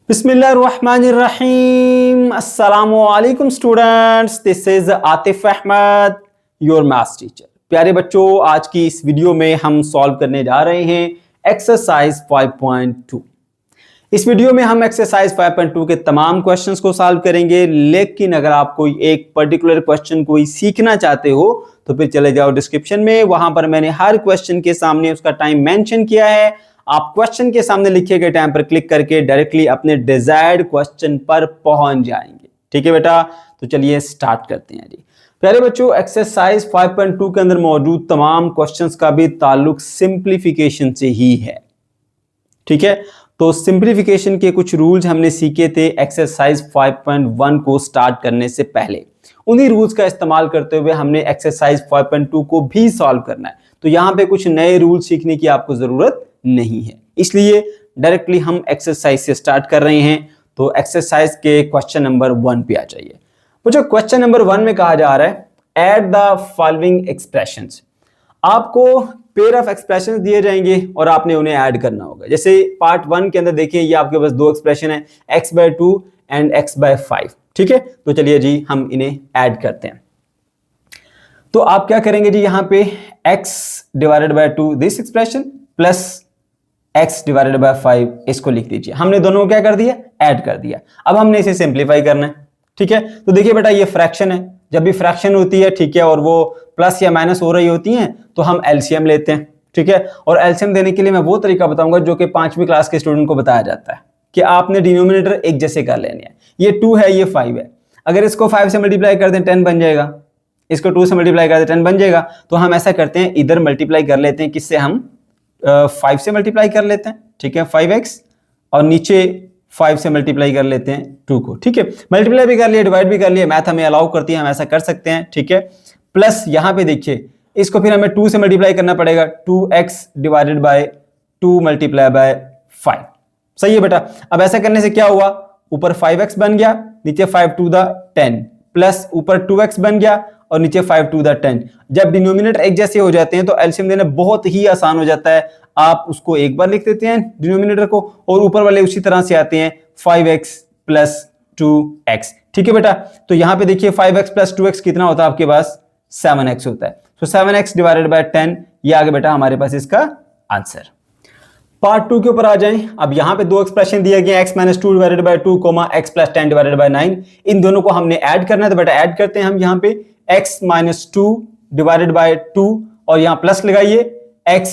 बिस्मिल्लाहिर्रहमानिर्रहीम। अस्सलामुअलैकुम students, this is Atif Ahmad, your maths teacher. प्यारे बच्चों, आज की इस वीडियो में हम सॉल्व करने जा रहे हैं एक्सरसाइज 5.2। इस वीडियो में हम एक्सरसाइज 5.2 के तमाम क्वेश्चंस को सॉल्व करेंगे, लेकिन अगर आप कोई एक पर्टिकुलर क्वेश्चन कोई सीखना चाहते हो तो फिर चले जाओ डिस्क्रिप्शन में, वहां पर मैंने हर क्वेश्चन के सामने उसका टाइम मेंशन किया है। आप क्वेश्चन के सामने लिखे गए टाइम पर क्लिक करके डायरेक्टली अपने डिजायर्ड क्वेश्चन पर पहुंच जाएंगे। ठीक है बेटा, तो चलिए स्टार्ट करते हैं जी। प्यारे बच्चों, एक्सरसाइज 5.2 के अंदर मौजूद तमाम क्वेश्चंस का भी ताल्लुक सिंप्लीफिकेशन से ही है। ठीक है, तो सिंप्लीफिकेशन के कुछ रूल्स हमने सीखे थे एक्सरसाइज 5.1 को स्टार्ट करने से पहले। उन्हीं रूल्स का इस्तेमाल करते हुए हमने एक्सरसाइज 5.2 को भी सॉल्व करना है। तो यहां पे कुछ नए रूल सीखने की आपको जरूरत नहीं है, इसलिए डायरेक्टली हम एक्सरसाइज से स्टार्ट कर रहे हैं। तो एक्सरसाइज के क्वेश्चन नंबर 1 पे आ जाइए। जो क्वेश्चन नंबर 1 में कहा जा रहा है, ऐड द फॉलोइंग एक्सप्रेशंस। आपको पेयर ऑफ एक्सप्रेशंस दिए जाएंगे और आपने उन्हें ऐड करना होगा। जैसे पार्ट 1 के अंदर देखिए, ये आपके पास दो एक्सप्रेशन है, x/2 एंड x/5। ठीक है, तो चलिए जी हम इन्हें ऐड करते हैं। तो आप क्या करेंगे जी, यहां पे x/2 this expression plus x/5 इसको लिख दीजिए। हमने दोनों को क्या कर दिया, ऐड कर दिया। अब हमने इसे सिंप्लीफाई करना है। ठीक है, तो देखिए बेटा, ये फ्रैक्शन है। जब भी फ्रैक्शन होती है, ठीक है, और वो प्लस या माइनस हो रही होती हैं, तो हम एलसीएम लेते हैं। ठीक है, और एलसीएम देने के लिए मैं वो तरीका बताऊंगा जो कि 5वीं क्लास के स्टूडेंट को बताया जाता है कि आपने डिनोमिनेटर एक जैसे कर लेने हैं। ये 2 है, ये 5 है। अगर इसको 5 से मल्टीप्लाई कर दें 10 बन जाएगा, इसको 2 से मल्टीप्लाई कर दें 10 बन जाएगा। तो हम ऐसा करते हैं, इधर मल्टीप्लाई कर लेते हैं, किससे, हम 5 से मल्टीप्लाई कर लेते हैं। ठीक है, 5x, और नीचे 5 से मल्टीप्लाई कर लेते हैं 2 को। ठीक है, मल्टीप्लाई भी कर लिया, डिवाइड भी कर लिया, मैथ हमें अलाउ करती है, हम ऐसा कर सकते हैं। ठीक है, प्लस यहां पे देखिए, इसको फिर हमें 2 से मल्टीप्लाई करना पड़ेगा, 2x divided by 2 multiply by 5। सही है बेटा। अब ऐसा करने से क्या हुआ, ऊपर 5x बन गया, नीचे 5 to the 10, प्लस ऊपर 2x बन गया और नीचे 5 to the 10। जब डिनोमिनेटर एक जैसे हो जाते हैं तो एलसीएम देना बहुत ही आसान हो जाता है। आप उसको एक बार लिख देते हैं डिनोमिनेटर को, और ऊपर वाले उसी तरह से आते हैं, 5x प्लस 2x। ठीक है बेटा, तो यहां पे देखिए 5x प्लस 2x कितना होता है आपके पास, 7x होता है। तो 7x डिवाइडेड बाय 10, ये आगे बेटा हमारे पास इसका आंसर। पार्ट 2 के ऊपर आ जाएं। अब यहां पे दो एक्सप्रेशन दिए गए, x - 2 divided by 2, x + 10 divided by 9। इन दोनों को हमने ऐड करना है, तो बेटा ऐड करते हैं हम। यहां पे x - 2 डिवाइडेड बाय 2, और यहां प्लस लगाइए, x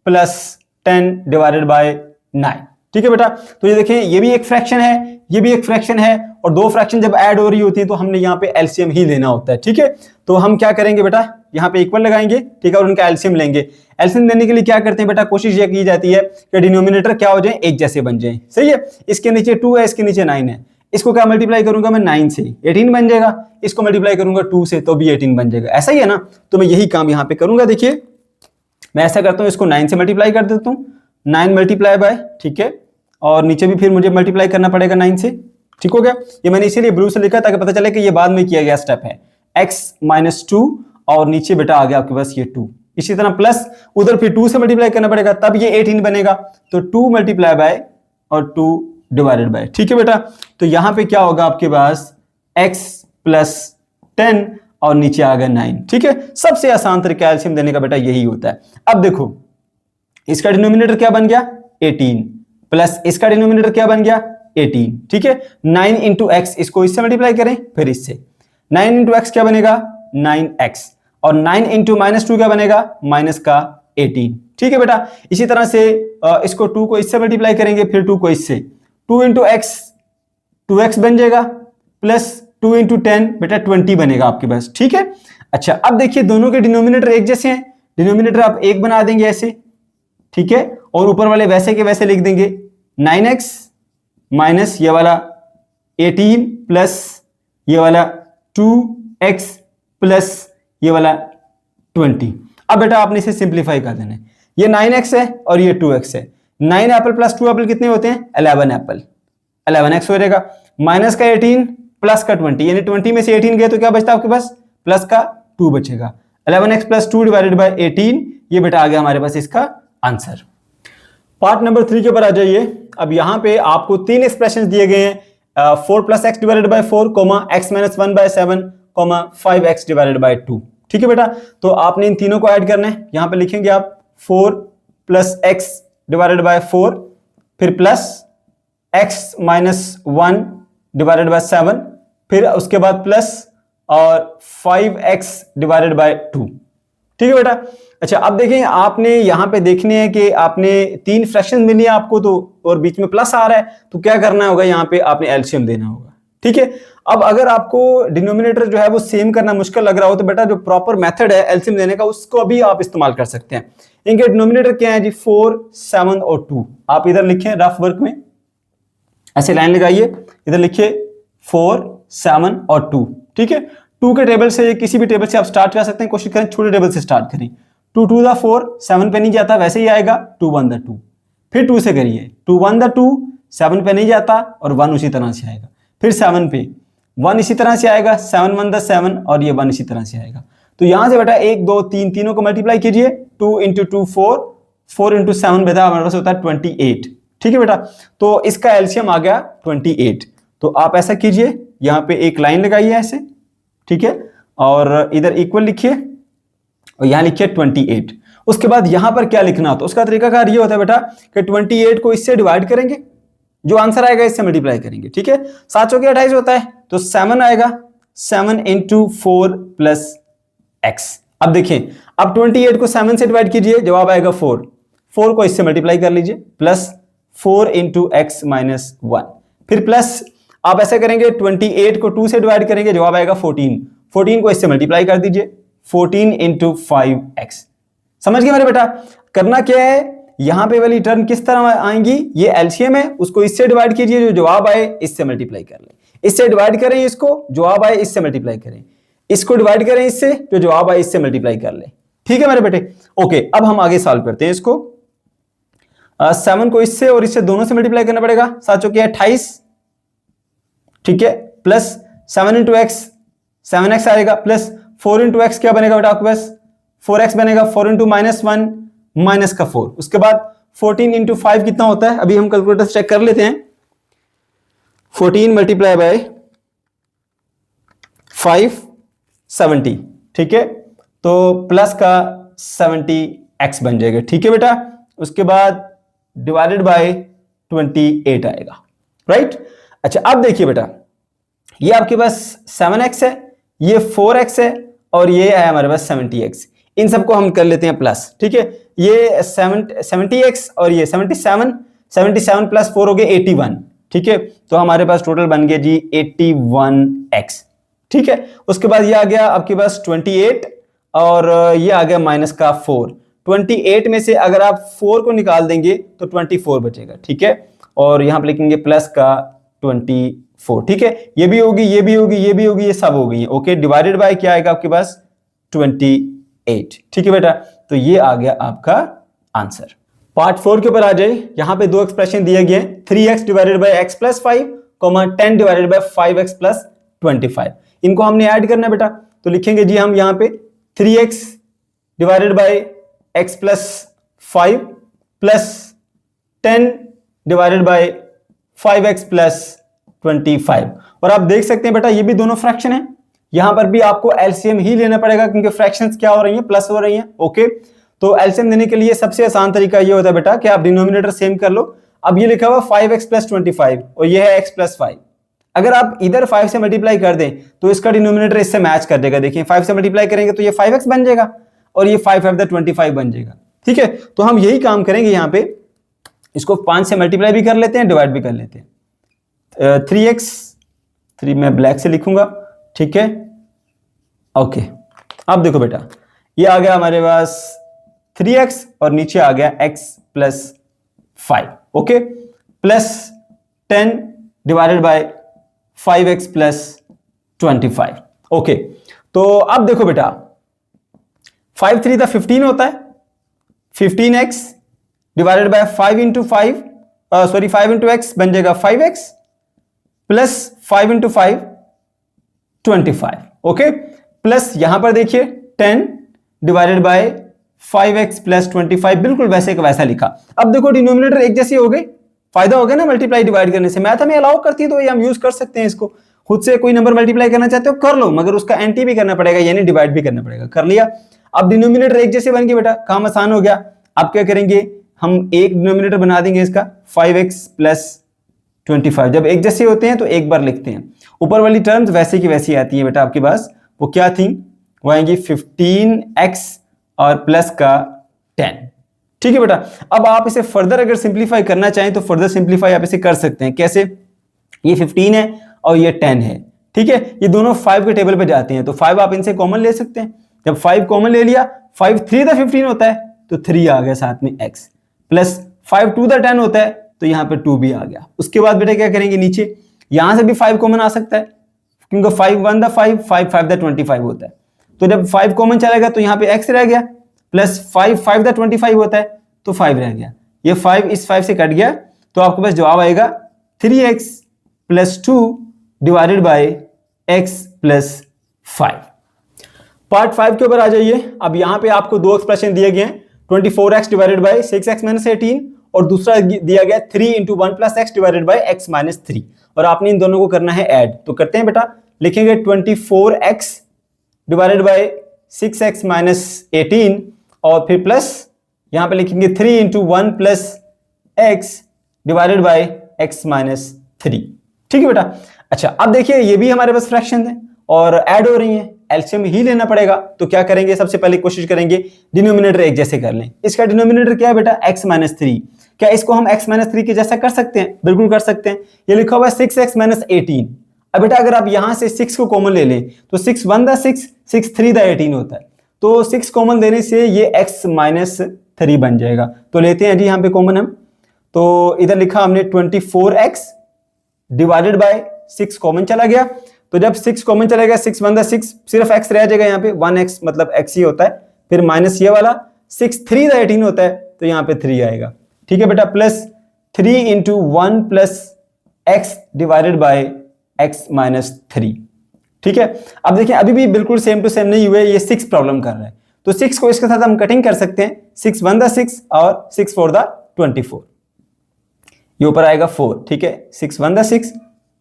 + 10 डिवाइडेड बाय 9। ठीक है बेटा, तो ये देखें, ये भी एक फ्रैक्शन है, ये भी एक फ्रैक्शन है, और दो फ्रैक्शन जब ऐड हो रही होती है तो हमने यहाँ पे एलसीएम ही लेना होता है। ठीक है, तो हम क्या करेंगे बेटा, यहाँ पे इक्वल लगाएंगे, ठीक है, और उनका एलसीएम लेंगे। एलसीएम लेने के लिए क्या करते हैं बेटा, कोशिश ये की जाती है कि डिनोमिनेटर क्या हो जाए, एक जैसे बन जाए। सही है, इसके नीचे 2 है, इसके नीचे 9 है। इसको क्या मल्टीप्लाई करूंगा मैं 9 से, 18 बन जाएगा। इसको मल्टीप्लाई करूंगा 2 से, तो भी 18 बन जाएगा। ऐसा ही है ना, तो मैं यही काम यहाँ पे करूंगा। देखिए मैं ऐसा करता हूँ, इसको 9 से मल्टीप्लाई कर देता हूँ, 9 मल्टीप्लाई बाय, ठीक है, और नीचे भी फिर मुझे मल्टीप्लाई करना पड़ेगा 9 से। ठीक हो गया, ये मैंने इसीलिए ब्लू से लिखा ताकि पता चले कि ये बाद में किया गया स्टेप है। x - 2, और नीचे बेटा आ गया आपके पास ये 2। इसी तरह प्लस उधर फिर 2 से मल्टीप्लाई करना पड़ेगा, तब ये 18 बनेगा। तो 2 मल्टीप्लाई बाय और 2 डिवाइडेड बाय। ठीक है बेटा, तो यहां पे क्या होगा आपके पास, x + 10 और नीचे आ गया 9। ठीक है, सबसे आसान तरीका एलसीएम देने का बेटा यही होता है। अब देखो, इसका डिनोमिनेटर क्या बन गया, 18, प्लस इसका डिनोमिनेटर क्या बन गया, 18। ठीक है, 9 × x, इसको इससे मल्टीप्लाई करें, फिर इससे 9 × x क्या बनेगा, 9x, और 9 × -2 क्या बनेगा, माइनस का 18। ठीक है बेटा, इसी तरह से इसको 2 को इससे मल्टीप्लाई करेंगे, फिर 2 को इससे, 2 × x 2x बन जाएगा, प्लस 2 × 10 बेटा 20 बनेगा आपके पास। ठीक है, अच्छा अब देखिए, दोनों के डिनोमिनेटर एक जैसे हैं, डिनोमिनेटर आप एक बना देंगे ऐसे। ठीक है, और ऊपर वाले वैसे के वैसे लिख देंगे, 9x माइनस ये वाला 18 प्लस ये वाला 2x प्लस ये वाला 20। अब बेटा आपने इसे सिंप्लीफाई कर देना है। ये 9x है और ये 2x है। 9 एप्पल प्लस 2 एप्पल कितने होते हैं, 11 एप्पल, 11x हो जाएगा, माइनस का 18 प्लस का 20, यानी 20 में से 18 गए तो क्या बचता है आपके पास, प्लस का 2 बचेगा। 11x + 2 डिवाइडेड बाय 18, ये बेटा आ गया हमारे पास इसका आंसर। पार्ट नंबर 3 के ऊपर आ जाइए। अब यहाँ पे आपको 3 एक्सप्रेशन दिए गए हैं, 4 + x divided by 4, x - 1/7, 5x divided by 2। ठीक है बेटा, तो आपने इन तीनों को ऐड करना है। यहाँ पे लिखेंगे आप 4 + x डिवाइडेड बाय 4, फिर प्लस x - 1 डिवाइडेड बाय 7, फिर उसके बाद प्लस और 5x डिवाइडेड बाय 2। ठीक है बेटा। अच्छा, अब देखें, आपने यहां पे देखने हैं कि आपने 3 फ्रैक्शन मिली है आपको, तो और बीच में प्लस आ रहा है, तो क्या करना होगा, यहाँ पे आपने एलसीएम देना होगा। ठीक है। अब अगर आपको डिनोमिनेटर जो है वो सेम करना मुश्किल लग रहा हो, तो बेटा जो प्रॉपर मेथड है एलसीएम देने का, उसको भी आप इस्तेमाल कर सकते हैं। इनके डिनोमिनेटर क्या है जी, 4, 7 और 2। आप इधर लिखें रफ वर्क में, ऐसे लाइन लगाइए, इधर लिखिए 4, 7 और 2। ठीक है। 2 के टेबल से, किसी भी टेबल से आप स्टार्ट कर सकते हैं। कोशिश करें छोटे टेबल से स्टार्ट करें। 2 × 2 = 4, 7 पे नहीं जाता, वैसे ही आएगा 2 × 1 = 2। फिर 2 से करिए, 2 × 1 = 2, 7 पे नहीं जाता और 1 उसी तरह से आएगा। फिर 7 पे 1 इसी तरह से आएगा, 7 × 1 = 7 और ये 1 इसी तरह से आएगा। तो यहां से बेटा 1, 2, 3 तीनों को मल्टीप्लाई कीजिए। 2 × 2 4, 4 × 7 बेटा हमारे पास होता है 28। ठीक है बेटा, तो इसका एलसीएम आ गया 28। तो आप ऐसा कीजिए, यहाँ पे एक लाइन लगाइए ऐसे, ठीक है, और इधर इक्वल लिखिए और यहाँ लिखिए 28। उसके बाद यहाँ पर क्या लिखना, तो उसका तरीकाकार ये होता है बेटा कि 28 को इससे डिवाइड करेंगे, जो आंसर आएगा इससे मल्टीप्लाई करेंगे। ठीक है, 7 × 4 = 28 होता है, तो 7 आएगा, 7 × 4 + x। अब देखिए, अब 28 को 7 से डिवाइड कीजिए, जवाब आएगा 4। 4 को इससे मल्टीप्लाई कर लीजिए, प्लस 4 × x - 1, फिर प्लस आप ऐसा करेंगे 28 को 2 से डिवाइड करेंगे, जवाब आएगा 14। 14 को इससे मल्टीप्लाई कर दीजिए, 14 × 5x। समझ गए मेरे बेटा। करना क्या है, यहां पे वाली टर्म किस तरह आएंगी, ये एलसीएम है, उसको इससे डिवाइड कीजिए, जो जवाब आए इससे मल्टीप्लाई कर लें। इससे डिवाइड करें इसको, जवाब आए इससे मल्टीप्लाई करें। इसको डिवाइड करें इससे, जो जवाब आए इससे मल्टीप्लाई कर लें। ठीक है मेरे बेटे। ओके, अब हम आगे सॉल्व करते हैं इसको। 7 को इससे और इससे दोनों से मल्टीप्लाई करना पड़ेगा। 7 × 28, ठीक है, प्लस 7 × x, 7x आएगा, प्लस 4 × x क्या बनेगा बेटा आपके पास, 4x बनेगा, 4 × -1 माइनस का 4। उसके बाद 14 × 5 कितना होता है, अभी हम कैलकुलेटर से चेक कर लेते हैं। 14 × बाय 5 70, ठीक है, तो प्लस का 70x बन जाएगा। ठीक है बेटा, उसके बाद डिवाइडेड बाय 28 आएगा, राइट। अच्छा, अब देखिए बेटा, ये आपके पास 7x है, ये 4x है और ये है हमारे पास 70x। इन सबको हम कर लेते हैं प्लस। ठीक है, ये 70x और ये 77 प्लस 4 हो गए 81। ठीक है, तो हमारे पास टोटल बन गया जी 81x। ठीक है, उसके बाद ये आ गया आपके पास 28 और ये आ गया माइनस का 4। 28 में से अगर आप 4 को निकाल देंगे तो 24 बचेगा। ठीक है, और यहां पर लिखेंगे प्लस का 24। ठीक है, ये भी होगी, ये भी होगी, ये भी होगी, ये सब हो गई। ओके, डिवाइडेड बाय क्या आएगा आपके पास 28। ठीक है बेटा, तो ये आ गया आपका आंसर। पार्ट 4 के ऊपर आ जाए। यहां पे 2 एक्सप्रेशन दिए गए, 3x divided by x + 5, 10 divided by 5x + 25। इनको हमने ऐड करना है बेटा, तो लिखेंगे जी हम यहां पे 3x divided by x + 5 plus 10 divided by 5x + 25। और आप देख सकते हैं बेटा, ये भी दोनों फ्रैक्शन है, यहां पर भी आपको एलसीएम ही लेना पड़ेगा क्योंकि फ्रैक्शंस क्या हो रही हैं, प्लस हो रही हैं। ओके, तो एलसीएम देने के लिए सबसे आसान तरीका ये होता है बेटा कि आप डिनोमिनेटर सेम कर लो। अब ये लिखा हुआ 5x + 25 और ये है x + 5। अगर आप इधर 5 से मल्टीप्लाई कर दें तो इसका डिनोमिनेटर इससे मैच कर देगा। देखिए 5 से मल्टीप्लाई करेंगे तो ये 5x बन जाएगा और ये 5 × 25 बन जाएगा। ठीक है, तो हम यही काम करेंगे यहाँ पे, इसको 5 से मल्टीप्लाई भी कर लेते हैं, डिवाइड भी कर लेते हैं। 3x, 3 मैं ब्लैक से लिखूंगा। ठीक है, ओके, अब देखो बेटा, ये आ गया हमारे पास 3x और नीचे आ गया x + 5। Okay, plus 10 divided by 5x + 25। Okay, तो अब देखो बेटा, 5 × 3 = 15 होता है। 15x डिवाइडेड बाय 5 × x बन जाएगा 5x प्लस 5 × 5 25। ओके, प्लस यहां पर देखिए 10 डिवाइडेड बाय 5x प्लस 25, बिल्कुल वैसे का वैसा लिखा। अब देखो डिनोमिनेटर एक जैसी हो गई, फायदा हो गया ना मल्टीप्लाई डिवाइड करने से। मैथ हमें अलाउ करती है तो ये हम यूज कर सकते हैं इसको। खुद से कोई नंबर मल्टीप्लाई करना चाहते हो कर लो, मगर उसका एंटी भी करना पड़ेगा, यानी डिवाइड भी करना पड़ेगा। कर लिया। अब डिनोमिनेटर एक जैसे बन गए बेटा, काम आसान हो गया। अब क्या करेंगे, हम एक डिनोमिनेटर बना देंगे इसका 5x प्लस 25। जब एक जैसे होते हैं तो एक बार लिखते हैं। ऊपर वाली टर्म्स वैसे की वैसी आती है बेटा आपके पास। वो क्या थी, वो आएंगी 15x और प्लस का 10। ठीक है बेटा। अब आप इसे फर्दर अगर सिंप्लीफाई करना चाहें तो फर्दर सिंप्लीफाई आप इसे कर सकते हैं। कैसे, ये 15 है और ये 10 है, ठीक है। ये दोनों 5 के टेबल पे जाते हैं तो 5 आप इनसे कॉमन ले सकते हैं। जब 5 कॉमन ले लिया, 5 3 द 15 होता है तो 3 आ गया साथ में x, प्लस 5 2 द 10 होता है तो यहाँ पे 2 भी आ गया। उसके बाद बेटा क्या करेंगे, नीचे यहां से भी 5 कॉमन आ सकता है क्योंकि 5 1 द 5 5 5 द 25 होता है। तो जब 5 कॉमन चलेगा तो यहाँ पे x रह गया, प्लस 5 5 द 25 होता है तो 5 रह गया। ये 5 इस 5 से कट गया तो आपके पास जवाब आएगा 3x plus 2 divided by x plus 5। Part 5 के ऊपर आ जाइए। अब यहाँ पे आपको दो एक्सप्रेशन दिए गए हैं, 24x divided by 6x minus 18 और दूसरा दिया गया 3 into 1 plus x divided by x minus 3, और आपने इन दोनों को करना है ऐड। तो करते हैं बेटा, लिखेंगे 24x divided by 6x minus 18 और फिर प्लस यहां पे लिखेंगे 3 into 1 plus x divided by x minus 3। ठीक है बेटा। अच्छा अब देखिए ये भी हमारे पास फ्रैक्शन है और ऐड हो रही हैं, एलसीएम ही लेना पड़ेगा। तो क्या करेंगे, सबसे पहले कोशिश करेंगे डिनोमिनेटर एक जैसे कर लें। इसका डिनोमिनेटर क्या है बेटा, x माइनस 3। क्या इसको हम x माइनस 3 के जैसा कर सकते हैं? बिल्कुल कर सकते हैं। ये लिखा हुआ है 6x माइनस 18। अब बेटा अगर आप यहां से 6 को कॉमन ले लें तो 6 1 द 6 6 3 द 18 होता है, तो 6 कॉमन देने से ये x माइनस 3 बन जाएगा। तो लेते हैं जी यहाँ पे कॉमन हम, तो इधर लिखा हमने 24x डिवाइडेड बाय 6 कॉमन चला गया, तो जब 6 कॉमन चलेगा 6 1 द 6 सिर्फ x रह जाएगा, यहाँ पे 1x मतलब x ही होता है, फिर माइनस ये वाला 6 3 द 18 होता है तो यहाँ पे 3 आएगा। ठीक है बेटा, plus 3 into 1 plus x divided by x minus 3। ठीक है। अब देखिए अभी भी बिल्कुल सेम टू सेम नहीं हुए, ये 6 प्रॉब्लम कर रहा है, तो 6 को इसके साथ हम कटिंग कर सकते हैं, 6 1 द 6 और 6 4 द 24, ये ऊपर आएगा 4। ठीक है, 6 1 द 6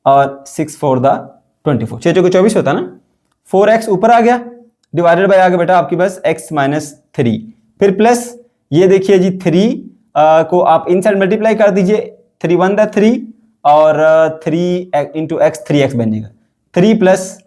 और 6 4 द 24, 6 को 24 होता ना, 4x ऊपर आ गया डिवाइडेड बाय आ गया बेटा आपके पास x माइनस 3, फिर प्लस ये देखिए जी 3 को आप इनसाइड मल्टीप्लाई कर दीजिए, 3 1 द 3 और 3 इंटू एक्स 3x बन जाएगा, 3 प्लस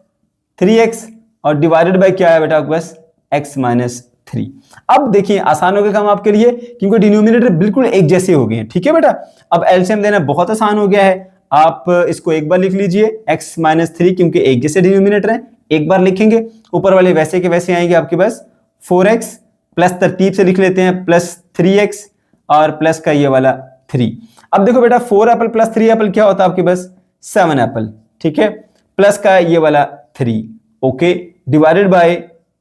3x और डिवाइडेड बाय क्या है बेटा आपके पास x माइनस 3। अब देखिए आसान हो गया काम आपके लिए क्योंकि डिनोमिनेटर बिल्कुल एक जैसे हो गए हैं। ठीक है बेटा, अब एलसीएम देना बहुत आसान हो गया है। आप इसको एक बार लिख लीजिए x माइनस 3, क्योंकि एक जैसे डिनोमिनेटर है, एक बार लिखेंगे, ऊपर वाले वैसे के वैसे आएंगे आपके पास 4x प्लस तरतीब से लिख लेते हैं प्लस 3x और प्लस का ये वाला 3। अब देखो बेटा 4 एप्पल प्लस 3 एप्पल क्या होता है आपके पास 7 एप्पल। ठीक है, प्लस का ये वाला 3, okay, divided by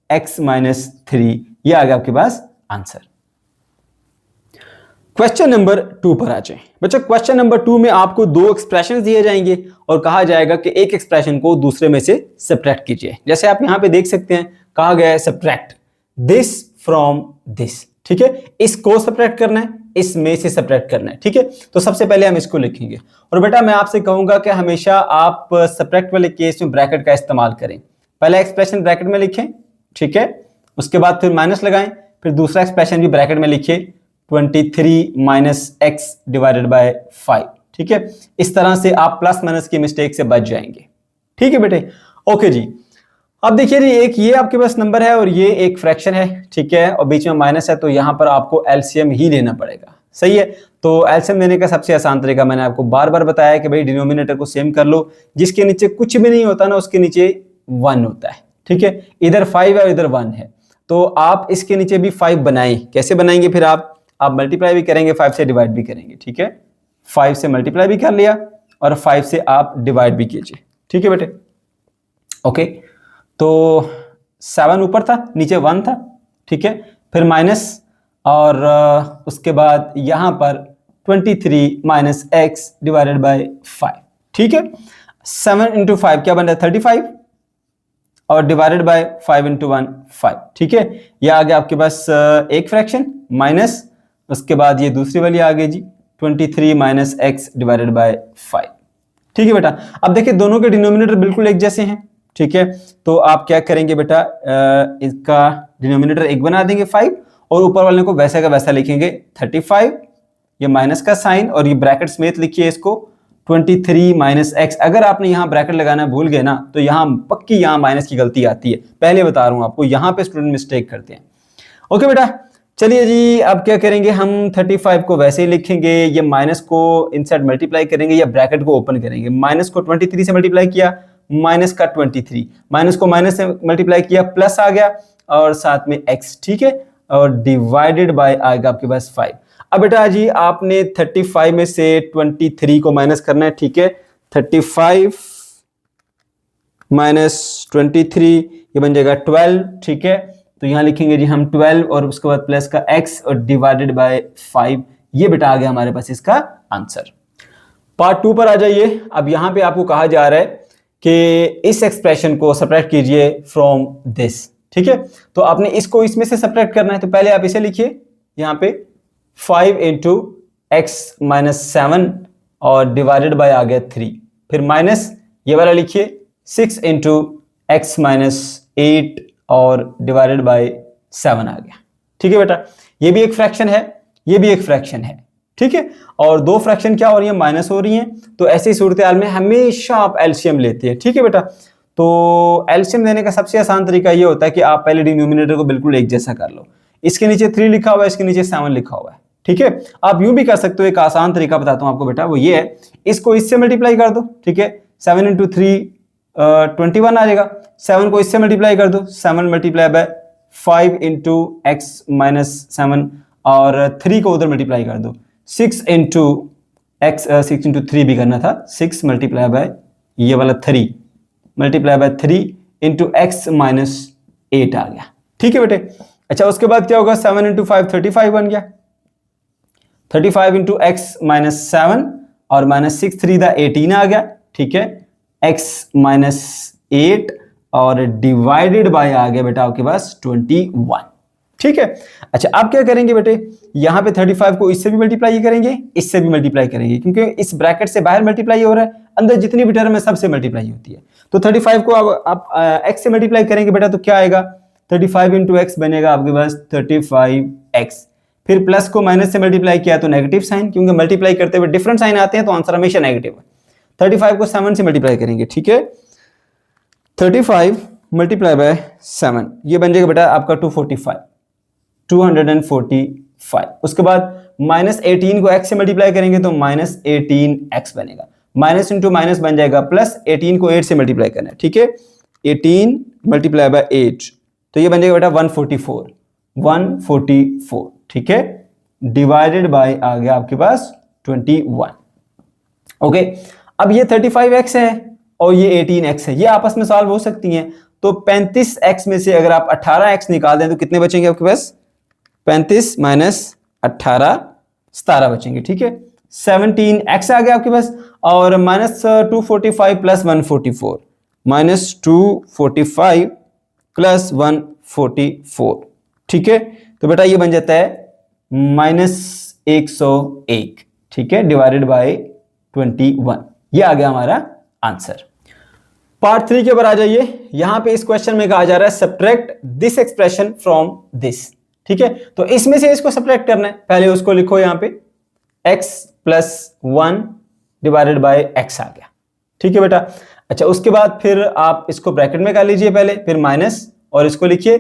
x minus 3, ये आ गया आपके पास आंसर। क्वेश्चन नंबर 2 पर आ जाए बच्चों। क्वेश्चन नंबर 2 में आपको दो एक्सप्रेशन दिए जाएंगे और कहा जाएगा कि एक एक्सप्रेशन को दूसरे में से सब्ट्रैक्ट कीजिए। जैसे आप यहां पे देख सकते हैं कहा गया है सब्ट्रैक्ट दिस फ्रॉम दिस। ठीक है, इसको सब्ट्रैक्ट करना है, इसमें से सब्ट्रैक्ट करना है। ठीक है, तो सबसे पहले हम इसको लिखेंगे और बेटा मैं आपसे कहूंगा कि हमेशा आप सब्ट्रैक्ट वाले केस में ब्रैकेट का इस्तेमाल करें। पहला एक्सप्रेशन ब्रैकेट में लिखें, ठीक है, उसके बाद फिर माइनस लगाएं, फिर दूसरा एक्सप्रेशन भी ब्रैकेट में लिखिए 23 माइनस एक्स डिवाइडेड बाय 5। ठीक है, इस तरह से आप प्लस माइनस की मिस्टेक से बच जाएंगे। ठीक है बेटे, ओके जी। अब देखिए जी एक ये आपके पास नंबर है और ये एक फ्रैक्शन है, ठीक है, और बीच में माइनस है, तो यहां पर आपको एलसीएम ही लेना पड़ेगा। सही है, तो एलसीएम लेने का सबसे आसान तरीका मैंने आपको बार बार बताया कि भाई डिनोमिनेटर को सेम कर लो, जिसके नीचे कुछ भी नहीं होता ना उसके नीचे 1 होता है। ठीक है, इधर 5 है और इधर 1 है, तो आप इसके नीचे भी 5 बनाएं। कैसे बनाएंगे, फिर आप मल्टीप्लाई भी करेंगे, 5 से डिवाइड भी करेंगे। ठीक है, 5 से मल्टीप्लाई भी कर लिया और 5 से आप डिवाइड भी कीजिए। ठीक है बेटे, ओके, तो 7 ऊपर था, नीचे 1 था। ठीक है, फिर माइनस और उसके बाद यहां पर 23 माइनस एक्स डिवाइडेड बाय 5। ठीक है, 7 इंटू 5 क्या बन रहा है 35 और डिवाइडेड बाय 5 इंटू 1 5। ठीक है, ये आ गया आपके पास एक फ्रैक्शन माइनस, उसके बाद ये दूसरी वाली आ गई जी 23 माइनस एक्स डिवाइडेड बाय 5। ठीक है बेटा, अब देखिए दोनों के डिनोमिनेटर बिल्कुल एक जैसे हैं। ठीक है, तो आप क्या करेंगे बेटा, इसका डिनोमिनेटर एक बना देंगे 5 और ऊपर वाले को वैसा का वैसा लिखेंगे 35, ये माइनस का साइन और ये ब्रैकेट समेत लिखिए इसको 23 माइनस एक्स। अगर आपने यहाँ ब्रैकेट लगाना भूल गए ना तो यहाँ पक्की यहाँ माइनस की गलती आती है, पहले बता रहा हूँ आपको, यहाँ पे स्टूडेंट मिस्टेक करते हैं। ओके बेटा, चलिए जी, अब क्या करेंगे हम 35 को वैसे ही लिखेंगे, ये माइनस को इनसाइड मल्टीप्लाई करेंगे या ब्रैकेट को ओपन करेंगे। माइनस को 23 से मल्टीप्लाई किया, माइनस का 23, माइनस को माइनस से मल्टीप्लाई किया, प्लस आ गया और साथ में x। ठीक है, और डिवाइडेड बाय आएगा आपके पास 5। अब बेटा जी आपने 35 में से 23 को माइनस करना है। ठीक है, 35 माइनस 23 ये बन जाएगा 12। ठीक है, तो यहां लिखेंगे जी हम 12 और उसके बाद प्लस का x और डिवाइडेड बाय 5। ये बेटा आ गया हमारे पास इसका आंसर। पार्ट 2 पर आ जाइए। अब यहां पे आपको कहा जा रहा है कि इस एक्सप्रेशन को सब्ट्रैक्ट कीजिए फ्रॉम दिस। ठीक है, तो आपने इसको इसमें से सब्ट्रैक्ट करना है, तो पहले आप इसे लिखिए यहाँ पे 5 इंटू एक्स माइनस 7 और डिवाइडेड बाय आ गया 3, फिर माइनस ये वाला लिखिए 6 इंटू एक्स माइनस 8 और डिवाइडेड बाय 7 आ गया। ठीक है बेटा, ये भी एक फ्रैक्शन है, ये भी एक फ्रैक्शन है। ठीक है, और दो फ्रैक्शन क्या हो रही है, माइनस हो रही हैं, तो ऐसी सूरत हाल में हमेशा आप एलसीएम लेते हैं। ठीक है बेटा, तो एलसीएम लेने का सबसे आसान तरीका ये होता है कि आप पहले डिनोमिनेटर को बिल्कुल एक जैसा कर लो। इसके नीचे 3 लिखा हुआ है, इसके नीचे 7 लिखा हुआ है। ठीक है, आप यूं भी कर सकते हो, एक आसान तरीका बताता हूं आपको बेटा, वो ये है, इसको इससे मल्टीप्लाई कर दो। ठीक है, 7 इंटू 3 21 आ जाएगा। 7 को इससे मल्टीप्लाई कर दो, 7 multiply by 5 into x minus 7 और 3 को उधर मल्टीप्लाई कर दो, 6 इंटू एक्स, 6 इंटू 3 भी करना था, 6 मल्टीप्लाई बाय ये वाला 3 multiply by 3 into x minus 8 आ गया। ठीक है बेटे, अच्छा उसके बाद क्या होगा, 7 इंटू 5 35 बन गया, 35 इंटू एक्स माइनस 7 और माइनस 6 3 दा 18 आ गया। ठीक है, x माइनस 8 और डिवाइडेड बाय आ गया बेटा आपके पास 21। ठीक है, अच्छा अब क्या करेंगे बेटे, यहां पे 35 को इससे भी मल्टीप्लाई करेंगे, इससे भी मल्टीप्लाई करेंगे, क्योंकि इस ब्रैकेट से बाहर मल्टीप्लाई हो रहा है, अंदर जितनी भी टर्म है सबसे मल्टीप्लाई होती है। तो 35 को आप x से मल्टीप्लाई करेंगे बेटा, तो क्या आएगा, 35 इंटू एक्स बनेगा आपके पास 35x, फिर प्लस को माइनस से मल्टीप्लाई किया तो नेगेटिव साइन, क्योंकि मल्टीप्लाई करते हुए डिफरेंट साइन आते हैं तो आंसर हमेशा नेगेटिव है। 35 को 7 से मल्टीप्लाई करेंगे। ठीक है, 35 मल्टीप्लाई बाय 7 ये बन जाएगा बेटा आपका 245। उसके बाद माइनस 18 को x से मल्टीप्लाई करेंगे तो माइनस 18x बनेगा, माइनस इंटू माइनस बन जाएगा प्लस, 18 को 8 से मल्टीप्लाई करना है। ठीक है, 18 मल्टीप्लाई बाय 8 तो ये बन जाएगा बेटा 144। ठीक है, डिवाइडेड बाय आ गया आपके पास 21। ओके, अब ये 35x है और ये 18x है, ये आपस में सॉल्व हो सकती हैं, तो 35x में से अगर आप 18x निकाल दें तो कितने बचेंगे आपके पास, 35 माइनस 18 17 बचेंगे। ठीक है, 17x आ गया आपके पास और माइनस 245 प्लस 144, माइनस 245 प्लस 144। ठीक है, तो बेटा ये बन जाता है माइनस 101। ठीक है, डिवाइडेड बाय 21, ये आ गया हमारा आंसर। पार्ट 3 के ऊपर आ जाइए। यहां पे इस क्वेश्चन में कहा जा रहा है subtract this expression from this. ठीक है, तो इसमें से इसको सब्ट्रैक्ट करना है, पहले उसको लिखो यहां पे x plus 1 divided by x आ गया। ठीक है बेटा, अच्छा उसके बाद फिर आप इसको ब्रैकेट में कर लीजिए पहले, फिर माइनस और इसको लिखिए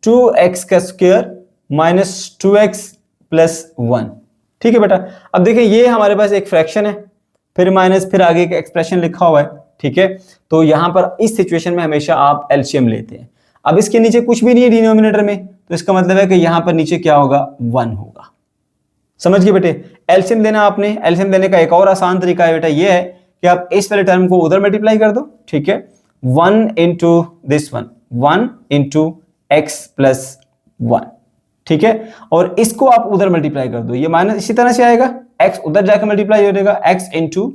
2x का स्क्वायर माइनस 2x प्लस 1। ठीक है बेटा, अब देखिए ये हमारे पास एक फ्रैक्शन है, फिर माइनस, फिर आगे का एक्सप्रेशन लिखा हुआ है। ठीक है, तो यहां पर इस सिचुएशन में हमेशा आप एलसीएम लेते हैं। अब इसके नीचे कुछ भी नहीं है डिनोमिनेटर में, तो इसका मतलब है कि यहां पर नीचे क्या होगा, 1 होगा। समझ गए बेटे, एलसीएम लेना आपने। एलसीएम लेने का एक और आसान तरीका है बेटा, ये है कि आप इस वाले टर्म को उधर मल्टीप्लाई कर दो। ठीक है, 1 into this 1 into x plus 1। ठीक है, और इसको आप उधर मल्टीप्लाई कर दो, ये माइनस इसी तरह से आएगा, x उधर जाकर मल्टीप्लाई हो जाएगा, x इंटू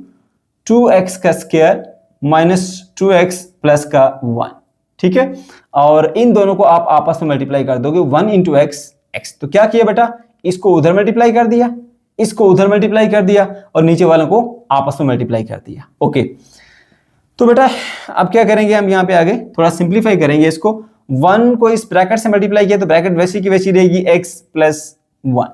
2x का स्क्वायर माइनस 2x प्लस का 1। ठीक है। और इन दोनों को आप आपस में मल्टीप्लाई कर दोगे, 1 इंटू एक्स एक्स। तो क्या किया बेटा, इसको उधर मल्टीप्लाई कर दिया, इसको उधर मल्टीप्लाई कर दिया और नीचे वालों को आपस में मल्टीप्लाई कर दिया। ओके, तो बेटा अब क्या करेंगे, हम यहाँ पे आगे थोड़ा सिंप्लीफाई करेंगे इसको। 1 को इस ब्रैकेट से मल्टीप्लाई किया तो ब्रैकेट वैसी की वैसी रहेगी, x प्लस 1।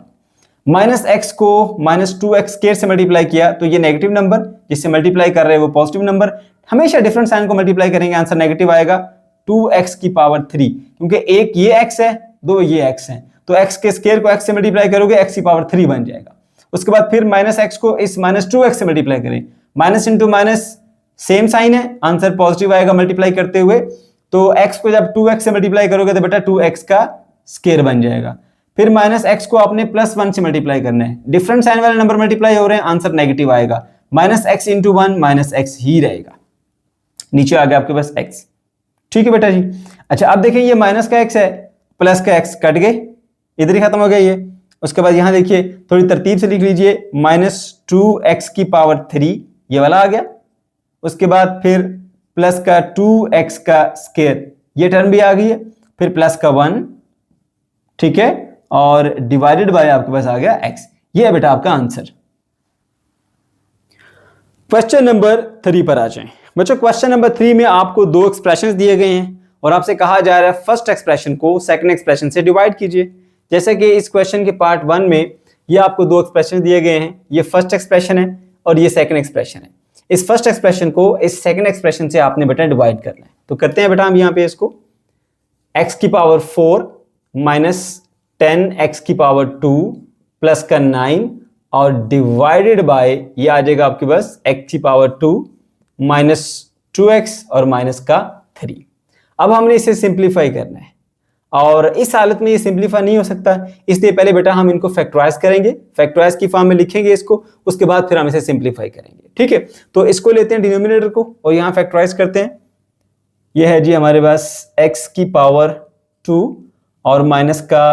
माइनस एक्स को माइनस 2x स्क्वायर से मल्टीप्लाई किया तो ये नेगेटिव नंबर जिससे मल्टीप्लाई कर रहे हैं वो पॉजिटिव नंबर। हमेशा डिफरेंट साइन को मल्टीप्लाई करेंगे, आंसर नेगेटिव आएगा, 2x की पावर 3, क्योंकि एक ये x है, दो ये x है, तो x के स्क्वायर को x से मल्टीप्लाई करोगे x की पावर 3 बन जाएगा। उसके बाद फिर माइनस एक्स को इस माइनस 2x से मल्टीप्लाई करें, minus into minus same sign है, आंसर पॉजिटिव आएगा मल्टीप्लाई करते हुए। तो x को जब 2x से मल्टीप्लाई करोगे तो बेटा 2x का स्क्वायर बन जाएगा। फिर माइनस एक्स को आपने प्लस 1 से मल्टीप्लाई करना है, डिफरेंट साइन वाले नंबर मल्टीप्लाई हो रहे हैं, आंसर नेगेटिव आएगा, minus x into 1 minus x ही रहेगा, नीचे आ गया आपके पास x। ठीक है बेटा जी। अच्छा अब देखें, ये माइनस का x है, प्लस का x कट गए, इधर ही खत्म हो गया ये। उसके बाद यहां देखिए थोड़ी तरतीब से लिख लीजिए, माइनस 2x की पावर 3 ये वाला आ गया। उसके बाद फिर प्लस का 2x का स्क्वायर ये टर्म भी आ गई है, फिर प्लस का 1, ठीक है, और डिवाइडेड बाय आपके पास आ गया x। ये है बेटा आपका आंसर। क्वेश्चन नंबर 3 पर आ जाएं। बच्चों क्वेश्चन नंबर 3 में आपको दो एक्सप्रेशंस दिए गए हैं और आपसे कहा जा रहा है फर्स्ट एक्सप्रेशन को सेकंड एक्सप्रेशन से डिवाइड कीजिए। जैसे कि इस क्वेश्चन के पार्ट 1 में ये आपको दो एक्सप्रेशन दिए गए हैं, ये फर्स्ट एक्सप्रेशन है और ये सेकंड एक्सप्रेशन है। इस फर्स्ट एक्सप्रेशन को इस सेकंड एक्सप्रेशन से आपने बेटा डिवाइड करना है। तो करते हैं बेटा हम यहाँ पे इसको, x की पावर 4 माइनस 10x की पावर 2 प्लस का 9 और डिवाइडेड बाय ये आ जाएगा आपके पास x की पावर 2 माइनस 2x और माइनस का 3। अब हमने इसे सिंप्लीफाई करना है और इस हालत में ये सिंप्लीफाई नहीं हो सकता, इसलिए पहले बेटा हम इनको फैक्टराइज करेंगे, फैक्टराइज की फॉर्म में लिखेंगे इसको, उसके बाद फिर हम इसे सिंप्लीफाई करेंगे। ठीक है, तो इसको लेते हैं डिनोमिनेटर को और यहां फैक्टराइज करते हैं। ये है जी हमारे पास x की पावर 2 और माइनस का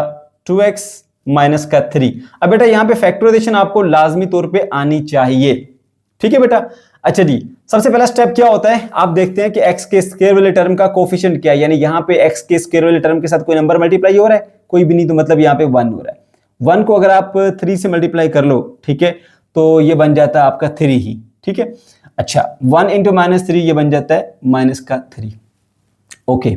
2x माइनस का 3। अब बेटा यहाँ पे फैक्टराइजेशन आपको लाजमी तौर पे आनी चाहिए। ठीक है बेटा। अच्छा जी, सबसे पहला स्टेप क्या होता है, आप देखते हैं कि x के स्क्वायर वाले टर्म का कोफिशिएंट क्या है, यानी यहाँ पे x के स्क्वायर वाले टर्म के साथ कोई नंबर मल्टीप्लाई हो रहा है, कोई भी नहीं, तो मतलब यहाँ पे 1 हो रहा है। 1 को अगर आप 3 से मल्टीप्लाई कर लो, ठीक है, तो ये बन जाता है आपका 3 ही। ठीक है। अच्छा 1 इंटू माइनस 3 ये बन जाता है माइनस का 3। ओके,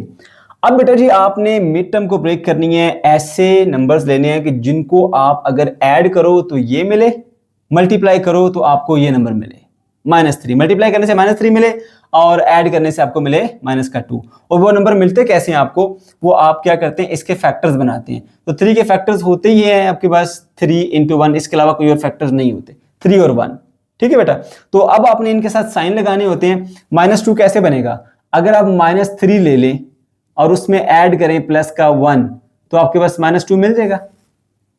अब बेटा जी आपने मिड टर्म को ब्रेक करनी है, ऐसे नंबर्स लेने हैं कि जिनको आप अगर ऐड करो तो ये मिले, मल्टीप्लाई करो तो आपको ये नंबर मिले -3, मल्टीप्लाई करने से -3 मिले और ऐड करने से आपको मिले माइनस का 2। और वो नंबर मिलते कैसे हैं आपको, वो आप क्या करते हैं, इसके फैक्टर्स बनाते हैं। तो 3 के फैक्टर्स होते ही हैं आपके पास 3 इंटू 1, इसके अलावा कोई और फैक्टर्स नहीं होते, 3 और 1। ठीक है बेटा। तो अब आपने इनके साथ साइन लगाने होते हैं। -2 कैसे बनेगा, अगर आप -3 ले लें और उसमें ऐड करें प्लस का 1 तो आपके पास -2 मिल जाएगा।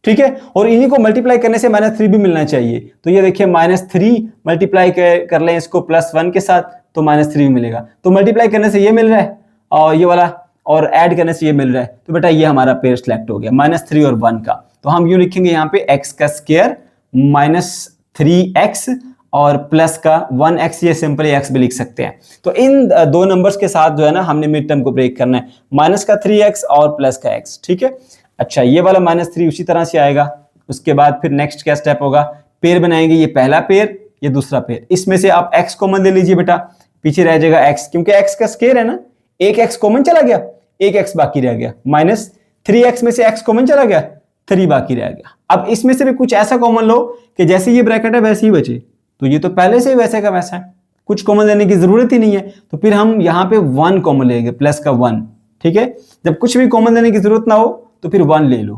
ठीक है, और इन्हीं को मल्टीप्लाई करने से -3 भी मिलना चाहिए। तो ये देखिए -3 मल्टीप्लाई कर लें इसको +1 के साथ तो -3 भी मिलेगा। तो मल्टीप्लाई करने से ये मिल रहा है और ये वाला, और ऐड करने से ये मिल रहा है, तो बेटा ये हमारा पेयर सिलेक्ट हो गया -3 और 1 का। तो हम यूं लिखेंगे यहाँ पे x का स्क्वायर -3x और प्लस का 1x, ये सिंपली x भी लिख सकते हैं। तो इन दो नंबर्स के साथ जो है ना हमने मिड टर्म को ब्रेक करना है, माइनस का 3x और प्लस का x। ठीक है। अच्छा ये वाला -3 उसी तरह से आएगा। उसके बाद फिर नेक्स्ट क्या स्टेप होगा, पेयर बनाएंगे, ये पहला पेयर ये दूसरा पेयर, इसमें से आप x कॉमन ले लीजिए बेटा, पीछे रह जाएगा x, क्योंकि x का स्क्वायर है ना, एक x कॉमन चला गया, एक x बाकी रह गया, -3x में से x कॉमन चला गया, 3 बाकी रह गया। अब इसमें से भी कुछ ऐसा कॉमन लो कि जैसे ये ब्रैकेट है वैसे ही बचे, तो ये तो पहले से ही वैसे का वैसा है, कुछ कॉमन लेने की जरूरत ही नहीं है। तो फिर हम यहाँ पे 1 कॉमन लेंगे, प्लस का 1। ठीक है, जब कुछ भी कॉमन लेने की जरूरत ना हो तो फिर 1 ले लो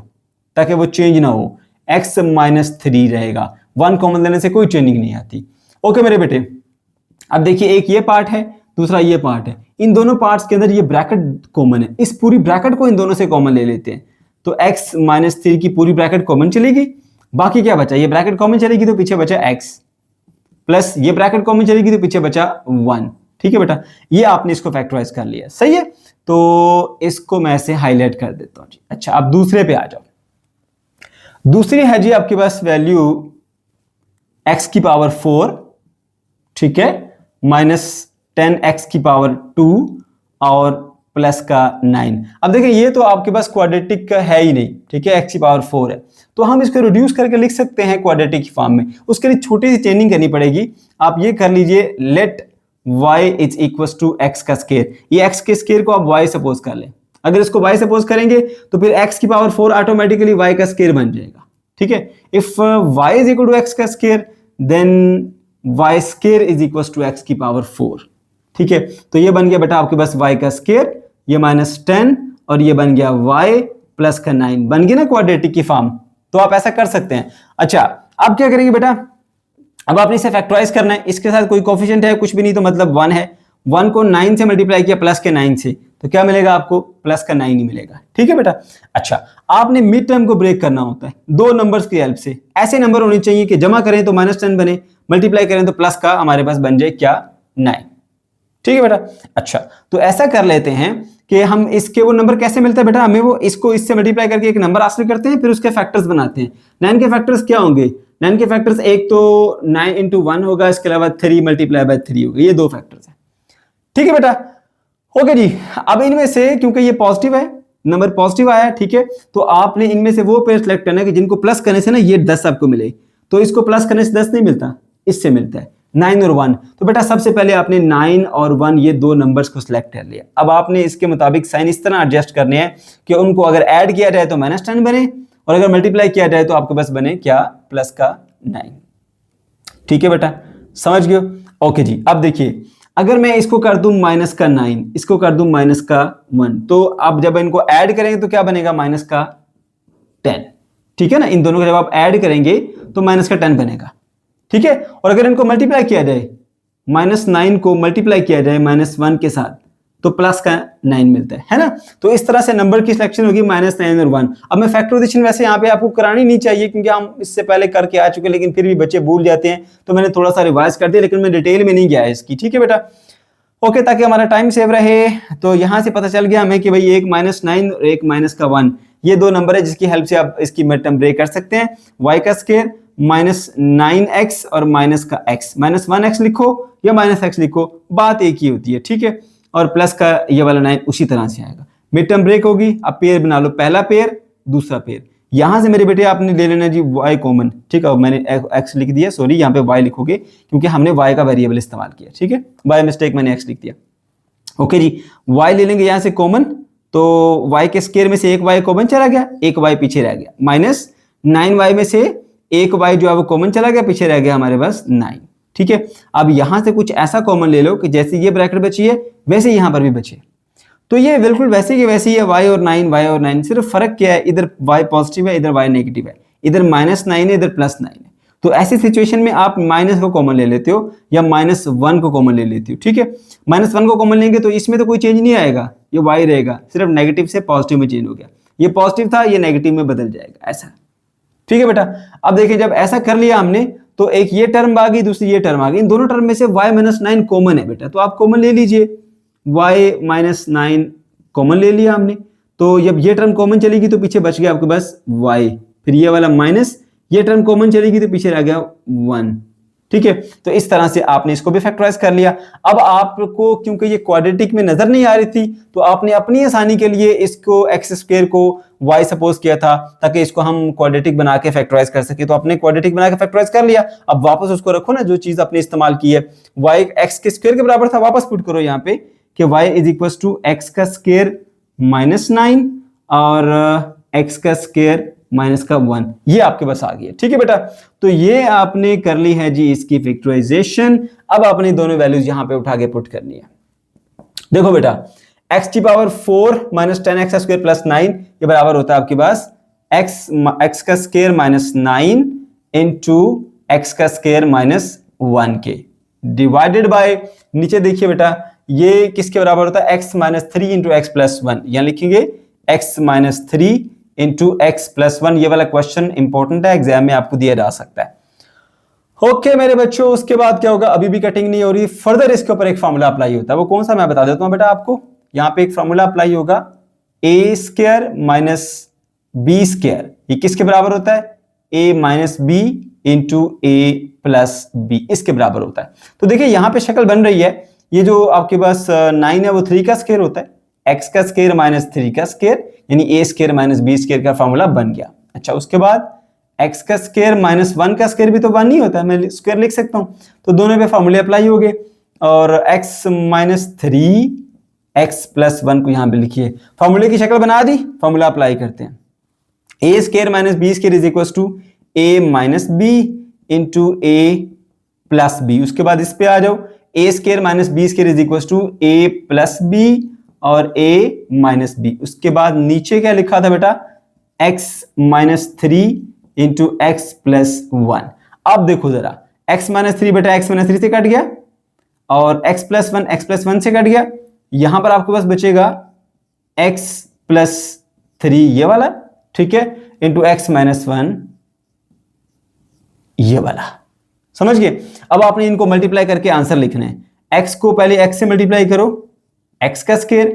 ताकि वो चेंज ना हो, x -3 रहेगा। 1 कॉमन लेने से कोई चेंजिंग नहीं आती। ओके मेरे बेटे, अब देखिए एक ये पार्ट है, दूसरा ये पार्ट है, इन दोनों पार्ट्स के अंदर ये ब्रैकेट कॉमन है, इस पूरी ब्रैकेट को इन दोनों से कॉमन ले लेते हैं। तो x -3 की पूरी ब्रैकेट कॉमन चलेगी, बाकी क्या बचा, ये ब्रैकेट कॉमन चलेगी तो पीछे बचा x, प्लस ये ब्रैकेट कॉमन चलेगी तो पीछे बचा 1। ठीक है बेटा, ये आपने इसको फैक्टराइज कर लिया, सही है। तो इसको मैं ऐसे हाईलाइट कर देता हूं जी। अच्छा अब दूसरे पे आ जाओ। दूसरी है जी आपके पास वैल्यू x की पावर 4, ठीक है, -10x की पावर 2 और प्लस का 9। अब देखिए ये तो आपके पास क्वाड्रेटिक का है ही नहीं, ठीक है, x की पावर 4 है, तो हम इसको रिड्यूस करके लिख सकते हैं क्वाड्रेटिक की फॉर्म में। उसके लिए छोटी सी चेंजिंग करनी पड़ेगी। आप ये कर लीजिए, let y is equal to x का स्क्वायर। ये x के स्क्वायर को आप y सपोज कर लें। अगर इसको y सपोज करेंगे तो फिर x की पावर 4 ऑटोमेटिकली y का स्क्वायर बन जाएगा, ठीक है। If y is equal to x का square then y square is equal to x की पावर 4, ठीक है। तो ये बन गया बेटा आपके पास y का स्क्वायर, ये -10 और ये बन गया y प्लस का 9, बन गया ना क्वाड्रेटिक की फॉर्म। तो आप ऐसा कर सकते हैं। अच्छा अब क्या करेंगे बेटा, अब आपने इसे फैक्टराइज करना है। इसके साथ कोई कोफिशिएंट है कुछ भी नहीं, तो मतलब 1 है। 1 को 9 से मल्टीप्लाई किया प्लस के 9 से, तो क्या मिलेगा आपको, प्लस का 9 ही मिलेगा, ठीक है बेटा। अच्छा आपने मिड टर्म को ब्रेक करना होता है दो नंबर्स की हेल्प से। ऐसे नंबर होने चाहिए कि जमा करें तो -10 बने, मल्टीप्लाई करें तो प्लस का हमारे पास बन जाए क्या, 9, ठीक है बेटा। अच्छा तो ऐसा कर लेते हैं कि हम इसके वो नंबर कैसे मिलता है बेटा, हमें वो इसको इससे मल्टीप्लाई करके एक नंबर हासिल करते हैं, फिर उसके फैक्टर्स बनाते हैं। 9 के फैक्टर्स क्या होंगे, 9 के फैक्टर्स एक तो 9 into 1 होगा, इसके अलावा 3 मल्टीप्लाई बाय 3 होगा, ये दो फैक्टर्स हैं, ठीक है बेटा। ओके जी, अब इनमें से क्योंकि ये पॉजिटिव है, नंबर पॉजिटिव आया है, ठीक है, तो आपने इनमें से वो पेयर सेलेक्ट करना है कि जिनको प्लस करने से ना ये 10 आपको मिले। तो इसको प्लस करने से 10 नहीं मिलता, इससे मिलता है 9 और 1। तो बेटा सबसे पहले आपने 9 और 1 ये दो नंबर्स को सिलेक्ट कर लिया। अब आपने इसके मुताबिक साइन इस तरह एडजस्ट करने हैं कि उनको अगर ऐड किया जाए तो -10 बने, और अगर मल्टीप्लाई किया जाए तो आपके पास बने क्या, प्लस का 9, ठीक है बेटा, समझ गए। ओके जी, अब देखिए अगर मैं इसको कर दूं माइनस का 9, इसको कर दूं माइनस का 1, तो अब जब इनको ऐड करेंगे तो क्या बनेगा, माइनस का 10, ठीक है ना। इन दोनों को जब आप ऐड करेंगे तो माइनस का 10 बनेगा, ठीक है। और अगर इनको मल्टीप्लाई किया जाए, -9 को मल्टीप्लाई किया जाए -1 के साथ, तो प्लस का 9 मिलता है ना। तो इस तरह से नंबर की सिलेक्शन होगी -9 और 1। अब मैं फैक्टराइजेशन वैसे यहाँ पे आपको करानी नहीं चाहिए क्योंकि हम इससे पहले करके आ चुके, लेकिन फिर भी बच्चे भूल जाते हैं, तो मैंने थोड़ा सा रिवाइज कर दिया, लेकिन मैं डिटेल में नहीं गया है इसकी, ठीक है बेटा। ओके, ताकि हमारा टाइम सेव रहे, तो यहाँ से पता चल गया हमें कि भाई एक -9 और एक -1 ये दो नंबर है जिसकी हेल्प से आप इसकी मिड टर्म ब्रेक कर सकते हैं। y का स्क्वायर -9x और माइनस का x, -1x लिखो या -x लिखो, बात एक ही होती है, ठीक है। और प्लस का ये वाला 9 उसी तरह से आएगा, मिड टर्म ब्रेक होगी। अब पेयर बना लो, पहला पेयर दूसरा पेयर। यहां से मेरे बेटे आपने ले लेना जी y कॉमन, ठीक है। मैंने x लिख दिया, सॉरी यहाँ पे y लिखोगे क्योंकि हमने y का वेरिएबल इस्तेमाल किया, ठीक है, बाय मिस्टेक मैंने x लिख दिया। ओके जी, y ले लेंगे यहाँ से कॉमन, तो y के स्क्वायर में से एक y कॉमन चला गया, एक y पीछे रह गया, -9y में से एक y जो है वो कॉमन चला गया, पीछे रह गया हमारे पास 9, ठीक है। अब यहां से कुछ ऐसा कॉमन ले लो कि जैसे ये ब्रैकेट बची है वैसे यहां पर भी बचे, तो ये बिल्कुल वैसे की वैसी है, y और 9, सिर्फ फर्क क्या है, इधर y पॉजिटिव है, इधर y नेगेटिव है, इधर -9 है, इधर +9 है। तो ऐसी सिचुएशन में आप माइनस को कॉमन ले लेते हो या -1 को कॉमन ले लेते हो, ठीक है। -1 को कॉमन लेंगे तो इसमें तो कोई चेंज नहीं आएगा, ये y रहेगा, सिर्फ नेगेटिव से पॉजिटिव में चेंज हो गया, ये पॉजिटिव था ये नेगेटिव में बदल जाएगा, ऐसा, ठीक है बेटा। अब देखिए जब ऐसा कर लिया हमने तो एक ये टर्म आ गई, दूसरी ये टर्म आ गई, इन दोनों टर्म में से y -9 कॉमन है बेटा, तो आप कॉमन ले लीजिए, y -9 कॉमन ले लिया हमने। तो जब ये टर्म कॉमन चलेगी तो पीछे बच गया आपके पास y, फिर ये वाला माइनस, ये टर्म कॉमन चलेगी तो पीछे रह गया 1, ठीक है। तो इस तरह से आपने इसको भी फैक्टराइज कर लिया। अब आपको क्योंकि ये क्वाड्रेटिक में नजर नहीं आ रही थी, तो आपने अपनी आसानी के लिए इसको एक्स स्क्वायर को y सपोज किया था ताकि इसको हम क्वाड्रेटिक बना के फैक्टराइज कर सके, तो आपने क्वाड्रेटिक बना के फैक्टराइज कर लिया। अब वापस उसको रखो ना, जो चीज आपने इस्तेमाल की है, y एक्स के स्क्वायर के बराबर था, वापस पुट करो यहाँ पे कि y is equal to x का स्क्वायर -9 और x का स्क्वायर -1, ये आपके पास आ गया, ठीक है बेटा। तो ये आपने कर ली है जी इसकी फैक्टराइजेशन। अब आपने दोनों वैल्यूज यहां पे उठा के पुट करनी है। देखो बेटा x की पावर 4 -10x स्क्वायर प्लस 9 ये बराबर होता है आपके पास x का स्क्वायर -9 इंटू x का स्क्वायर -1 के डिवाइडेड बाय, नीचे देखिए बेटा ये किसके बराबर होता है, x -3 इंटू x प्लस 1, यहां लिखेंगे x -3 इंटू x प्लस 1। ये वाला क्वेश्चन इंपॉर्टेंट है, एग्जाम में आपको दिया जा सकता है। ओके मेरे बच्चों, उसके बाद क्या होगा, अभी भी कटिंग नहीं हो रही, फर्दर इसके ऊपर एक फॉर्मूला अप्लाई होता है, वो कौन सा मैं बता देता हूं बेटा आपको। यहां पे एक फॉर्मूला अप्लाई होगा a square minus B square, ये किसके बराबर होता है, a minus B into a plus B, इसके बराबर होता है। तो देखिए यहां पे शक्ल बन रही है, ये जो आपके पास 9 है वो 3 का स्क्वायर होता है, एक्स का स्क्वायर माइनस 3 का स्क्वायर, यानी ए स्क्वायर माइनस बी स्क्वायर का फॉर्मूला बन गया। अच्छा, उसके बाद एक्स का स्क्वायर माइनस 1 का स्क्वायर भी तो 1 ही होता है, मैं स्क्वायर लिख सकता हूं, तो दोनों पे फॉर्मूले अप्लाई हो गए। और एक्स माइनस 3 एक्स प्लस 1 को यहां पे लिखिए, फॉर्मूले की शक्ल बना दी, फॉर्मूला अप्लाई करते हैं। A square minus B square is equal to A minus B into A plus B. उसके बाद इस पे आ जाओ, A square minus B square is equal to A plus B और ए माइनस बी। उसके बाद नीचे क्या लिखा था बेटा, x minus 3 into x plus 1। अब देखो जरा, एक्स माइनस 3 बेटा एक्स माइनस 3 से कट गया और एक्स प्लस 1 से कट गया। यहां पर आपके पास बचेगा एक्स प्लस 3 ये वाला, ठीक है, इंटू एक्स माइनस 1 ये वाला। समझ गए? अब आपने इनको मल्टीप्लाई करके आंसर लिखना है। एक्स को पहले एक्स से मल्टीप्लाई करो, एक्स का स्क्वायर,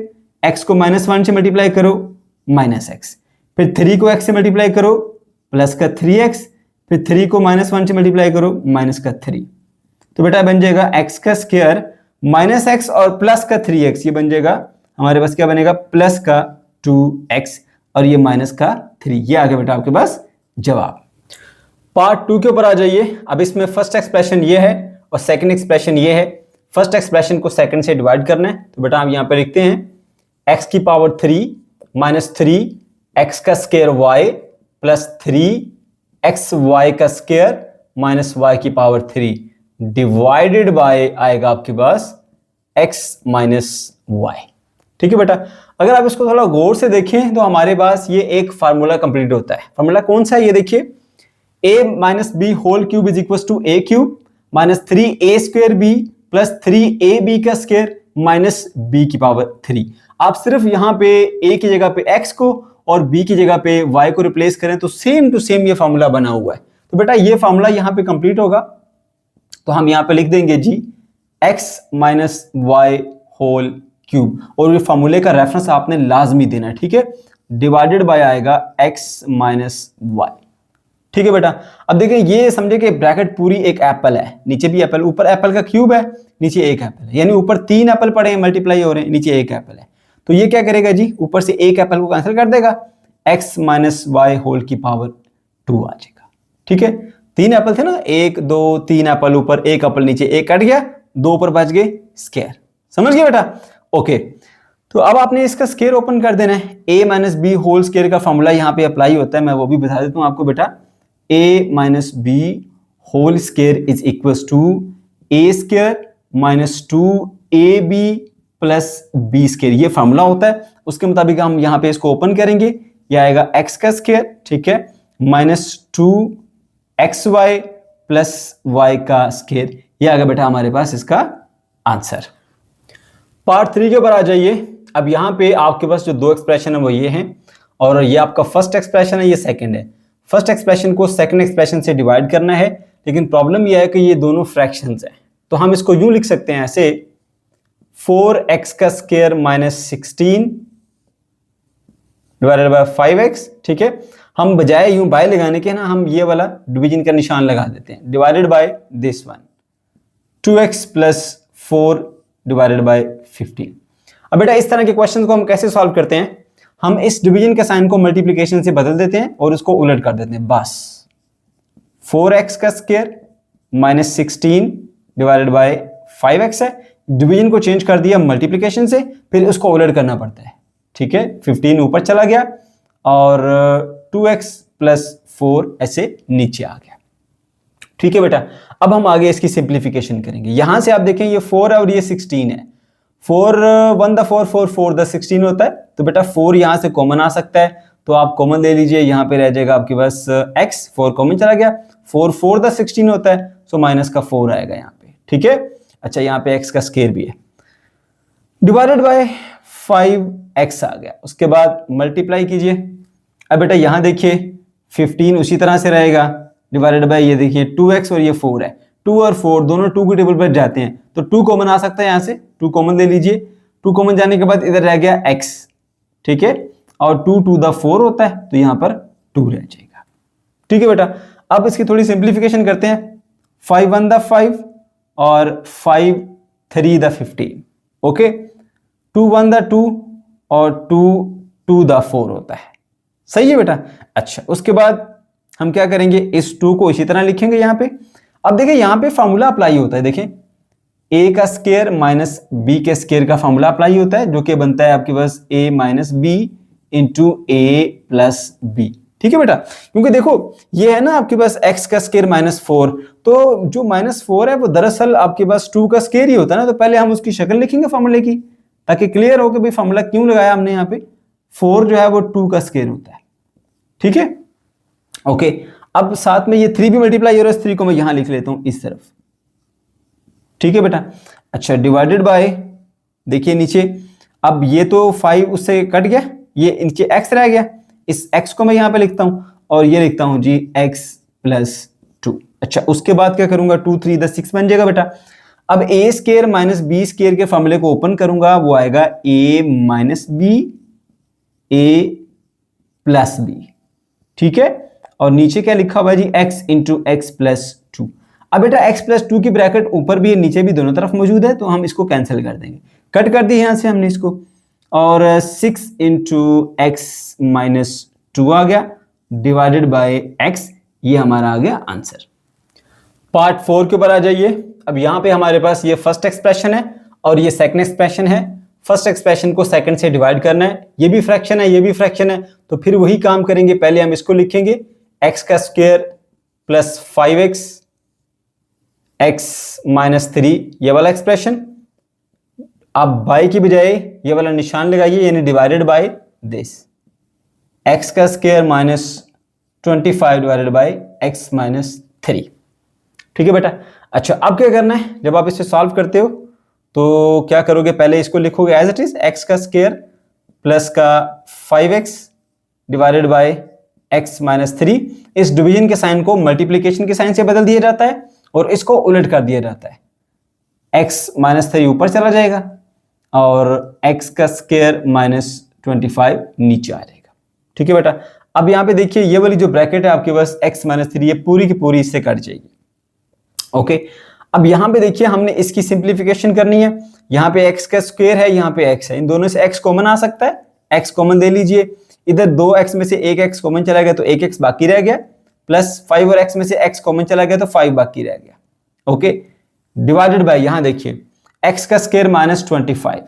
एक्स को माइनस 1 से मल्टीप्लाई करो, माइनस एक्स, फिर 3 को एक्स से मल्टीप्लाई करो, प्लस का 3x, फिर 3 को माइनस 1 से मल्टीप्लाई करो, माइनस का 3। तो बेटा बन जाएगा एक्स का स्क्वायर माइनस एक्स और प्लस का 3x, ये बन जाएगा हमारे पास क्या बनेगा, प्लस का 2x और ये माइनस का 3। ये आ गया बेटा आपके पास जवाब। पार्ट 2 के ऊपर आ जाइए। अब इसमें फर्स्ट एक्सप्रेशन ये है और सेकंड एक्सप्रेशन ये है। फर्स्ट एक्सप्रेशन को सेकंड से डिवाइड करना है, तो बेटा हम यहां पे लिखते हैं x की पावर 3 माइनस 3 x का square y plus 3 x y का स्क्वायर माइनस वाई की पावर 3 डिवाइडेड बाय आएगा आपके पास x माइनस वाई। ठीक है बेटा, अगर आप इसको थोड़ा गौर से देखें तो हमारे पास ये एक फार्मूला कंप्लीट होता है। फार्मूला कौन सा है, ये देखिए, a minus B whole cube is equal to a cube minus 3a square b plus 3ab का स्क्वायर माइनस b की पावर 3। आप सिर्फ यहां पे a की जगह पे x को और b की जगह पे y को रिप्लेस करें तो सेम टू सेम ये फार्मूला बना हुआ है। तो बेटा ये फार्मूला यहां पे कंप्लीट होगा, तो हम यहां पे लिख देंगे जी x minus y whole cube, और ये फार्मूले का रेफरेंस आपने लाजमी देना है, ठीक है, डिवाइडेड बाय आएगा x माइनस वाई। ठीक है बेटा, अब देखिए ये समझे कि ब्रैकेट पूरी एक एप्पल है, नीचे भी एप्पल, ऊपर एप्पल का क्यूब है, नीचे एक एप्पल है, यानी ऊपर 3 एप्पल पड़े हैं मल्टीप्लाई हो रहे हैं, नीचे एक एप्पल है। तो ये क्या करेगा जी, ऊपर से एक एप्पल को कैंसिल कर देगा, x माइनस वाई होल की पावर 2 आ जाएगा। ठीक है, 3 एप्पल थे ना, 1 2 3 एप्पल ऊपर, एक एप्पल नीचे, एक कट गया, 2 ऊपर बच गए स्क्वायर। समझ गए बेटा? ओके, तो अब आपने इसका स्क्वायर ओपन कर देना है। a minus B whole square का फॉर्मूला यहाँ पे अप्लाई होता है, मैं वो भी बता देता हूँ आपको बेटा। a minus B whole square is equal to a square minus 2ab plus B square, ये फॉर्मूला होता है। उसके मुताबिक हम यहाँ पे इसको ओपन करेंगे, ये आएगा x का स्क्वायर, ठीक है, माइनस 2xy प्लस y का स्क्वायर। ये आ गया बेटा हमारे पास इसका आंसर। पार्ट 3 के ऊपर आ जाइए। अब यहाँ पे आपके पास जो 2 एक्सप्रेशन है वो ये हैं, और ये आपका फर्स्ट एक्सप्रेशन है, ये सेकंड है। फर्स्ट एक्सप्रेशन को सेकंड एक्सप्रेशन से डिवाइड करना है, लेकिन प्रॉब्लम ये है कि ये दोनों फ्रैक्शंस हैं, तो हम इसको यूं लिख सकते हैं ऐसे, 4x का square minus 16 divided by 5x। ठीक है, हम बजाय यूं बाय लगाने के ना, हम ये वाला डिवीजन का निशान लगा देते हैं, divided by this one, 2x plus 4 divided by 15। अब बेटा इस तरह के क्वेश्चन को हम कैसे सॉल्व करते हैं, हम इस डिवीजन के साइन को मल्टीप्लिकेशन से बदल देते हैं और उसको उलट कर देते हैं, बस 4x का square minus 16 divided by 5x है, डिवीजन को चेंज कर दिया मल्टीप्लिकेशन से, फिर उसको उलट करना पड़ता है। ठीक है, 15 ऊपर चला गया और 2x प्लस 4 ऐसे नीचे आ गया। ठीक है बेटा, अब हम आगे इसकी सिंप्लीफिकेशन करेंगे। यहां से आप देखें ये 4 है और ये 16 है, 4 1 द 4 4 4 द 16 होता है, तो बेटा 4 यहां से कॉमन आ सकता है, तो आप कॉमन ले लीजिए, यहां पे रह जाएगा आपके पास x, 4 कॉमन चला गया, 4 4 द 16 होता है, सो माइनस का 4 आएगा यहाँ पे। ठीक है, अच्छा यहाँ पे x का स्क्वायर भी है, डिवाइडेड बाय 5x आ गया। उसके बाद मल्टीप्लाई कीजिए। अब बेटा यहाँ देखिए 15 उसी तरह से रहेगा, डिवाइडेड बाय ये देखिए 2x और ये 4 है, 2 और 4 दोनों 2 के टेबल पर जाते हैं, तो 2 कॉमन आ सकता है, यहाँ से 2 कॉमन ले लीजिए। 2 कॉमन जाने के बाद इधर रह गया x, ठीक है, और 2 2 द 4 होता है, तो यहाँ पर 2 रह जाएगा। ठीक है बेटा, अब इसकी थोड़ी सिंप्लीफिकेशन करते हैं, 5 1 द 5 और 5 3 द 15, ओके, 2 1 द 2 और 2 टू द 4 होता है। सही है बेटा। अच्छा, उसके बाद हम क्या करेंगे, इस 2 को इसी तरह लिखेंगे यहाँ पे। अब देखिए यहाँ पे फॉर्मूला अप्लाई होता है, देखें a का स्क्वायर माइनस b के स्क्वायर का फॉर्मूला अप्लाई होता है, जो कि बनता है आपके पास a minus B into a plus B. ठीक है बेटा, क्योंकि देखो ये है ना आपके पास x का स्क्वायर माइनस 4, तो जो माइनस 4 है वो दरअसल आपके पास 2 का स्क्वायर ही होता है ना, तो पहले हम उसकी शक्ल लिखेंगे फॉर्मूले की, ताकि क्लियर हो कि भाई फॉर्मूला क्यों लगाया हमने यहाँ पे। 4 जो है वो 2 का स्क्वायर होता है। ठीक है, ओके। अब साथ में ये 3 भी मल्टीप्लाई हो रहा है, इस 3 को मैं यहां लिख लेता हूं इस तरफ। ठीक है बेटा। अच्छा, डिवाइडेड बाय, देखिए नीचे, अब ये तो 5 उससे कट गया, ये नीचे x रह गया, इस x को मैं यहां पे लिखता हूं और ये लिखता हूं जी x प्लस 2। अच्छा, उसके बाद क्या करूंगा, 2 3 द 6 बन जाएगा बेटा। अब a square minus B square के फॉर्मूले को ओपन करूंगा, वो आएगा a minus B a plus B. ठीक है, और नीचे क्या लिखा हुआ है जी, x इंटू एक्स प्लस 2। अब बेटा x प्लस 2 की ब्रैकेट ऊपर भी नीचे भी दोनों तरफ मौजूद है, तो हम इसको कैंसिल कर देंगे, कट कर दी यहां से हमने इसको, और 6 इंटू एक्स माइनस 2 आ गया डिवाइडेड बाय x, ये हमारा आ गया आंसर। पार्ट 4 के ऊपर आ जाइए। अब यहां पे हमारे पास ये फर्स्ट एक्सप्रेशन है और ये सेकंड एक्सप्रेशन है। फर्स्ट एक्सप्रेशन को सेकंड से डिवाइड करना है, ये भी फ्रैक्शन है, ये भी फ्रैक्शन है, तो फिर वही काम करेंगे। पहले हम इसको लिखेंगे x का square plus 5x x minus 3, ये वाला एक्सप्रेशन। आप बाय की बजाय ये वाला निशान लगाइए, यानी डिवाइडेड बाय दिस, x का square minus 25 divided by x minus 3। ठीक है बेटा। अच्छा, अब क्या करना है, जब आप इसे सॉल्व करते हो तो क्या करोगे, पहले इसको लिखोगे एज इट इज, x का स्क्वायर प्लस का 5x divided by x minus 3। इस डिवीजन के साइन को मल्टीप्लीकेशन के साइन से बदल दिया जाता है और इसको उलट कर दिया जाता है। x माइनस 3 ऊपर चला जाएगा और x का स्क्वायर माइनस 25 नीचे आ जाएगा। ठीक है बेटा। अब यहाँ पे देखिए ये वाली जो ब्रैकेट है आपके पास x माइनस 3, ये पूरी की पूरी इससे कट जाएगी। ओके, अब यहाँ पे देखिए हमने इसकी सिंप्लीफिकेशन करनी है। यहाँ पे x का स्क्वायर है, यहाँ पे x है, इन दोनों से x कॉमन आ सकता है, x कॉमन ले लीजिए। इधर 2x में से एक x कॉमन चला गया तो एक x बाकी रह गया, प्लस 5 और x में से x कॉमन चला गया तो 5 बाकी रह गया। ओके, डिवाइडेड बाय, यहाँ देखिए x का स्क्वायर माइनस 25।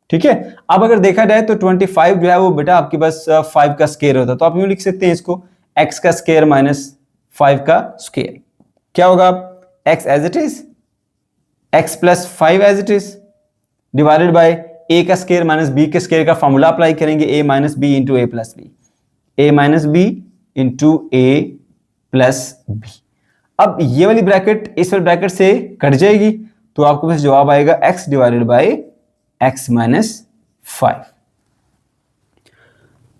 ठीक है, अब अगर देखा जाए तो 25 जो है वो बेटा आपके पास 5 का स्क्वायर होता है, तो आप यूं लिख सकते हैं इसको, x का स्क्वायर माइनस 5 का स्क्वायर। क्या होगा, x as it is, x plus 5 as it is, divided by a का स्क्वायर माइनस b के स्क्वायर का फॉर्मूला अप्लाई करेंगे, a minus B into A plus B, a minus B into A plus B. अब ये वाली bracket इस वाली bracket से कट जाएगी, तो आपके पास जवाब आएगा x divided by x minus 5।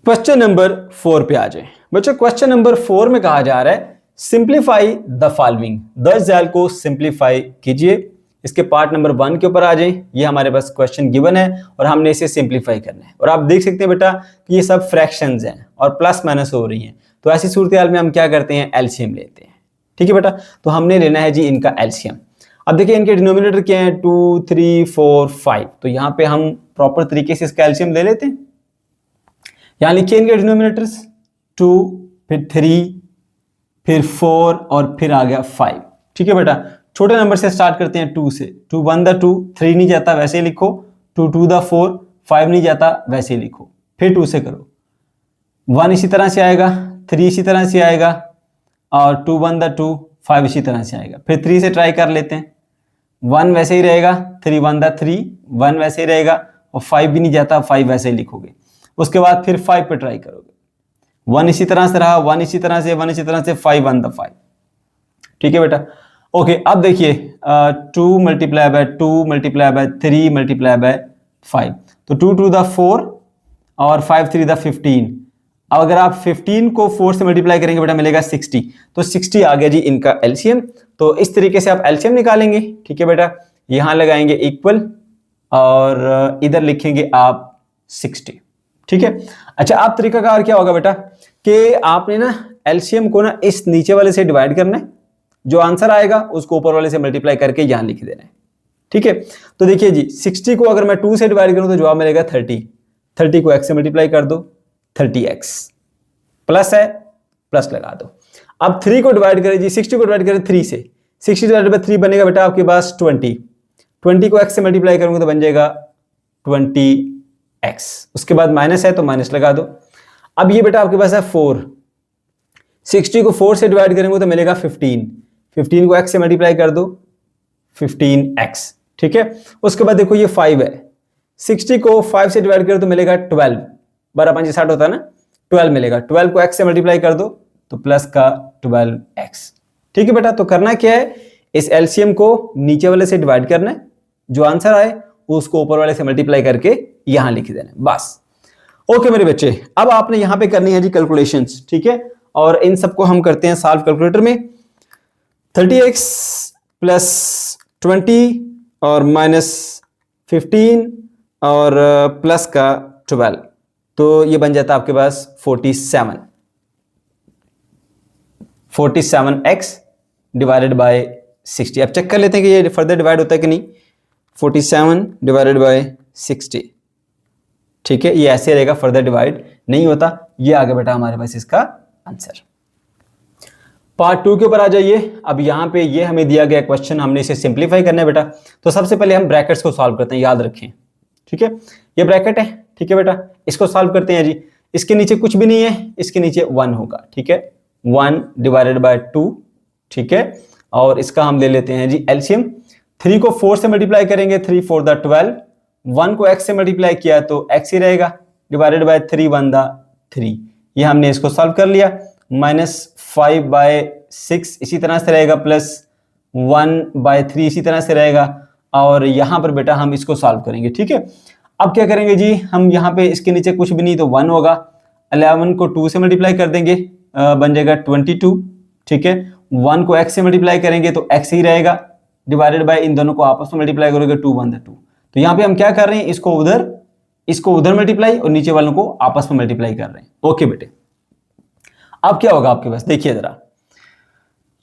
Question number 4 पे आ जाए बच्चों। क्वेश्चन नंबर 4 में कहा जा रहा है सिंप्लीफाई द फॉलोइंग, 10 जाल को सिंप्लीफाई कीजिए। इसके पार्ट नंबर 1 के ऊपर आ जाए। ये हमारे पास क्वेश्चन गिवन है और हमने इसे सिंप्लीफाई करना है, और आप देख सकते हैं बेटा कि ये सब फ्रैक्शंस हैं और प्लस माइनस हो रही हैं, तो ऐसी सूरत हाल में हम क्या करते हैं, एलसीएम लेते हैं। ठीक है बेटा, तो हमने लेना है जी इनका एलसीएम। अब देखिए इनके डिनोमिनेटर क्या है, 2 3 4 5, तो यहाँ पे हम प्रॉपर तरीके से इसका एलसीएम ले लेते हैं। यहाँ लिखिए इनके डिनोमिनेटर्स, 2 फिर 3 फिर 4 और फिर आ गया 5। ठीक है बेटा, छोटे नंबर से स्टार्ट करते हैं 2 से। 2 1 द 2, 3 नहीं जाता वैसे ही लिखो, 2 2 द 4, 5 नहीं जाता वैसे ही लिखो, फिर 2 से करो, 1 इसी तरह से आएगा, 3 इसी तरह से आएगा, और 2 1 द 2, 5 इसी तरह से आएगा। फिर 3 से ट्राई कर लेते हैं, 1 वैसे ही रहेगा, 3 1 द 3, 1 वैसे ही रहेगा, और 5 भी नहीं जाता, 5 वैसे ही लिखोगे। उसके बाद फिर 5 पे ट्राई करोगे, 1 इसी तरह से रहा, 1 इसी तरह से, 1 इसी तरह से, 5 1 द 5। ठीक है बेटा। ओके, अब देखिए 2 multiply by 2 multiply by 3 multiply by 5, तो 2 2 द 4 और 5 3 द 15। अब अगर आप 15 को 4 से मल्टीप्लाई करेंगे बेटा मिलेगा 60, तो 60 आ गया जी इनका एलसीएम। तो इस तरीके से आप एलसीएम निकालेंगे। ठीक है बेटा, यहां लगाएंगे इक्वल और इधर लिखेंगे आप 60। ठीक है। अच्छा, आप तरीकाकार क्या होगा बेटा कि आपने ना एलसीएम को ना इस नीचे वाले से डिवाइड करना है, जो आंसर आएगा उसको ऊपर वाले से मल्टीप्लाई करके यहां लिख देना है। ठीक है, तो देखिए जी 60 को अगर मैं 2 से डिवाइड करूं तो जवाब मिलेगा 30, 30 को x से मल्टीप्लाई कर दो, 30x प्लस है, प्लस लगा दो। अब 3 को डिवाइड करें जी, 60 को डिवाइड करें 3 से, 60 डिवाइडेड बाय 3 बनेगा बेटा आपके पास 20, 20 को x से मल्टीप्लाई करूंगा तो बन जाएगा 20x, उसके बाद माइनस है तो माइनस लगा दो। अब ये बेटा आपके पास है 4, 60 को 4 से डिवाइड करेंगे तो मिलेगा 15, 15 को x से मल्टीप्लाई कर दो 15x, ठीक है। उसके बाद देखो ये 5 है, 60 को 5 से डिवाइड करो तो मिलेगा 12, 12 5 60 होता है ना, 12 मिलेगा, 12 को x से मल्टीप्लाई कर दो तो प्लस का 12x, ठीक है बेटा। तो करना क्या है, इस एलसीएम को नीचे वाले से डिवाइड करना है, जो आंसर आए उसको ऊपर वाले से मल्टीप्लाई करके यहां लिख देना, बस। ओके मेरे बच्चे, अब आपने यहां पे करनी है जी कैलकुलेशंस, ठीक है, और इन सबको हम करते हैं सॉल्व कैलकुलेटर में। 30x प्लस 20 और माइनस 15 और प्लस का 12, तो ये बन जाता है आपके पास 47x डिवाइडेड बाय 60। अब चेक कर लेते हैं कि ये फर्दर डिवाइड होता है कि नहीं। 47 डिवाइडेड बाय 60, ठीक है, ये ऐसे रहेगा, फर्दर डिवाइड नहीं होता। ये आगे बेटा हमारे पास इसका आंसर। पार्ट 2 के ऊपर आ जाइए। अब यहाँ पे ये हमें दिया गया क्वेश्चन, हमने इसे सिंप्लीफाई करना है बेटा। तो सबसे पहले हम ब्रैकेट्स को सॉल्व करते हैं, याद रखें, ठीक है। ये ब्रैकेट है, ठीक है बेटा, इसको सॉल्व करते हैं जी। इसके नीचे कुछ भी नहीं है, इसके नीचे 1 होगा, ठीक है, 1 डिवाइडेड बाय 2, ठीक है। और इसका हम ले लेते हैं जी एलसीएम। 3 को 4 से मल्टीप्लाई करेंगे, 3 4 द 12, 1 को x से मल्टीप्लाई किया तो x ही रहेगा, डिवाइडेड बाय 3 1 द 3, ये हमने इसको सॉल्व कर लिया। -5/6 इसी तरह से रहेगा, प्लस 1/3 इसी तरह से रहेगा, और यहां पर बेटा हम इसको सॉल्व करेंगे, ठीक है। अब क्या करेंगे जी, हम यहाँ पे इसके नीचे कुछ भी नहीं तो 1 होगा, 11 को 2 से मल्टीप्लाई कर देंगे, बन जाएगा 22, ठीक है। 1 को x से मल्टीप्लाई करेंगे तो x ही रहेगा, डिवाइडेड बाय इन दोनों को आपस में मल्टीप्लाई करोगे 2 1 2। तो यहाँ पे हम क्या कर रहे हैं, इसको उधर मल्टीप्लाई और नीचे वालों को आपस में मल्टीप्लाई कर रहे हैं। ओके बेटे, अब क्या होगा आपके पास, देखिए जरा,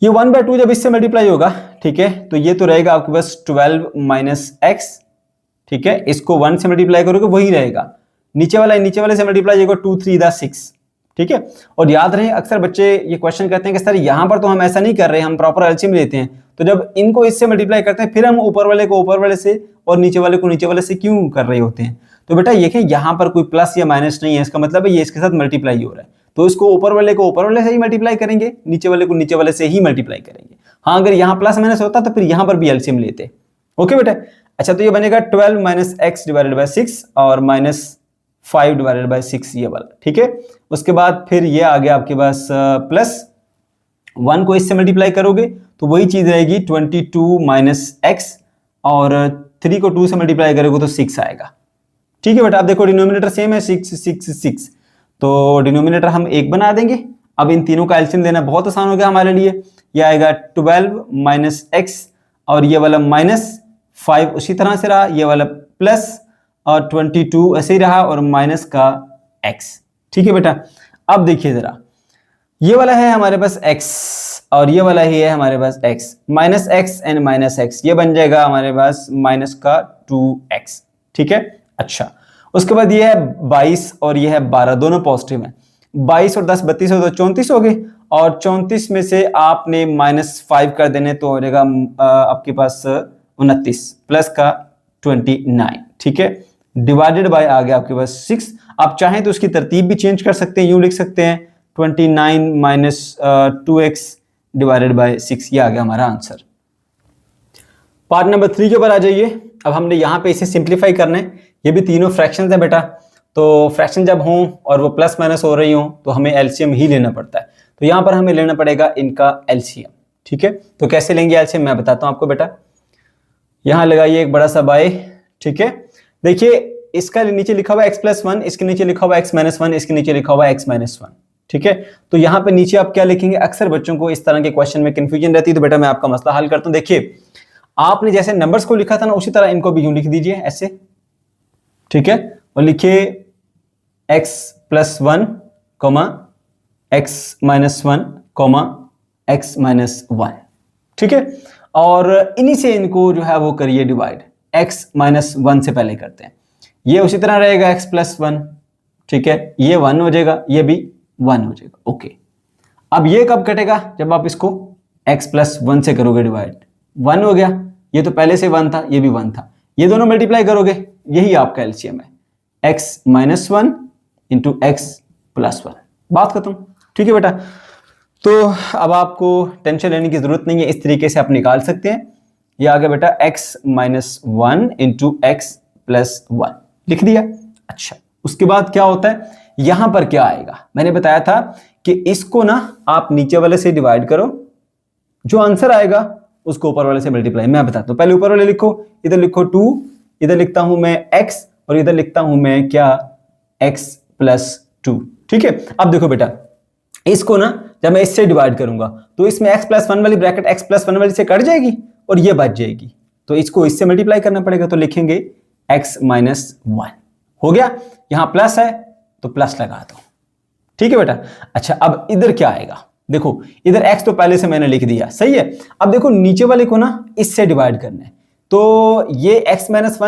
ये 1/2 जब इससे मल्टीप्लाई होगा, ठीक है, तो ये तो रहेगा आपके पास 12 - x, ठीक है। इसको 1 से मल्टीप्लाई करोगे वही रहेगा, नीचे वाले से मल्टीप्लाई होगा 2 3 द 6, ठीक है। और याद रहे, अक्सर बच्चे ये क्वेश्चन करते हैं कि सर यहां पर तो हम ऐसा नहीं कर रहे, हम प्रॉपर एलसीएम लेते हैं, तो जब इनको इससे मल्टीप्लाई करते हैं फिर हम ऊपर वाले को ऊपर वाले से और नीचे वाले को नीचे वाले से क्यों कर रहे होते हैं। तो बेटा देखें, यहां पर कोई प्लस या माइनस नहीं है, इसका मतलब है ये इसके साथ मल्टीप्लाई हो रहा है, तो इसको ऊपर वाले को ऊपर वाले से ही मल्टीप्लाई करेंगे, नीचे वाले को नीचे वाले से ही मल्टीप्लाई करेंगे। हाँ, अगर यहाँ प्लस माइनस होता तो फिर यहां पर भी एलसीएम लेते। ओके बेटा, अच्छा, तो ये बनेगा 12 - x डिवाइडेड बाय 6 और -5 डिवाइडेड बाय 6 ये वाला, ठीक है। उसके बाद फिर ये आ गया आपके पास प्लस 1 को इससे मल्टीप्लाई करोगे तो वही चीज रहेगी 22 - x, और 3 को 2 से मल्टीप्लाई करोगे तो 6 आएगा, ठीक है बेटा। अब देखो डिनोमिनेटर सेम है, 6 6 6, तो डिनोमिनेटर हम 1 बना देंगे। अब इन तीनों का एलसीएम लेना बहुत आसान हो गया हमारे लिए। ये आएगा 12 - x और ये वाला -5 उसी तरह से रहा, ये वाला प्लस और 22 ऐसे ही रहा, और माइनस का x, ठीक है बेटा। अब देखिए जरा, ये वाला है हमारे पास x और ये वाला ही है हमारे पास x, -x एंड -x, ये बन जाएगा हमारे पास माइनस का 2x, ठीक है। अच्छा, उसके बाद ये है 22 और ये है 12, दोनों पॉजिटिव हैं। 22 और 10 32 हो तो 34 हो गए, और 34 में से आपने -5 कर देने तो हो जाएगा आपके पास 29 प्लस का 29, ठीक है, डिवाइडेड बाय आ गया आपके पास 6। आप चाहें तो उसकी तरतीब भी चेंज कर सकते हैं, यूं लिख सकते हैं 29 - 2x डिवाइडेड बाय 6, ये आ गया हमारा आंसर। पार्ट नंबर 3 के ऊपर आ जाइए। अब हमने यहाँ पे इसे सिंप्लीफाई करना है, ये भी तीनों फ्रैक्शंस है बेटा, तो फ्रैक्शन जब हों और वो प्लस माइनस हो रही हों तो हमें एलसीएम ही लेना पड़ता है। तो यहाँ पर हमें लेना पड़ेगा इनका एलसीएम, ठीक है। तो कैसे लेंगे एलसीएम मैं बताता हूँ आपको बेटा। यहाँ लगाइए एक बड़ा सा बाय, ठीक है। देखिए, इसका नीचे लिखा हुआ x+1, इसके नीचे लिखा हुआ x-1, इसके नीचे लिखा हुआ x-1, ठीक है। तो यहाँ पे नीचे आप क्या लिखेंगे, अक्सर बच्चों को इस तरह के क्वेश्चन में कंफ्यूजन रहती है, तो बेटा मैं आपका मसला हल करता हूँ। देखिए, आपने जैसे नंबर्स को लिखा था ना, उसी तरह इनको भी यूं लिख दीजिए ऐसे, ठीक है, और लिखिए x+1, x-1, x-1, ठीक है। और इन्हीं से इनको जो है वो करिए डिवाइड, x-1 से पहले करते हैं। ये उसी तरह रहेगा x प्लस 1, ठीक है, ये 1 हो जाएगा, ये भी 1 हो जाएगा। ओके, अब ये कब कटेगा? जब आप इसको x प्लस 1 से करोगे डिवाइड, 1 हो गया, ये तो पहले से 1 था, ये भी 1 था, ये दोनों मल्टीप्लाई करोगे, यही आपका एलसीएम है, x minus 1 into x plus 1, बात खत्म। ठीक है बेटा, तो अब आपको टेंशन लेने की जरूरत नहीं है, इस तरीके से आप निकाल सकते हैं। ये आ गया बेटा x minus 1 into x plus 1, लिख दिया। अच्छा, उसके बाद क्या होता है, यहां पर क्या आएगा? मैंने बताया था कि इसको ना आप नीचे वाले से डिवाइड करो, जो आंसर आएगा उसको ऊपर वाले से मल्टीप्लाई। मैं बताता हूं, पहले ऊपर वाले लिखो, इधर लिखो 2, इधर लिखता हूं मैं x और इधर लिखता हूं मैं क्या, x प्लस 2। ठीक है, अब देखो बेटा, इसको ना जब मैं इससे डिवाइड करूंगा तो इसमें x प्लस 1 वाली ब्रैकेट x प्लस 1 वाली से कट जाएगी और ये बच जाएगी, तो इसको इससे मल्टीप्लाई करना पड़ेगा, तो लिखेंगे x माइनस 1। हो गया, यहां प्लस है तो प्लस लगा दो। ठीक है बेटा। अच्छा, अब इधर क्या आएगा? देखो इधर x तो पहले से मैंने लिख दिया, सही है। अब देखो नीचे वाले को ना इससे डिवाइड करना है, तो ये x माइनस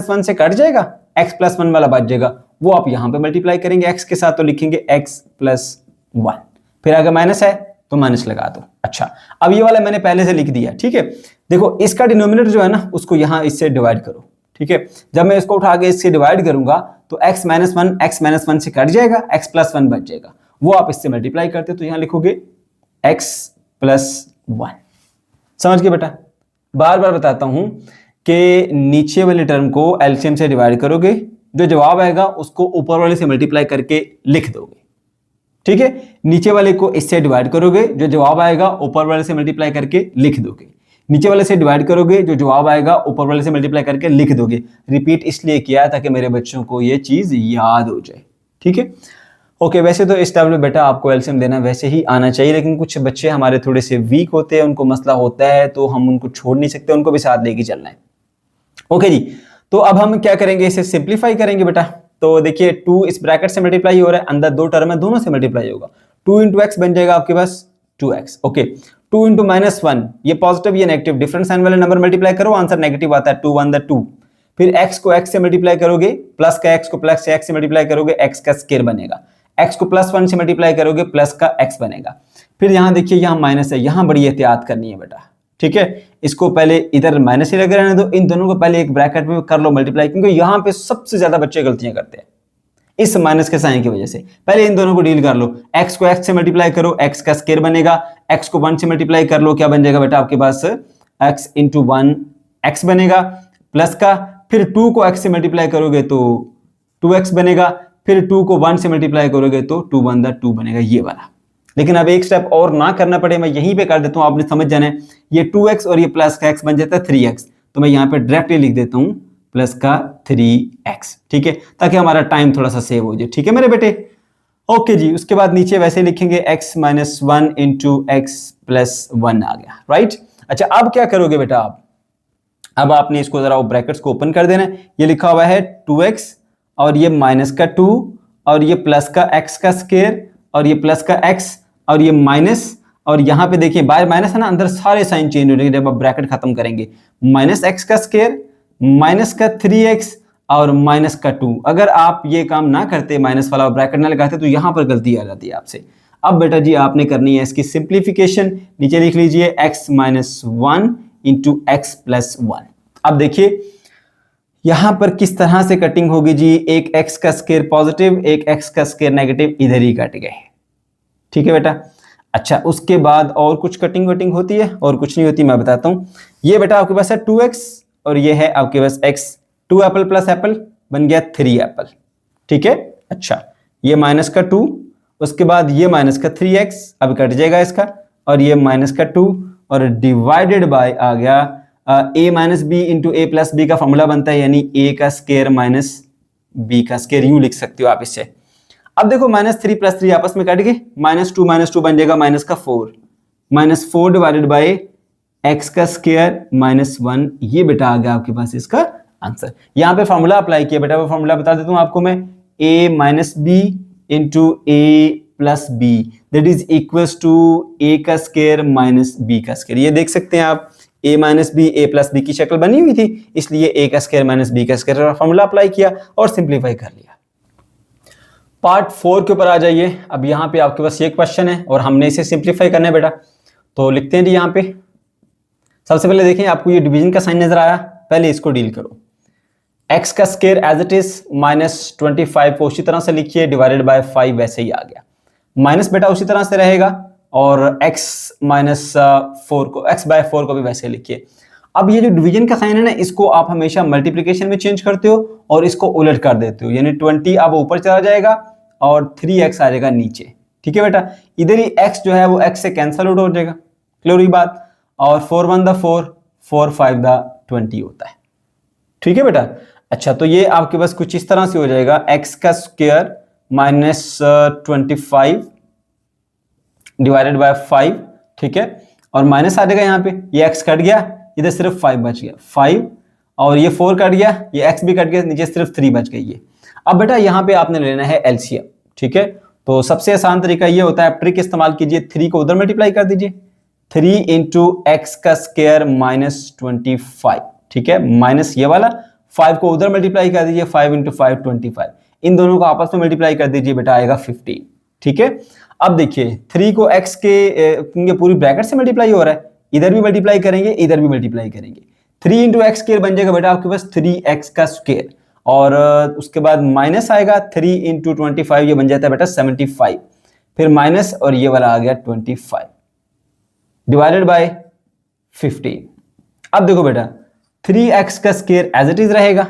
1 से कट जाएगा, x प्लस 1 वाला बच जाएगा, वो आप यहां पे मल्टीप्लाई करेंगे x के साथ, तो लिखेंगे x प्लस 1। फिर अगर माइनस है तो माइनस लगा दो। अच्छा, अब ये वाला मैंने पहले से लिख दिया। ठीक है, देखो इसका डिनोमिनेटर जो है ना उसको यहां इससे डिवाइड करो। ठीक है, जब मैं इसको उठा के इससे डिवाइड करूंगा तो x माइनस 1 से कट जाएगा, x प्लस 1 बच जाएगा, वो आप इससे मल्टीप्लाई करते तो यहां लिखोगे x प्लस 1। समझ गए बेटा? बार बार बताता हूं कि नीचे वाले टर्म को एलसीएम से डिवाइड करोगे, जो जवाब आएगा उसको ऊपर वाले से मल्टीप्लाई करके लिख दोगे। ठीक है, नीचे वाले को इससे डिवाइड करोगे, जो जवाब आएगा ऊपर वाले से मल्टीप्लाई करके लिख दोगे। नीचे वाले से डिवाइड करोगे, जो जवाब आएगा ऊपर वाले से मल्टीप्लाई करके लिख दोगे। रिपीट इसलिए किया ताकि मेरे बच्चों को ये चीज याद हो जाए। ठीक है, ओके। वैसे तो इस टाइम में बेटा आपको एलसीएम देना वैसे ही आना चाहिए, लेकिन कुछ बच्चे हमारे थोड़े से वीक होते हैं, उनको मसला होता है, तो हम उनको छोड़ नहीं सकते, उनको भी साथ लेके चलना है। ओके जी, तो अब हम क्या करेंगे, इसे सिंप्लीफाई करेंगे बेटा। तो देखिए 2 इस ब्रैकेट से मल्टीप्लाई हो रहा है, अंदर दो टर्म है, दोनों से मल्टीप्लाई होगा। 2 इंटू एक्स बन जाएगा आपके पास 2x। ओके, 2 इंटू माइनस 1, ये पॉजिटिव ये नेगेटिव, डिफरेंट साइन वाले नंबर मल्टीप्लाई करो, आंसर नेगेटिव आता है, 2 1 द 2। फिर x को x से मल्टीप्लाई करोगे, प्लस का x को प्लस से x से मल्टीप्लाई करोगे, x का स्क्वायर बनेगा। x को प्लस 1 से मल्टीप्लाई करोगे, प्लस का x बनेगा। फिर यहां देखिए यहां माइनस है, यहां बड़ी एहतियात करनी है बेटा। ठीक है, इसको पहले इधर माइनस ही लगे रहने दो, इन दोनों को पहले एक ब्रैकेट में कर लो मल्टीप्लाई, क्योंकि यहां पे सबसे ज्यादा बच्चे गलतियां करते हैं इस माइनस के साइन की वजह से। पहले इन दोनों को डील कर लो, x को x से मल्टीप्लाई करो, x का स्क्वायर बनेगा, x को 1 से मल्टीप्लाई कर लो, क्या बन जाएगा बेटा आपके पास, x इंटू 1 x बनेगा, प्लस का, फिर 2 को x से मल्टीप्लाई करोगे तो 2x बनेगा, फिर 2 को 1 से मल्टीप्लाई करोगे तो 2 1 द 2 बनेगा, ये वाला। लेकिन अब एक स्टेप और ना करना पड़े, मैं यहीं पे कर देता हूं, आपने समझ जाना है। ये 2x और ये प्लस का x बन जाता है 3x, तो मैं यहाँ पे डायरेक्टली लिख देता हूं प्लस का 3x। ठीक है, ताकि हमारा टाइम थोड़ा सा सेव हो जाए। ठीक है मेरे बेटे, ओके जी। उसके बाद नीचे वैसे लिखेंगे x minus 1 into x plus 1 आ गया, राइट। अच्छा, अब क्या करोगे बेटा आप, अब आपने इसको जरा ब्रैकेट्स को ओपन कर देना है। ये लिखा हुआ है 2x और ये माइनस का 2 और ये प्लस का x का स्क्वायर और ये प्लस का x और ये माइनस, और यहाँ पे देखिए बाहर माइनस है ना, अंदर सारे साइन चेंज हो जाएंगे जब आप ब्रैकेट खत्म करेंगे। माइनस x का स्क्वायर, माइनस का 3x और माइनस का 2। अगर आप ये काम ना करते, माइनस वाला ब्रैकेट ना लगाते, तो यहां पर गलती आ जाती है आपसे। अब बेटा जी आपने करनी है इसकी सिंप्लीफिकेशन, नीचे लिख लीजिए x minus 1 into x plus 1। अब देखिए यहां पर किस तरह से कटिंग होगी जी, एक x का स्क्वायर पॉजिटिव, एक x का स्क्वायर नेगेटिव, इधर ही कट गए। ठीक है बेटा। अच्छा, उसके बाद और कुछ कटिंग वटिंग होती है? और कुछ नहीं होती, मैं बताता हूं। ये बेटा आपके पास है 2x और ये है आपके पास x, 2 एप्पल प्लस एप्पल बन गया 3 एप्पल। ठीक है। अच्छा, ये माइनस का 2, उसके बाद ये माइनस का 3x, अब कट जाएगा इसका, और ये माइनस का 2 और डिवाइडेड बाय आ गया a minus B into A plus B का फॉर्मूला बनता है, यानी a का स्क्वायर माइनस b का स्क्वायर, यूं लिख सकते हो आप इससे। अब देखो -3 + 3 आपस में कट गए, -2 बन जाएगा माइनस का 4, -4 डिवाइडेड बाय x का स्क्वायर -1, ये बेटा आ गया आपके पास इसका आंसर। यहां पे फॉर्मूला अप्लाई किया बेटा, वो फॉर्मूला बता देता हूं आपको मैं, a minus B into A plus B that is equals to a का स्क्वायर माइनस b का स्क्वायर। ये देख सकते हैं आप, a minus B A plus B की शक्ल बनी हुई थी, इसलिए ए का स्क्वायर माइनस बी का स्क्वायर का फॉर्मूला अप्लाई किया और सिंप्लीफाई कर लिया। पार्ट 4 के ऊपर आ जाइए। अब यहाँ पे आपके पास ये क्वेश्चन है और हमने इसे सिंप्लीफाई करना है बेटा, तो लिखते हैं जी यहाँ पे। सबसे पहले देखें, आपको ये डिवीजन का साइन नजर आया, पहले इसको डील करो। x का square as it is minus 25 को उसी तरह से लिखिए, डिवाइडेड बाय 5 वैसे ही आ गया। माइनस बेटा उसी तरह से रहेगा और x माइनस 4 को x बाय 4 को भी वैसे लिखिए। अब ये जो डिवीजन का साइन है ना, इसको आप हमेशा मल्टीप्लिकेशन में चेंज करते हो और इसको उलट कर देते हो, यानी 20 अब ऊपर चला जाएगा और 3x आ जाएगा नीचे। ठीक है बेटा, इधर ही x जो है वो x से कैंसल आउट हो जाएगा, क्लियर हुई बात। और 4 1 द 4, 4 5 द 20 होता है। ठीक है बेटा, अच्छा तो ये आपके पास कुछ इस तरह से हो जाएगा, x का स्क्वायर माइनस 25 डिवाइडेड बाय 5, ठीक है, और माइनस आ जाएगा यहाँ पे, ये x कट गया, इधर सिर्फ 5 बच गया, 5 और ये 4 कट गया, ये x भी कट गया, नीचे सिर्फ 3 बच गई है। अब बेटा यहाँ पे आपने लेना है एलसीएम, ठीक है, तो सबसे आसान तरीका ये होता है, ट्रिक इस्तेमाल कीजिए, 3 को उधर मल्टीप्लाई कर दीजिए, 3 इंटू एक्स का स्क्वायर माइनस 25, ठीक है, माइनस ये वाला 5 को उधर मल्टीप्लाई कर दीजिए, 5 इंटू 5 25, इन दोनों को आपस में मल्टीप्लाई कर दीजिए, बेटा आएगा 15। ठीक है, अब देखिए 3 को x के पूरी ब्रैकेट से मल्टीप्लाई हो रहा है, इधर भी मल्टीप्लाई करेंगे, इधर भी मल्टीप्लाई करेंगे, 3 इंटू एक्स स्क्वायर बन जाएगा बेटा आपके पास 3x का स्क्वायर, और उसके बाद माइनस आएगा 3 इंटू 25, ये बन जाता है बेटा 75, फिर माइनस और ये वाला आ गया 25 डिवाइडेड बाय 15। अब देखो बेटा 3x का स्क्वायर एज इट इज रहेगा,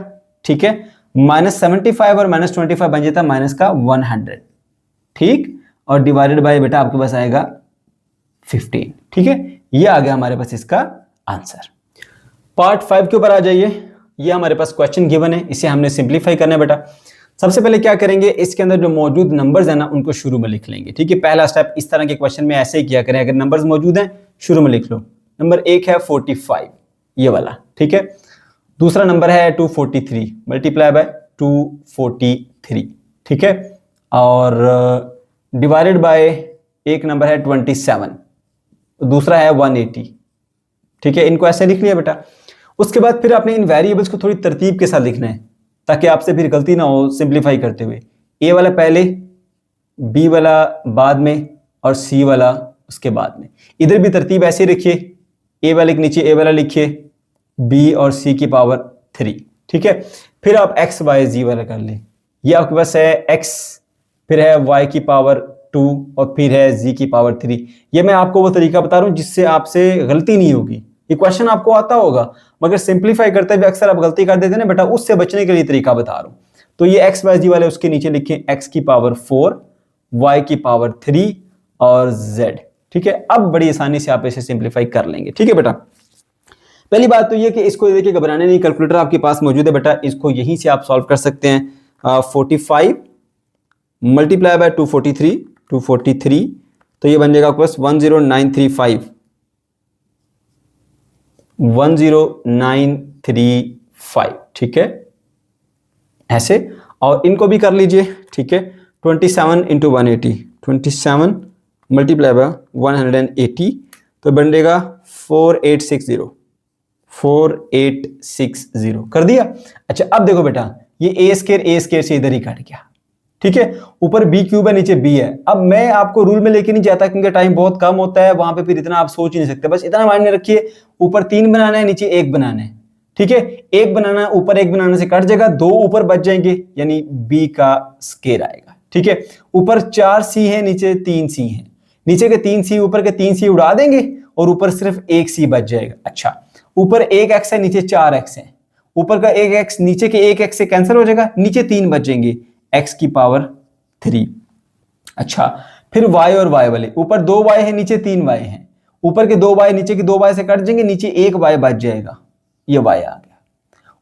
ठीक है, माइनस 75 और माइनस 25 बन जाता है माइनस का 100, ठीक, और डिवाइडेड बाय बेटा आपके पास आएगा 15। ठीक है, ये आ गया हमारे पास इसका आंसर। पार्ट 5 के ऊपर आ जाइए। ये हमारे पास क्वेश्चन गिवन है, इसे हमने सिंप्लीफाई करना है बेटा। सबसे पहले क्या करेंगे, इसके अंदर जो मौजूद नंबर्स है ना उनको शुरू में लिख लेंगे। ठीक है, पहला स्टेप इस तरह के क्वेश्चन में ऐसे ही किया करें, अगर नंबर्स मौजूद हैं शुरू में लिख लो। नंबर 1 है 45, ये वाला, ठीक है। दूसरा नंबर है 243 मल्टीप्लाई बाय 243, ठीक है, और डिवाइडेड बाय एक नंबर है 27, दूसरा है 180, ठीक है, इनको ऐसे लिख लिया बेटा। उसके बाद फिर आपने इन वेरिएबल्स को थोड़ी तरतीब के साथ लिखना है ताकि आपसे फिर गलती ना हो सिंप्लीफाई करते हुए। ए वाला पहले, बी वाला बाद में और सी वाला उसके बाद में। इधर भी तरतीब ऐसे रखिए, ए वाले के नीचे ए वाला लिखिए, बी और सी की पावर 3, ठीक है। फिर आप एक्स वाई जी वाला कर लें, ये आपके पास है एक्स, फिर है y की पावर 2 और फिर है z की पावर 3। ये मैं आपको वो तरीका बता रहा हूँ जिससे आपसे गलती नहीं होगी। ये क्वेश्चन आपको आता होगा मगर सिंप्लीफाई करते हुए अक्सर आप गलती कर देते हैं ना बेटा, उससे बचने के लिए तरीका बता रहा हूँ। तो ये एक्स वाई जी वाले उसके नीचे लिखें x की पावर 4, y की पावर 3 और z, ठीक है। अब बड़ी आसानी से आप इसे सिंप्लीफाई कर लेंगे, ठीक है बेटा। पहली बात तो ये कि इसको देखिए घबराने नहीं, कैलकुलेटर आपके पास मौजूद है बेटा, इसको यहीं से आप सॉल्व कर सकते हैं। 45 मल्टीप्लाई बाय 243, तो ये बन जाएगा आपके पास 10935, 10935, ठीक है, ऐसे। और इनको भी कर लीजिए, ठीक है। 27 इंटू 180, 27 मल्टीप्लाई बाय 180, तो बन जाएगा 4860 कर दिया। अच्छा अब देखो बेटा, ये ए स्क्वायर से इधर ही कट गया, ठीक है। ऊपर बी क्यूब है, नीचे बी है। अब मैं आपको रूल में लेके नहीं जाता क्योंकि टाइम बहुत कम होता है, वहां पे फिर इतना आप सोच ही नहीं सकते। बस इतना माइंड में रखिए, ऊपर 3 बनाना है, नीचे 1 बनाना है, ठीक है। 1 बनाना है, ऊपर 1 बनाने से कट जाएगा, 2 ऊपर बच जाएंगे, यानी बी का स्क्वायर आएगा, ठीक है। ऊपर 4 सी है, नीचे 3 सी है, नीचे के 3 सी ऊपर के 3 सी उड़ा देंगे और ऊपर सिर्फ 1 सी बच जाएगा। अच्छा, ऊपर 1 एक्स है, नीचे 4 एक्स है, ऊपर का 1 एक्स नीचे के 1 एक्स से कैंसिल हो जाएगा, नीचे 3 बचेंगे, x की पावर 3। अच्छा, फिर y और y वाले, ऊपर 2 y है, नीचे 3 y है, ऊपर के 2 y नीचे के 2 y से कट जाएंगे, नीचे 1 y बच जाएगा, ये y आ गया।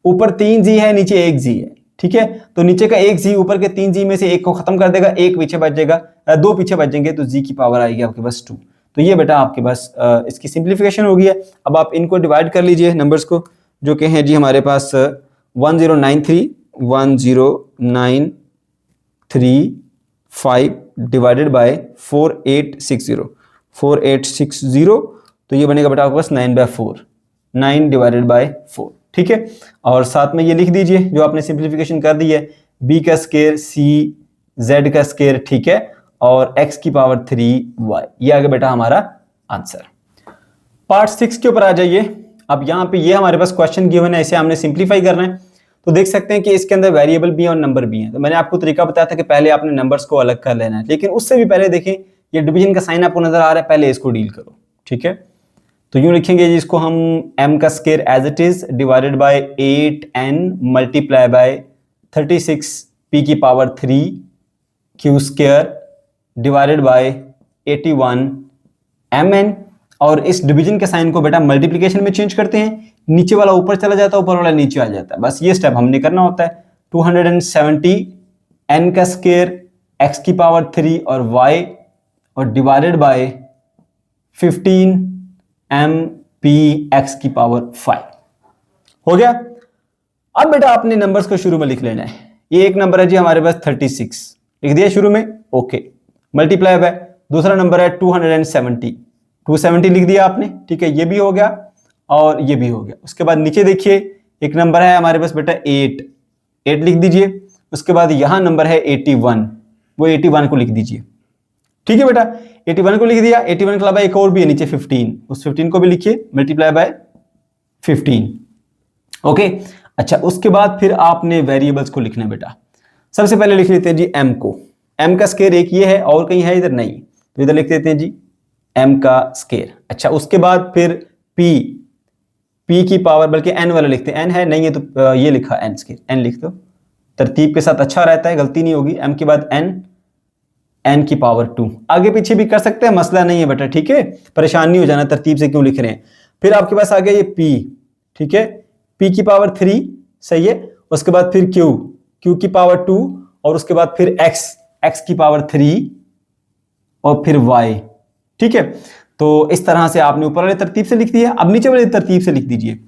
ऊपर 3 z है, नीचे 1 z है, ठीक है। तो नीचे का 1 z ऊपर के 3 z में से 1 को खत्म कर देगा, 1 पीछे बच जाएगा, 2 पीछे बच जाएंगे, तो z की पावर आएगी आपके पास 2। तो ये बेटा आपके पास इसकी सिंप्लीफिकेशन हो गई है। अब आप इनको डिवाइड कर लीजिए नंबर्स को, जो कि हैं जी हमारे पास 1093, 109335 डिवाइडेड बाय 4860, 4860, तो ये बनेगा बेटा आपके पास 9/4, 9 डिवाइडेड बाय 4, ठीक है। और साथ में ये लिख दीजिए जो आपने सिंप्लीफिकेशन कर दी है, b का स्क्वायर c z का स्क्वायर, ठीक है, और x की पावर 3y। ये आ गया बेटा हमारा आंसर। पार्ट 6 के ऊपर आ जाइए। अब यहाँ पे ये हमारे पास क्वेश्चन गिवन है, इसे हमने सिंप्लीफाई करना है। तो देख सकते हैं कि इसके अंदर वेरिएबल भी है और नंबर भी है। तो मैंने आपको तरीका बताया था कि पहले आपने नंबर्स को अलग कर लेना है, लेकिन उससे भी पहले देखें ये डिवीजन का साइन आपको नजर आ रहा है, पहले इसको डील करो, ठीक है। तो यूं लिखेंगे जी इसको हम m का square as it is divided by 8n multiply by 36 p की power 3 q square divided by 81 mn। और इस डिवीजन के साइन को बेटा मल्टीप्लिकेशन में चेंज करते हैं, नीचे वाला ऊपर चला जाता है, ऊपर वाला नीचे आ जाता है। बस ये स्टेप हमने करना होता है। 270 n का स्क्वायर x की पावर 3 और y और divided bye 15 m p x की पावर 5 हो गया। अब बेटा आपने नंबर्स को शुरू में लिख लेना है। ये एक नंबर है जी हमारे पास 36, लिख दिया शुरू में, ओके। मल्टीप्लाई बाय दूसरा नंबर है 270 लिख दिया आपने, ठीक है, ये भी हो गया और ये भी हो गया। उसके बाद नीचे देखिए एक नंबर है हमारे पास बेटा 8 लिख दीजिए। उसके बाद यहां नंबर है 81, वो 81 को लिख दीजिए, ठीक है बेटा। 81 को लिख दिया, 81 के अलावा एक और भी है नीचे 15, उस 15 को भी लिखिए, मल्टीप्लाई बाय 15, ओके। अच्छा, उसके बाद फिर आपने वेरिएबल्स को लिखना है बेटा। सबसे पहले लिख लेते हैं जी m को। m का स्क्वायर एक ये है और कहीं है इधर नहीं, तो इधर लिख देते हैं जी m का स्क्वायर। अच्छा, उसके बाद फिर p की पावर, बल्कि n वाला लिखते हैं, n है नहीं है तो ये लिखा n स्क्वायर, n लिख दो, तरतीब के साथ अच्छा रहता है, गलती नहीं होगी। m के बाद n की पावर 2, आगे पीछे भी कर सकते हैं, मसला नहीं है बेटा, ठीक है, परेशान नहीं हो जाना तरतीब से क्यों लिख रहे हैं। फिर आपके पास आ गया ये p, ठीक है, p की पावर 3, सही है। उसके बाद फिर q की पावर 2 और उसके बाद फिर x की पावर 3 और फिर y, ठीक है। तो इस तरह से आपने ऊपर वाले तरतीब से लिख दिया। अब नीचे वाले तरतीब से लिख दीजिए।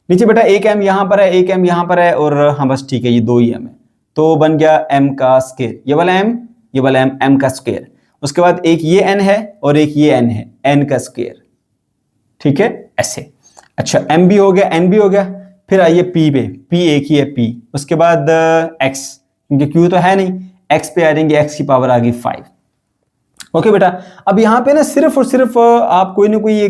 नीचे बेटा एक m यहां पर है, एक m यहां पर है, और हाँ बस ठीक है, ये दो ही m है, तो बन गया m का स्क्वायर, ये वाला m, ये वाला m का स्क्वायर। उसके बाद एक ये n है और एक ये n है, n का स्क्वायर, ठीक है, ऐसे। अच्छा, m भी हो गया, n भी हो गया। फिर आइए p पे, p एक ही है p। उसके बाद x, क्योंकि q तो है नहीं, x पे आ जाएंगे, x की पावर आ गई 5, ओके बेटा। अब यहाँ पे ना सिर्फ और सिर्फ आप कोई ना कोई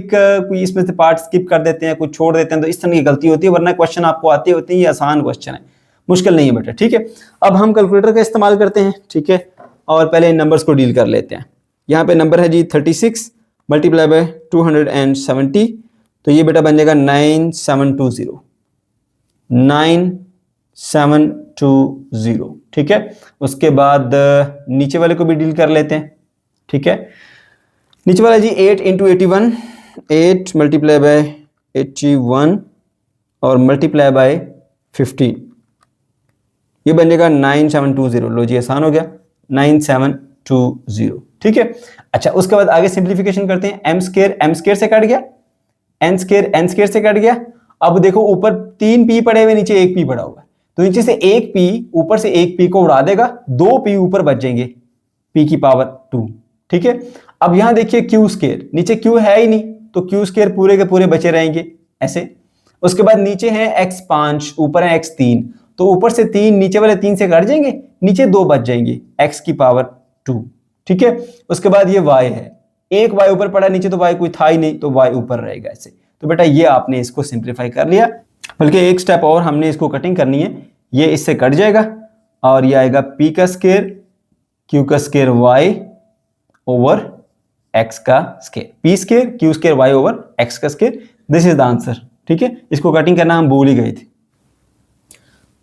इसमें से पार्ट स्किप कर देते हैं, कुछ छोड़ देते हैं, तो इस तरह की गलती होती है, वरना क्वेश्चन आपको आते होते हैं। ये आसान क्वेश्चन है, मुश्किल नहीं है बेटा, ठीक है। अब हम कैलकुलेटर का इस्तेमाल करते हैं, ठीक है, और पहले इन नंबर्स को डील कर लेते हैं। यहाँ पे नंबर है जी 36 मल्टीप्लाई बाय 270, तो ये बेटा बन जाएगा 9720, ठीक है। उसके बाद नीचे वाले को भी डील कर लेते हैं, ठीक है। नीचे वाला जी 8 इंटू 81, 8 मल्टीप्लाई बाय 81 और मल्टीप्लाई बाय 15, ये बन जाएगा 9720। लो जी, आसान हो गया, 9720, ठीक है। अच्छा, उसके बाद आगे सिंप्लीफिकेशन करते हैं। m स्क्वायर से कट गया, n स्क्वायर से कट गया। अब देखो ऊपर 3 p पड़े हुए, नीचे 1 p पड़ा हुआ है, तो नीचे से 1 p, ऊपर से 1 p को उड़ा देगा, 2 p ऊपर बच जाएंगे, p की पावर 2, ठीक है। अब यहां देखिए q स्क्वायर, नीचे q है ही नहीं, तो q स्क्वायर पूरे के पूरे बचे रहेंगे ऐसे। उसके बाद नीचे है x5, ऊपर है x3, तो ऊपर से 3, नीचे वाले 3 से कट जाएंगे, नीचे 2 बच जाएंगे, x की पावर 2, ठीक है। उसके बाद ये y है, एक y ऊपर पड़ा, नीचे तो y कोई था ही नहीं, तो y ऊपर रहेगा ऐसे। तो बेटा ये आपने इसको सिंप्लीफाई कर लिया, बल्कि एक स्टेप और हमने इसको कटिंग करनी है, ये इससे कट जाएगा और ये आएगा p का स्क्वायर, q का स्क्वायर, y ओवर x का square, p square q square y over x का square. This is the answer, ठीक है। इसको कटिंग करना हम भूल ही गए थे।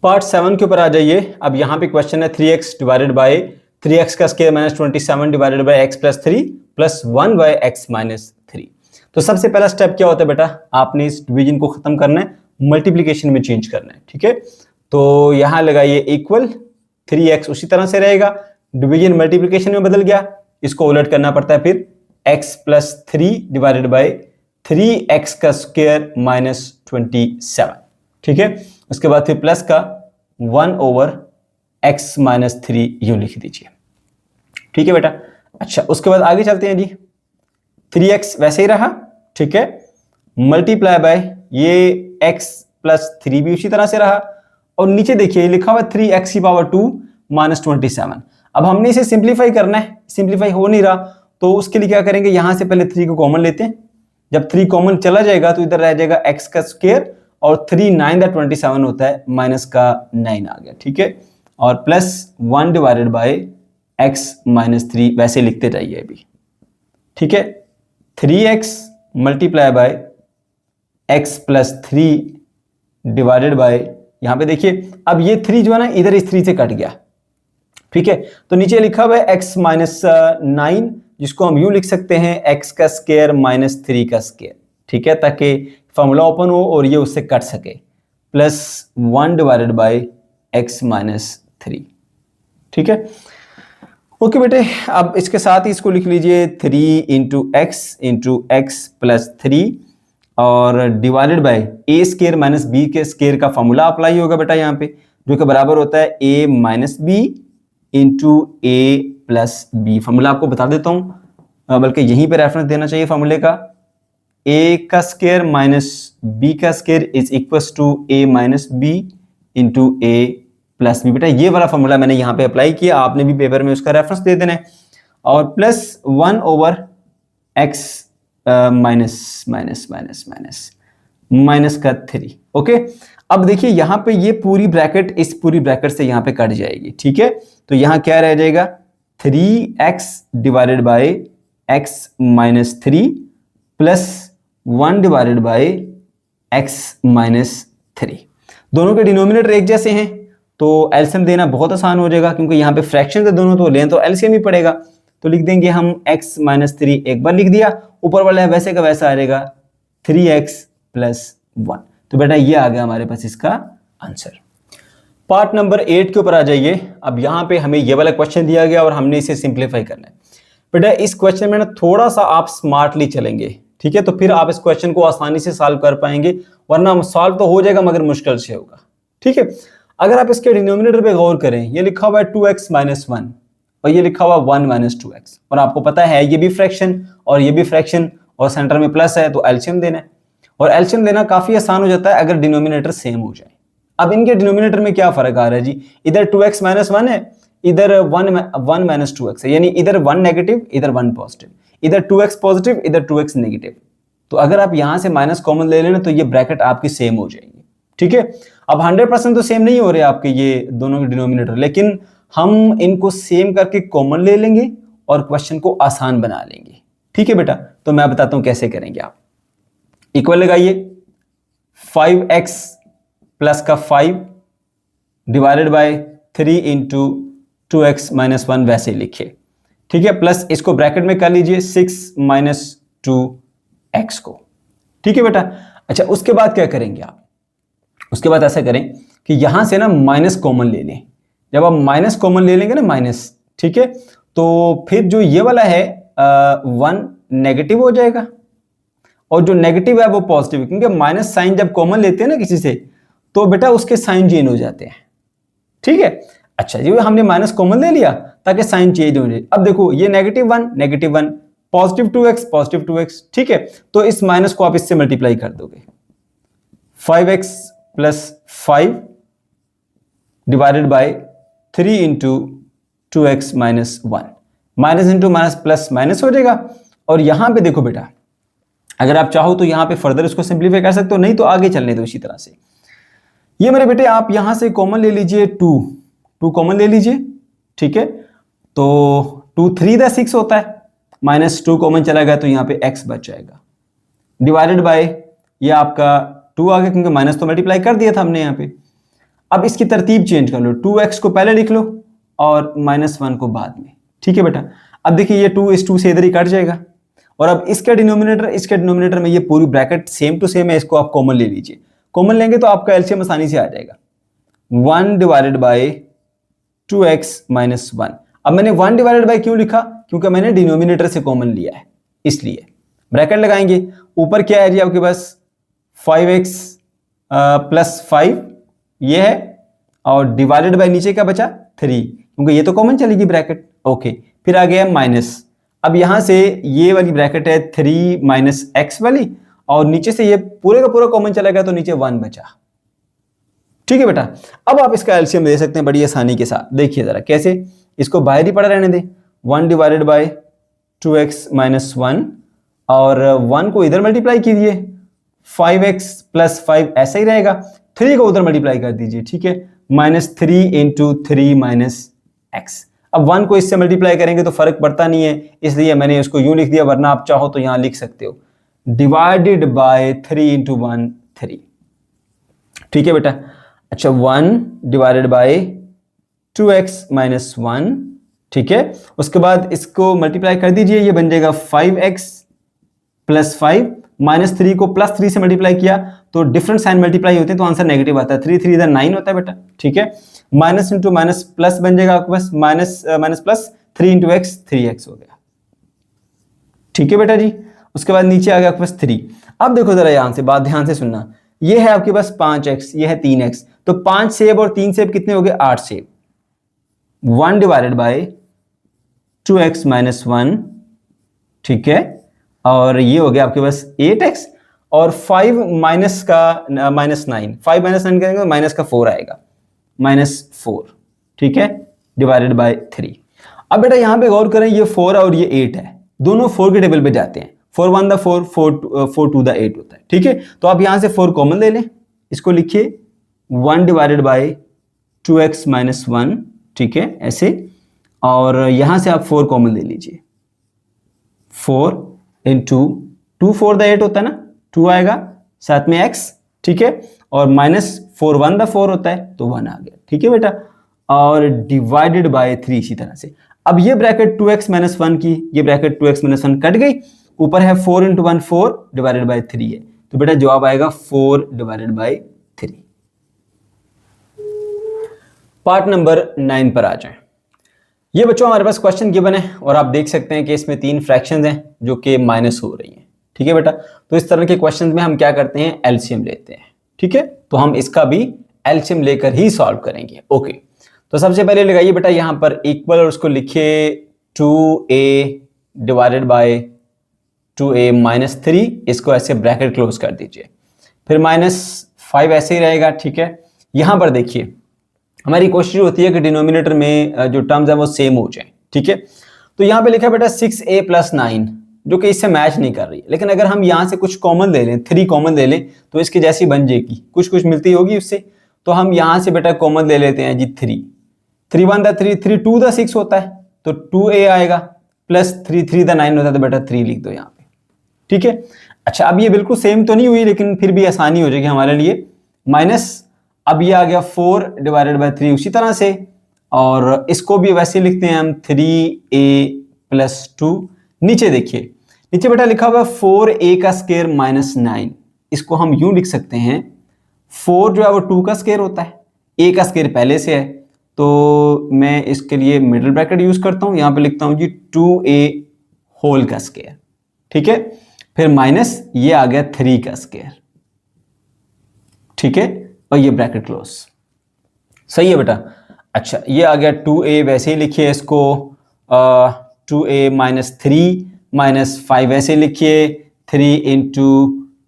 पार्ट 7 के ऊपर आ जाइए। अब यहाँ पे क्वेश्चन है 3x डिवाइडेड बाय 3x का square minus 27 divided by x plus 3 plus 1 by x minus 3। तो सबसे पहला स्टेप क्या होता है बेटा, आपने इस डिवीजन को खत्म करना है, मल्टीप्लिकेशन में चेंज करना है, ठीक है। तो यहां लगाइए इक्वल, 3x उसी तरह से रहेगा, डिवीजन मल्टीप्लिकेशन में बदल गया, इसको उलट करना पड़ता है, फिर x plus 3 divided by 3x का स्क्वायर माइनस 27, ठीक है। उसके बाद फिर प्लस का 1 ओवर x माइनस 3 यूं लिख दीजिए, ठीक है बेटा। अच्छा, उसके बाद आगे चलते हैं जी। 3x वैसे ही रहा, ठीक है, मल्टीप्लाई बाय ये x प्लस 3 भी उसी तरह से रहा, और नीचे देखिए लिखा हुआ 3x की पावर 2 माइनस 27। अब हमने इसे सिंप्लीफाई करना है, सिंप्लीफाई हो नहीं रहा, तो उसके लिए क्या करेंगे, यहां से पहले 3 को कॉमन लेते हैं। जब 3 कॉमन चला जाएगा तो इधर रह जाएगा x का स्क्वायर, और 3 9 दा 27 होता है, माइनस का 9 आ गया, ठीक है, और plus 1 divided by x minus 3, वैसे लिखते जाइए अभी, ठीक है। 3x multiply by x plus 3 divided bye, यहां पे देखिए अब ये 3 जो है ना इधर इस 3 से कट गया, ठीक है। तो नीचे लिखा हुआ है x माइनस 9, जिसको हम यूं लिख सकते हैं x का स्क्वायर माइनस 3 का स्क्वायर, ठीक है, ताकि फॉर्मूला ओपन हो और ये उससे कट सके, plus 1 divided by x minus 3, ठीक है। ओके बेटे, अब इसके साथ ही इसको लिख लीजिए 3 इंटू एक्स प्लस 3 और divided by A square minus B के स्क्वायर का फॉर्मूला अप्लाई होगा बेटा यहाँ पे, जो कि बराबर होता है a minus B into A plus B. Formula आपको बता देता हूँ, बल्कि यहीं पे रेफरेंस देना चाहिए फॉर्मूले का, a का स्क्वायर माइनस b का square is equal to a minus B into A plus B. बेटा ये वाला फॉर्मूला मैंने यहाँ पे अप्लाई किया, आपने भी पेपर में उसका रेफरेंस दे देना है, और plus 1 over x minus minus minus minus minus का 3। ओके, अब देखिए यहाँ पे ये पूरी ब्रैकेट इस पूरी ब्रैकेट से यहाँ पे कट जाएगी, ठीक है। तो यहाँ क्या रह जाएगा, 3x divided by x minus 3 plus 1 divided by x minus 3। दोनों के डिनोमिनेटर एक जैसे हैं तो एलसीएम देना बहुत आसान हो जाएगा, क्योंकि यहाँ पे फ्रैक्शन है दोनों, तो लें तो एलसीएम ही पड़ेगा। तो लिख देंगे हम x माइनस 3 एक बार लिख दिया, ऊपर वाला है वैसे का वैसा आ जाएगा 3x प्लस 1। तो बेटा ये आ गया हमारे पास इसका आंसर। पार्ट नंबर 8 के ऊपर आ जाइए। अब यहाँ पे हमें ये वाला क्वेश्चन दिया गया और हमने इसे सिंप्लीफाई करना है। बेटा इस क्वेश्चन में ना थोड़ा सा आप स्मार्टली चलेंगे, ठीक है, तो फिर आप इस क्वेश्चन को आसानी से सॉल्व कर पाएंगे, वरना सॉल्व तो हो जाएगा मगर मुश्किल से होगा, ठीक है। अगर आप इसके डिनोमिनेटर पे गौर करें, ये लिखा हुआ है 2x माइनस 1 और ये लिखा हुआ 1 माइनस 2x, और आपको पता है ये भी फ्रैक्शन और ये भी फ्रैक्शन और सेंटर में प्लस है, तो एलसीएम देना है, और एलसीएम देना काफी आसान हो जाता है अगर डिनोमिनेटर सेम हो जाए। अब इनके डिनोमिनेटर में क्या फर्क आ रहा है जी, इधर 2x माइनस 1 है, इधर 1 माइनस 2x है, यानी इधर 1 नेगेटिव इधर 1 पॉजिटिव, इधर 2x पॉजिटिव इधर 2x नेगेटिव। तो अगर आप यहां से माइनस कॉमन ले लेना तो ये ब्रैकेट आपकी सेम हो जाएगी, ठीक है। अब 100% तो सेम नहीं हो रहे आपके ये दोनों के डिनोमिनेटर, लेकिन हम इनको सेम करके कॉमन ले लेंगे और क्वेश्चन को आसान बना लेंगे, ठीक है बेटा। तो मैं बताता हूं कैसे करेंगे। आप इक्वल लगाइए, 5x प्लस का 5 divided by 3 into 2x minus 1 वैसे लिखिए, ठीक है, प्लस इसको ब्रैकेट में कर लीजिए 6 माइनस 2x को, ठीक है बेटा। अच्छा उसके बाद क्या करेंगे आप, उसके बाद ऐसा करें कि यहां से ना माइनस कॉमन ले लें। जब आप माइनस कॉमन ले लेंगे ना माइनस, ठीक है, तो फिर जो ये वाला है 1 नेगेटिव हो जाएगा और जो नेगेटिव है वो पॉजिटिव, क्योंकि माइनस साइन जब कॉमन लेते हैं ना किसी से तो बेटा उसके साइन चेंज हो जाते हैं, ठीक है। अच्छा जी हमने माइनस कॉमन ले लिया ताकि साइन चेंज हो जाए। अब देखो ये नेगेटिव 1 पॉजिटिव 2x, ठीक है, तो इस माइनस को आप इससे मल्टीप्लाई कर दोगे, 5x plus 5 divided by 3 into 2x minus 1, minus into minus plus minus हो जाएगा। और यहां पे देखो बेटा, अगर आप चाहो तो यहां पे फर्दर इसको सिंप्लीफाई कर सकते हो, नहीं तो आगे चलने दो इसी तरह से। ये मेरे बेटे आप यहां से कॉमन ले लीजिए, 2 कॉमन ले लीजिए, ठीक है, तो 2 3 दा 6 होता है, माइनस 2 कॉमन चला गया तो यहाँ पे x बच जाएगा, डिवाइडेड बाय ये आपका 2 आ गया, क्योंकि माइनस तो मल्टीप्लाई कर दिया था हमने यहाँ पे। अब इसकी तरतीब चेंज कर लो, 2x को पहले लिख लो और माइनस 1 को बाद में, ठीक है बेटा। अब देखिए ये 2 इस 2 से इधर ही कट जाएगा, और अब इसके डिनोमिनेटर में ये पूरी ब्रैकेट सेम टू सेम है, इसको आप कॉमन ले लीजिए। कॉमन लेंगे तो आपका एलसीएम आसानी से आ जाएगा, 1 डिवाइडेड बाय 2x माइनस 1। अब मैंने 1 डिवाइडेड बाय क्यों लिखा, क्योंकि मैंने डिनोमिनेटर से कॉमन लिया है, इसलिए ब्रैकेट लगाएंगे। ऊपर क्या है जी आपके पास 5x प्लस 5 ये है, और डिवाइडेड बाय नीचे क्या बचा 3, क्योंकि ये तो कॉमन चलेगी ब्रैकेट, ओके। फिर आ गया माइनस, अब यहां से ये वाली ब्रैकेट है 3 माइनस एक्स वाली, और नीचे से ये पूरे का पूरा कॉमन चला गया तो नीचे 1 बचा। ठीक है बेटा, अब आप इसका एलसीएम दे सकते हैं बड़ी आसानी के साथ। देखिए जरा कैसे, इसको बाहर ही पड़ा रहने दें, 1 डिवाइडेड बाय 2x माइनस 1 और 1 को इधर मल्टीप्लाई कीजिए, 5x प्लस 5 ऐसा ही रहेगा, 3 को उधर मल्टीप्लाई कर दीजिए, ठीक है, -3 इंटू 3 माइनस एक्स। अब 1 को इससे मल्टीप्लाई करेंगे तो फर्क पड़ता नहीं है, इसलिए मैंने इसको यूं लिख दिया, वरना आप चाहो तो यहां लिख सकते हो डिवाइडेड बाय 3 इंटू 1 3। ठीक है बेटा, अच्छा 1 डिवाइडेड बाय 2x माइनस 1, ठीक है, उसके बाद इसको मल्टीप्लाई कर दीजिए, ये बन जाएगा 5x प्लस 5, -3 को +3 से मल्टीप्लाई किया तो डिफरेंट साइन मल्टीप्लाई होते हैं तो आंसर नेगेटिव आता है, 3 3 इधर 9 होता है बेटा। ठीक है, माइनस इंटू माइनस प्लस बन जाएगा आपके पास, minus minus plus 3 into x 3x हो गया। ठीक है बेटा जी, उसके बाद नीचे आ गया आपके पास 3। अब देखो जरा यहां से बात ध्यान से सुनना, ये है आपके पास 5x, ये है 3x, तो 5 सेब और 3 सेब कितने हो गए, 8 सेब। 1 डिवाइडेड बाय 2x माइनस 1, ठीक है, और ये हो गया आपके पास 8x और 5 माइनस का -9, 5 माइनस 9 करेंगे तो माइनस का 4 आएगा, -4, ठीक है, डिवाइडेड बाय 3। अब बेटा यहां पे गौर करें, ये 4 और ये 8 है, दोनों 4 के टेबल पे जाते हैं, 4 1 द 4, 4 2 द 8 होता है। ठीक है, तो आप यहां से 4 कॉमन ले लें, इसको लिखिए 1 डिवाइडेड बाय 2x माइनस 1, ठीक है, ऐसे, और यहां से आप 4 कॉमन ले लीजिए, 4 इंटू 2 4 द 8 होता है ना, 2 आएगा, साथ में x, ठीक है, और -4 1 द 4 होता है तो 1 आ गया। ठीक है बेटा, और डिवाइडेड बाय 3 इसी तरह से। अब ये ब्रैकेट 2x माइनस 1 की, ये ब्रैकेट 2x माइनस 1 कट गई, ऊपर है 4 इंटू 1 4 डिवाइडेड बाय 3 है, तो बेटा जवाब आएगा 4 डिवाइडेड बाय 3। पार्ट नंबर 9 पर आ जाएं। ये बच्चों हमारे पास क्वेश्चन गिवन है और आप देख सकते हैं कि इसमें 3 फ्रैक्शंस हैं जो कि माइनस हो रही हैं। ठीक है बेटा, तो इस तरह के क्वेश्चंस में हम क्या करते हैं, एलसीएम लेते हैं। ठीक है, तो हम इसका भी एलसीएम लेकर ही सॉल्व करेंगे। ओके, तो सबसे पहले लगाइए बेटा यहां पर इक्वल और उसको लिखिए 2a divided by 2a minus 3, इसको ऐसे ब्रैकेट क्लोज कर दीजिए, फिर -5 ऐसे ही रहेगा। ठीक है, यहां पर देखिए हमारी कोशिश होती है कि डिनोमिनेटर में जो टर्म्स है वो सेम हो जाए। ठीक है, तो यहां पे लिखा है बेटा 6a प्लस 9, जो कि इससे मैच नहीं कर रही है, लेकिन अगर हम यहां से कुछ कॉमन ले लें, 3 कॉमन ले लें तो इसकी जैसी बन जाएगी, कुछ कुछ मिलती होगी उससे, तो हम यहां से बेटा कॉमन ले लेते हैं जी 3, 3 1 द 3, 3 2 द 6 होता है तो 2a आएगा, प्लस 3 3 द 9 होता है तो बेटा 3 लिख दो यहाँ पे। ठीक है, अच्छा अब ये बिल्कुल सेम तो नहीं हुई, लेकिन फिर भी आसानी हो जाएगी हमारे लिए, माइनस, अब ये आ गया 4 डिवाइडेड बाय 3 उसी तरह से, और इसको भी वैसे लिखते हैं हम 3a प्लस 2। नीचे देखिए, नीचे बेटा लिखा हुआ 4a का स्क्वायर माइनस 9, इसको हम यूं लिख सकते हैं, 4 जो है वो 2 का स्क्वायर होता है, a का स्क्वायर पहले से है, तो मैं इसके लिए मिडिल ब्रैकेट यूज करता हूं, यहां पे लिखता हूं जी 2a होल का स्क्वायर। ठीक है, फिर माइनस ये आ गया 3 का स्क्वायर। ठीक है, और ये ब्रैकेट क्लोज, सही है बेटा। अच्छा ये आ गया 2a, वैसे ही लिखिए इसको 2a माइनस 3 माइनस 5 ऐसे लिखिए, 3 इंटू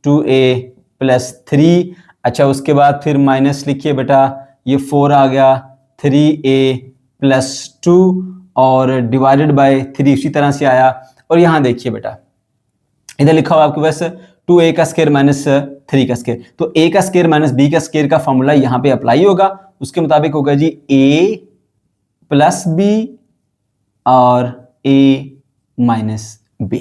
2a प्लस 3। अच्छा उसके बाद फिर माइनस लिखिए बेटा, ये 4 आ गया, 3a प्लस 2 और डिवाइडेड बाय 3 उसी तरह से आया, और यहां देखिए बेटा इधर लिखा हुआ आपके पास 2a का स्क्वायर माइनस 3 का स्क्वायर, तो a का स्क्वायर माइनस b का स्क्वायर का फॉर्मूला यहां पे अप्लाई होगा, उसके मुताबिक होगा जी a प्लस b और a माइनस b।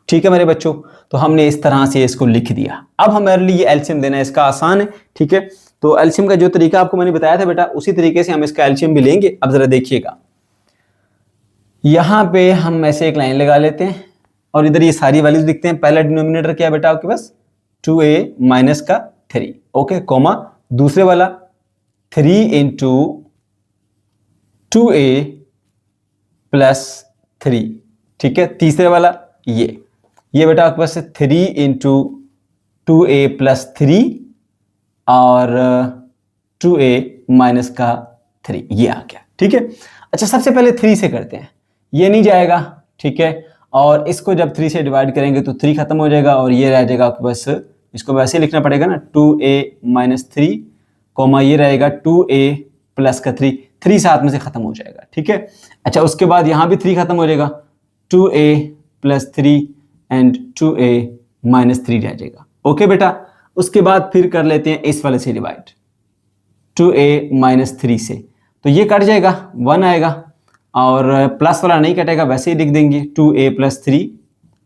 ठीक है मेरे बच्चों, तो हमने इस तरह से इसको लिख दिया। अब हमारे लिए एलसीएम देना इसका आसान है। ठीक है, तो एलसीएम का जो तरीका आपको मैंने बताया था बेटा, उसी तरीके से हम इसका एलसीएम भी लेंगे। अब जरा देखिएगा, यहां पे हम ऐसे एक लाइन लगा लेते हैं और इधर ये सारी वैल्यूज लिखते हैं। पहला डिनोमिनेटर क्या है बेटा आपके पास, 2a माइनस का 3, ओके, कोमा, दूसरे वाला 3 इंटू 2a प्लस 3, ठीक है, तीसरे वाला ये बेटा आपके पास 3 इंटू 2a प्लस 3 और 2a माइनस का 3, ये आ गया। ठीक है, अच्छा सबसे पहले 3 से करते हैं, ये नहीं जाएगा, ठीक है, और इसको जब 3 से डिवाइड करेंगे तो 3 खत्म हो जाएगा और ये रह जाएगा आपके पास, इसको वैसे ही लिखना पड़ेगा ना, 2a - 3 कोमा ये रहेगा 2a प्लस का 3 साथ में से खत्म हो जाएगा, ठीक है। अच्छा उसके बाद यहाँ भी 3 खत्म हो जाएगा, 2a + 3 एंड 2a - 3 रह जाएगा। ओके बेटा, उसके बाद फिर कर लेते हैं इस वाले से डिवाइड, 2a - 3 से, तो ये कट जाएगा, 1 आएगा और प्लस वाला नहीं कटेगा, वैसे ही लिख देंगे 2a + 3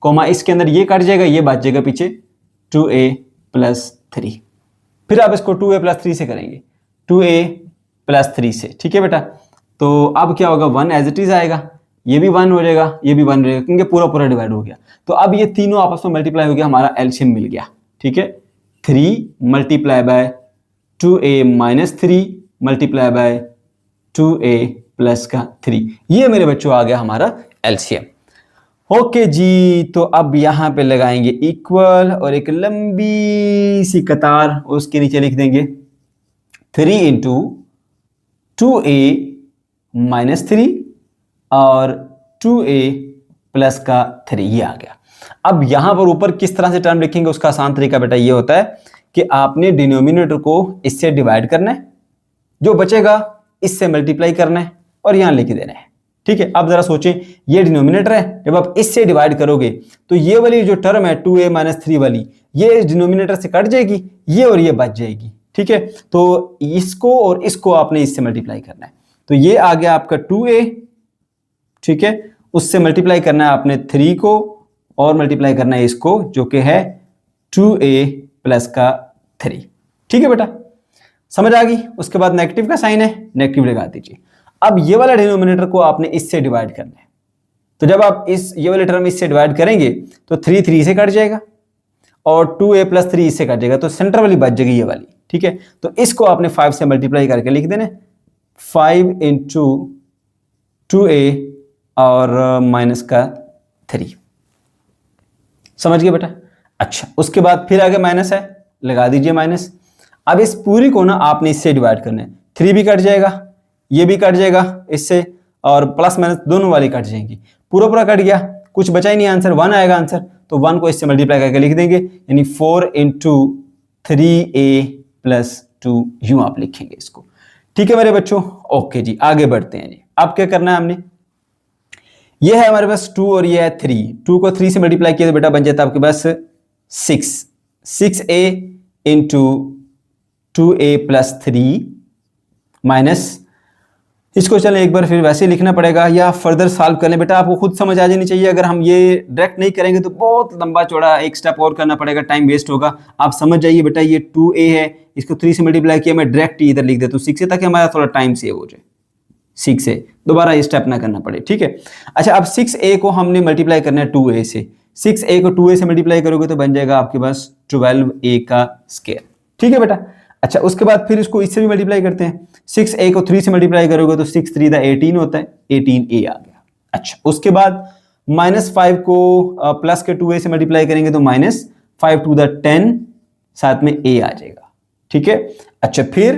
कोमा इसके अंदर ये कट जाएगा, ये बच जाएगा पीछे 2a + 3। फिर आप इसको 2a + 3 से करेंगे, 2a + 3 से, ठीक है बेटा। तो अब क्या होगा, 1 एज इट इज आएगा, ये भी 1 हो जाएगा, ये भी 1 हो जाएगा, क्योंकि पूरा पूरा डिवाइड हो गया। तो अब ये तीनों आपस में मल्टीप्लाई हो गया, हमारा एलसीएम मिल गया, ठीक है। 3 × 2a - 3 × 2a + का 3, ये मेरे बच्चों आ गया हमारा एलसीएम। ओके जी, तो अब यहाँ पे लगाएंगे इक्वल और एक लंबी सी कतार, उसके नीचे लिख देंगे 3 × 2a - 3 और 2a + का 3, ये आ गया। अब यहां पर ऊपर किस तरह से टर्म लिखेंगे, उसका आसान तरीका बेटा ये होता है कि आपने डिनोमिनेटर को इससे डिवाइड करना है, जो बचेगा इससे मल्टीप्लाई करना है और यहां लिख देना है, ठीक है। अब जरा सोचें, ये डिनोमिनेटर है, जब आप इससे डिवाइड करोगे तो ये वाली जो टर्म है 2a - 3 वाली, ये इस डिनोमिनेटर से कट जाएगी, ये और ये बच जाएगी, ठीक है। तो इसको और इसको आपने इससे मल्टीप्लाई करना है, तो ये आ गया आपका 2a, ठीक है। उससे मल्टीप्लाई करना है आपने 3 को और मल्टीप्लाई करना है इसको, जो कि है 2a + का 3, ठीक है बेटा, समझ आ गई। उसके बाद नेगेटिव का साइन है, नेगेटिव लगा दीजिए। अब ये वाला डिनोमिनेटर को आपने इससे डिवाइड करना है, तो जब आप ये वाले टर्म इससे डिवाइड करेंगे तो 3 से कट जाएगा और 2a + 3 इससे कट जाएगा, तो सेंटर वाली बच जाएगी ये वाली, ठीक है। तो इसको आपने 5 से मल्टीप्लाई करके लिख देना, 5 × 2a और -3, समझ गए बेटा। अच्छा उसके बाद फिर आगे माइनस है, लगा दीजिए माइनस। अब इस पूरी को ना आपने इससे डिवाइड करना है, 3 भी कट जाएगा, ये भी कट जाएगा इससे, और प्लस माइनस दोनों वाली कट जाएंगी, पूरा पूरा कट गया, कुछ बचा ही नहीं, आंसर 1 आएगा आंसर। तो 1 को इससे मल्टीप्लाई करके लिख देंगे, यानी 4 × 3a + 2, यूं आप लिखेंगे इसको, ठीक है मेरे बच्चों। ओके जी, आगे बढ़ते हैं जी। अब क्या करना है हमने, ये है हमारे पास 2 और ये है 3, 2 को 3 से मल्टीप्लाई किया तो बेटा बन जाता है आपके पास 6a × 2a + 3 माइनस, इसको चलें एक बार फिर वैसे लिखना पड़ेगा या फर्दर सॉल्व कर लें, बेटा आपको खुद समझ आ जानी चाहिए। अगर हम ये डायरेक्ट नहीं करेंगे तो बहुत लंबा चौड़ा एक स्टेप और करना पड़ेगा, टाइम वेस्ट होगा। आप समझ जाइए बेटा, ये 2a है, इसको 3 से मल्टीप्लाई किया, मैं डायरेक्ट इधर लिख देता हूँ 6 से, ताकि हमारा थोड़ा टाइम सेव हो जाए, 6 से दोबारा ये स्टेप ना करना पड़े, ठीक है। अच्छा अब 6a को हमने मल्टीप्लाई करना है 2a से, 6a को 2a से मल्टीप्लाई करोगे तो बन जाएगा आपके पास 12a का स्क्वायर, ठीक है बेटा। अच्छा उसके बाद फिर इसको इससे भी मल्टीप्लाई करते हैं, 6a को 3 से मल्टीप्लाई करोगे तो 6 × 3 = 18 होता है, 18a आ गया। अच्छा उसके बाद -5 को प्लस के 2a से मल्टीप्लाई करेंगे तो -5 × 10 साथ में a आ जाएगा, ठीक है। अच्छा फिर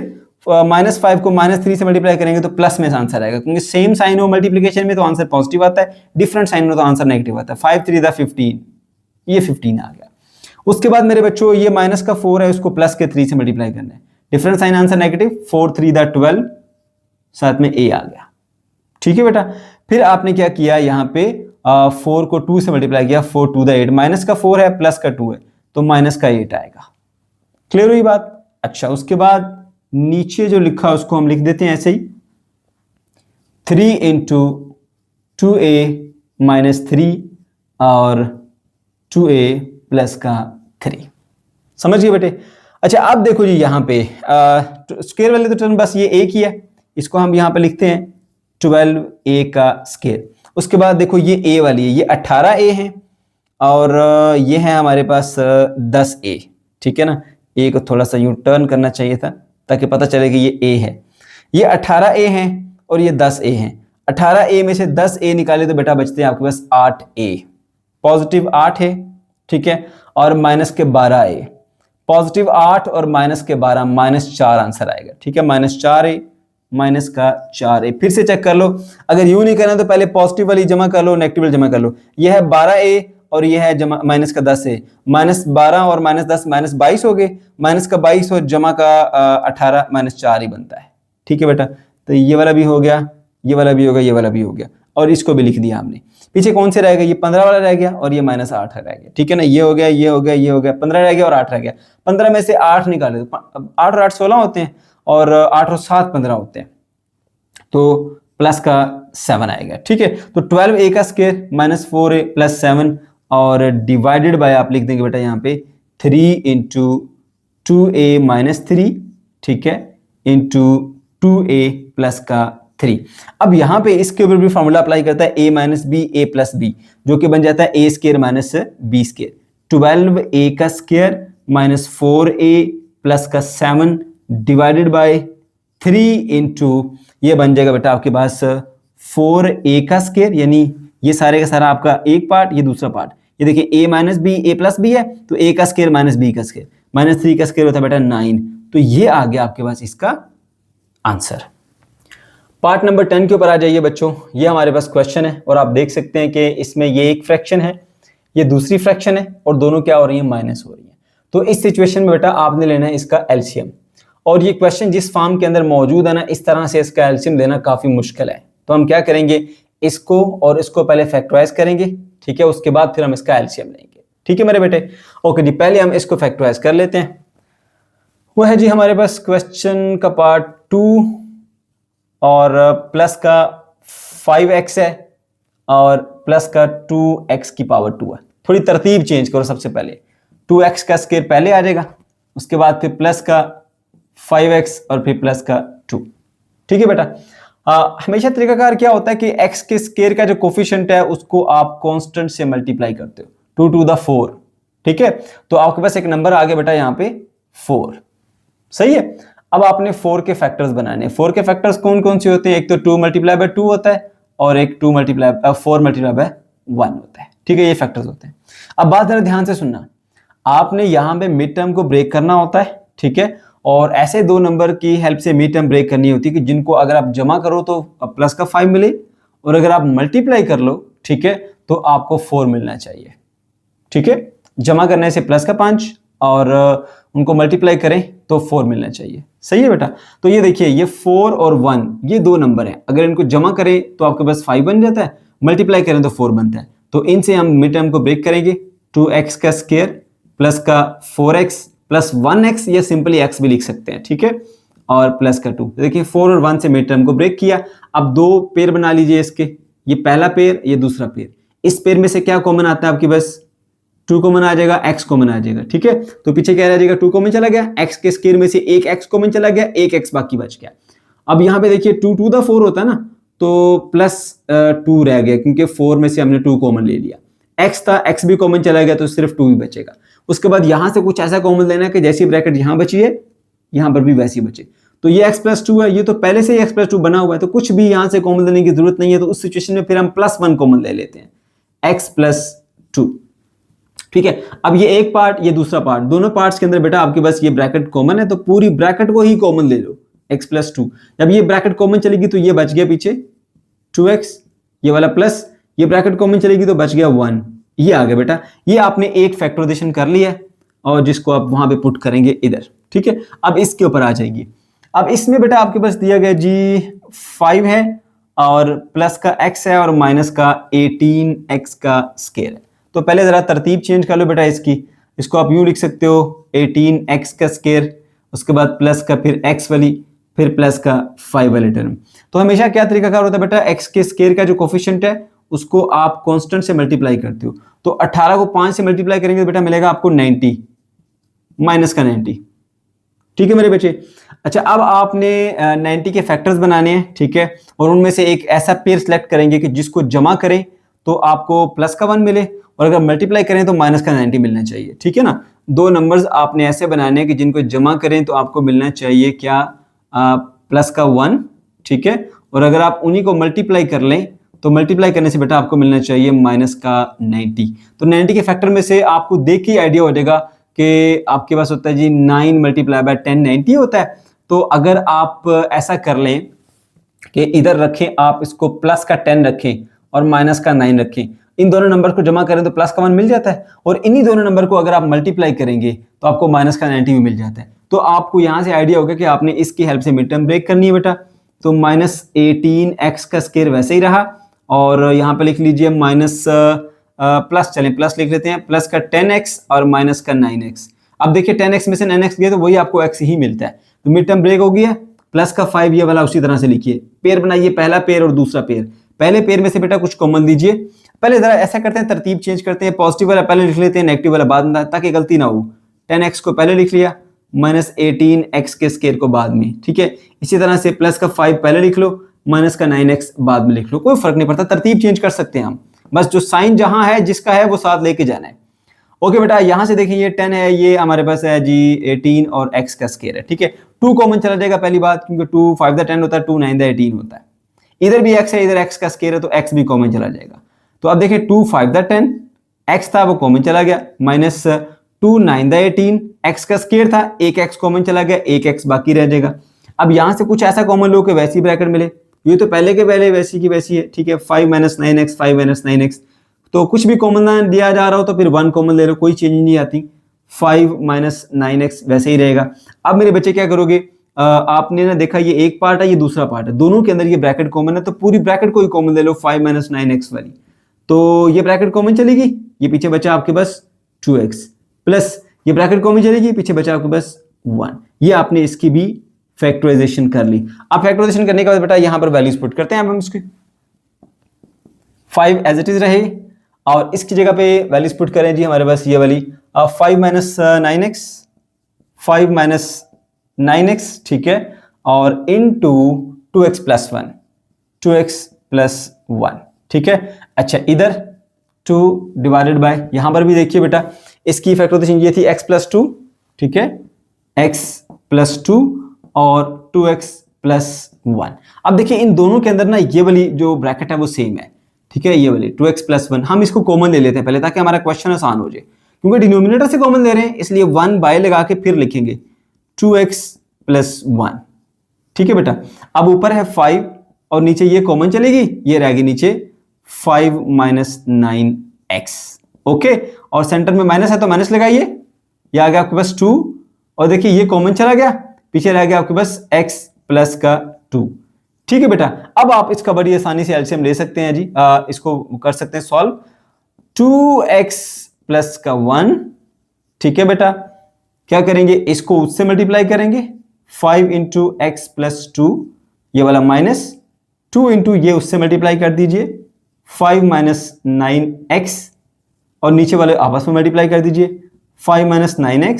-5 को -3 से मल्टीप्लाई करेंगे तो प्लस में आंसर आएगा, क्योंकि सेम साइन हो मल्टीप्लिकेशन में तो आंसर पॉजिटिव आता है, डिफरेंट साइन हो तो आंसर नेगेटिव आता है। 5 × 3 = 15, ये 15 आ गया। उसके बाद मेरे बच्चों ये माइनस का 4 है, उसको प्लस के 3 से मल्टीप्लाई करना है, डिफरेंट साइन आंसर नेगेटिव, 4 × 3 = 12 साथ में a आ गया, ठीक है बेटा। फिर आपने क्या किया, यहाँ पे 4 को 2 से मल्टीप्लाई किया, 4 × 2 = 8, माइनस का 4 है प्लस का 2 है तो माइनस का 8 आएगा, क्लियर हुई बात। अच्छा उसके बाद नीचे जो लिखा है उसको हम लिख देते हैं ऐसे ही, 3 × 2a - 3 और 2a + का 3, समझ गए बेटे। अच्छा अब देखो जी, यहाँ पे स्क्वायर वाले तो टर्म बस ये एक ही है, इसको हम यहाँ पे लिखते हैं 12a का स्क्वायर। उसके बाद देखो ये a वाली है, ये 18a है और ये है हमारे पास 10a, ठीक है ना। a को थोड़ा सा यूं टर्न करना चाहिए था ताकि पता चले कि ये a है, ये 18a है और ये 10a है। 18a में से 10a निकाले तो बेटा बचते हैं आपके पास 8a, पॉजिटिव 8 है, ठीक है, और माइनस के 12a, पॉजिटिव 8 और माइनस के 12, -4 आंसर आएगा, ठीक है। -4a माइनस का 4a। फिर से चेक कर लो, अगर यूं नहीं करना तो पहले पॉजिटिव वाली जमा कर लो, नेगेटिव वाली जमा कर लो। यह है 12a और यह है जमा माइनस का 10a, माइनस 12 और माइनस 10 माइनस 22 हो गए, माइनस का 22 और जमा का 18 माइनस 4 ही बनता है। ठीक है बेटा, तो ये वाला भी हो गया, ये वाला भी हो गया, ये वाला भी हो गया, और इसको भी लिख दिया हमने। पीछे कौन से रह गए, ये 15 वाला रह गया और ये माइनस 8 रह गया। ठीक है ना, ये हो गया, ये हो गया, ये हो गया, 15 रह गया और 8 रह गया। 15 में से 8 निकाले तो 8 और 8 16 होते हैं, और 8 और 7 15 होते हैं, तो प्लस का 7 आएगा। ठीक है, तो 12a का स्क्वायर माइनस 4a प्लस 7 और डिवाइडेड बाय आप लिख देंगे बेटा यहाँ पे 3 इंटू 2a माइनस 3, ठीक है, इंटू 2a प्लस का 3। अब यहाँ पे इसके ऊपर भी फॉर्मूला अप्लाई करता है a minus B A plus B, जो कि बन जाता है a square minus B square. 12a का स्क्वायर माइनस 4a प्लस का 7 डिवाइडेड बाय 3 इंटू ये बन जाएगा बेटा आपके पास 4a का स्क्वायर, यानी ये सारे का सारा आपका एक पार्ट, ये दूसरा पार्ट। ये देखिए a minus B A plus B है, तो a का स्क्वायर माइनस बी का स्क्वायर, माइनस 3 का स्क्वायर होता है बेटा 9। तो ये आ गया आपके पास इसका आंसर। पार्ट नंबर 10 के ऊपर आ जाइए बच्चों। ये हमारे पास क्वेश्चन है और आप देख सकते हैं कि इसमें ये एक फ्रैक्शन है, ये दूसरी फ्रैक्शन है, और दोनों क्या हो रही है, माइनस हो रही है। तो इस सिचुएशन में बेटा आपने लेना है इसका एलसीएम, और ये क्वेश्चन जिस फॉर्म के अंदर मौजूद है ना, इस तरह से इसका एलसीएम देना काफी मुश्किल है। तो हम क्या करेंगे, इसको और इसको पहले फैक्टराइज करेंगे, ठीक है, उसके बाद फिर हम इसका एलसीएम लेंगे। ठीक है मेरे बेटे, ओके जी, पहले हम इसको फैक्टराइज कर लेते हैं। वो है जी हमारे पास क्वेश्चन का पार्ट 2 और प्लस का 5x है और प्लस का 2x की पावर 2 है। थोड़ी तरतीब चेंज करो, सबसे पहले 2x का स्क्वायर पहले आ जाएगा, उसके बाद फिर प्लस का 5x और फिर प्लस का 2। ठीक है बेटा, हमेशा तरीकाकार क्या होता है कि x के स्क्वायर का जो कोफिशिएंट है उसको आप कांस्टेंट से मल्टीप्लाई करते हो, 2 टू द 4। ठीक है, तो आपके पास एक नंबर आ गया बेटा यहाँ पे 4। सही है, अब आपने 4 के फैक्टर्स बनाने हैं। 4 के फैक्टर्स कौन कौन से होते हैं, एक तो 2 मल्टीप्लाई बाय 2 होता है और एक 4 मल्टीप्लाई बाय 1 होता है। ठीक है, ये फैक्टर्स होते हैं। अब बात जरा ध्यान से सुनना, आपने यहाँ पे मिड टर्म को ब्रेक करना होता है। ठीक है, और ऐसे दो नंबर की हेल्प से मिड टर्म ब्रेक करनी होती है कि जिनको अगर आप जमा करो तो प्लस का 5 मिले, और अगर आप मल्टीप्लाई कर लो, ठीक है, तो आपको 4 मिलना चाहिए। ठीक है, जमा करने से प्लस का 5 और उनको मल्टीप्लाई करें तो 4 मिलना चाहिए। सही है बेटा, तो ये देखिए, ये 4 और 1 ये दो नंबर हैं, अगर इनको जमा करें तो आपके पास 5 बन जाता है, मल्टीप्लाई करें तो 4 बनता है। तो इनसे हम मिड टर्म को ब्रेक करेंगे, 2x का स्क्वायर प्लस का 4x प्लस 1x, या सिंपली x भी लिख सकते हैं। ठीक है, और प्लस का 2। देखिए 4 और 1 से मिड टर्म को ब्रेक किया। अब दो पेयर बना लीजिए इसके, ये पहला पेयर, ये दूसरा पेयर। इस पेयर में से क्या कॉमन आता है आपके पास, 2 कॉमन आ जाएगा, x कॉमन आ जाएगा। ठीक है, तो पीछे क्या रह जाएगा, 2 कॉमन चला गया, x के स्क्वायर में से एक x कॉमन चला गया, एक x बाकी बच गया। अब यहाँ पे देखिए 2 टू द 4 होता है ना, तो प्लस 2 रह गया, क्योंकि 4 में से हमने 2 कॉमन ले लिया। x था, x भी कॉमन चला गया, तो सिर्फ 2 ही बचेगा। उसके बाद यहां से कुछ ऐसा कॉमन लेना है कि जैसी ब्रैकेट यहां बची है, यहां पर भी वैसी बचे। तो ये x प्लस 2 है, ये तो पहले से ही x प्लस 2 बना हुआ है, तो कुछ भी यहां से कॉमन लेने की जरूरत नहीं है। तो उस सिचुएशन में फिर हम प्लस 1 कॉमन ले लेते हैं, x प्लस 2। ठीक है, अब ये एक पार्ट, ये दूसरा पार्ट, दोनों पार्ट्स के अंदर बेटा आपके पास ये ब्रैकेट कॉमन है, तो पूरी ब्रैकेट को ही कॉमन ले लो, x प्लस 2। जब ये ब्रैकेट कॉमन चलेगी तो ये बच गया पीछे 2x, ये वाला प्लस, ये ब्रैकेट कॉमन चलेगी तो बच गया 1। ये आ गया बेटा, ये आपने एक फैक्टराइजेशन कर लिया और जिसको आप वहां पे पुट करेंगे इधर। ठीक है, अब इसके ऊपर आ जाएगी। अब इसमें बेटा आपके पास दिया गया जी 5 है और प्लस का x है और माइनस का 18x का स्क्वायर है। तो पहले जरा तरतीब चेंज कर लो बेटा इसकी, इसको आप यूं लिख सकते हो 18x का स्क्वायर, उसके बाद प्लस का फिर x वाली, फिर प्लस का 5 वाले टर्म। तो हमेशा क्या तरीका कार होता है बेटा, x के स्क्वायर का जो कोफिशिएंट है उसको आप कांस्टेंट से मल्टीप्लाई करते हो। तो 18 को 5 से मल्टीप्लाई करेंगे तो बेटा मिलेगा आपको 90, माइनस का 90। ठीक है मेरे बच्चे, अच्छा अब आपने 90 के फैक्टर्स बनाने हैं। ठीक है, और उनमें से एक ऐसा पेयर सिलेक्ट करेंगे कि जिसको जमा करें तो आपको प्लस का 1 मिले, और अगर मल्टीप्लाई करें तो माइनस का 90 मिलना चाहिए। ठीक है ना, दो नंबर्स आपने ऐसे बनाने हैं कि जिनको जमा करें तो आपको मिलना चाहिए क्या, प्लस का 1। ठीक है, और अगर आप उन्हीं को मल्टीप्लाई कर लें तो मल्टीप्लाई करने से बेटा आपको मिलना चाहिए माइनस का 90। तो 90 के फैक्टर में से आपको देख के आइडिया हो जाएगा कि आपके पास होता है जी 9 मल्टीप्लाई बाय 10 90 होता है। तो अगर आप ऐसा कर लें कि इधर रखें आप इसको प्लस का 10 रखें और माइनस का 9 रखें, इन दोनों नंबर को जमा करें तो प्लस का 1 मिल जाता है, और इन्हीं दोनों नंबर को अगर आप मल्टीप्लाई करेंगे तो आपको माइनस का 90 भी मिल जाता है। तो आपको यहाँ से आइडिया होगा कि आपने इसकी हेल्प से मिड टर्म ब्रेक करनी है बेटा। तो -18x का स्क्वायर वैसे ही रहा, और यहाँ पे लिख लीजिए माइनस प्लस, चलें प्लस लिख लेते हैं, प्लस का 10x और माइनस का 9x। अब देखिए 10x में से 9x गया तो वही आपको x ही मिलता है, तो मिड टर्म ब्रेक हो गया। प्लस का 5 ये वाला उसी तरह से लिखिए, पेयर बनाइए, पहला पेयर और दूसरा पेयर। पहले पेयर में से बेटा कुछ कॉमन लीजिए। पहले जरा ऐसा करते हैं, तरतीब चेंज करते हैं, पॉजिटिव वाला पहले लिख लेते हैं, नेगेटिव वाला बाद में, ताकि गलती ना हो। 10x को पहले लिख लिया, -18x के स्क्वायर को बाद में, ठीक है। इसी तरह से प्लस का 5 पहले लिख लो, माइनस का 9x बाद में लिख लो, कोई फर्क नहीं पड़ता, तरतीब चेंज कर सकते हैं हम, बस जो साइन जहां है जिसका है वो साथ लेके जाना है। ओके बेटा, यहां से देखिए ये 10 है, ये हमारे पास है जी 18 और x का स्क्वायर है, ठीक है। 2 कॉमन चला जाएगा पहली बात, क्योंकि 2 5 द 10 होता है, 2 9 द 18 होता है। इधर भी x है, इधर x का स्क्वायर है, तो x भी कॉमन चला जाएगा। तो अब देखिए 2 5 द 10, x था वो कॉमन चला गया, माइनस 2 9 द 18, x का स्क्वायर था, एक x कॉमन चला गया, एक x बाकी रह जाएगा। अब यहां से कुछ ऐसा कॉमन लो कि वैसी ब्रैकेट मिले, ये तो पहले के पहले वैसी की वैसी है, ठीक है। 5 - 9x 5 - 9x, तो कुछ भी कॉमन ना दिया जा रहा हो तो फिर 1 कॉमन ले लो, कोई चेंज नहीं आती। 5 - 9x वैसे ही रहेगा। अब मेरे बच्चे क्या करोगे, आपने ना देखा ये एक पार्ट है, ये दूसरा पार्ट है, दोनों के अंदर ये ब्रैकेट कॉमन है, तो पूरी ब्रैकेट को ही कॉमन ले लो, 5 - 9x वाली, तो ये ब्रैकेट कॉमन चलेगी, ये पीछे बचा आपके पास 2x, प्लस ये ब्रैकेट कॉमन चलेगी, पीछे बचा आपके पास 1। ये आपने इसकी भी फैक्टराइजेशन कर ली। अब फैक्टराइजेशन करने के बाद बेटा यहां पर वैल्यूज पुट करते हैं। अब हम इसकी 5 एज इट इज रहे, और इसकी जगह पे वैल्यूज पुट करें जी हमारे पास ये वाली 5 - 9x, 5 - 9x, ठीक है, और इनटू 2x + 1, 2x + 1, ठीक है। अच्छा, इधर 2 डिवाइडेड बाय, यहां पर भी देखिए बेटा इसकी फैक्टराइजेशन ये थी x + 2, ठीक है, x + 2 और 2x + 1। अब देखिए इन दोनों के अंदर ना ये वाली जो ब्रैकेट है वो सेम है, ठीक है, ये वाली 2x + 1। हम इसको कॉमन ले लेते हैं पहले, ताकि हमारा क्वेश्चन आसान हो जाए, क्योंकि डिनोमिनेटर से कॉमन ले रहे हैं, इसलिए 1 बाय लगा के फिर लिखेंगे 2x + 1, ठीक है बेटा। अब ऊपर है 5 और नीचे ये कॉमन चलेगी, ये रहेगी नीचे 5 - 9x, ओके, और सेंटर में माइनस है तो माइनस लगाइए, ये आ गया आपके पास 2, और देखिए ये कॉमन चला गया, पीछे रह गया आपके पास x + का 2, ठीक है बेटा। अब आप इसका बड़ी आसानी से एलसीएम ले सकते हैं जी, इसको कर सकते हैं सॉल्व, 2x + का 1, ठीक है बेटा। क्या करेंगे, इसको उससे मल्टीप्लाई करेंगे, 5 × x + 2, ये वाला माइनस 2 × ये उससे मल्टीप्लाई कर दीजिए, 5 - 9x, और नीचे वाले आपस में मल्टीप्लाई कर दीजिए, 5 - 9x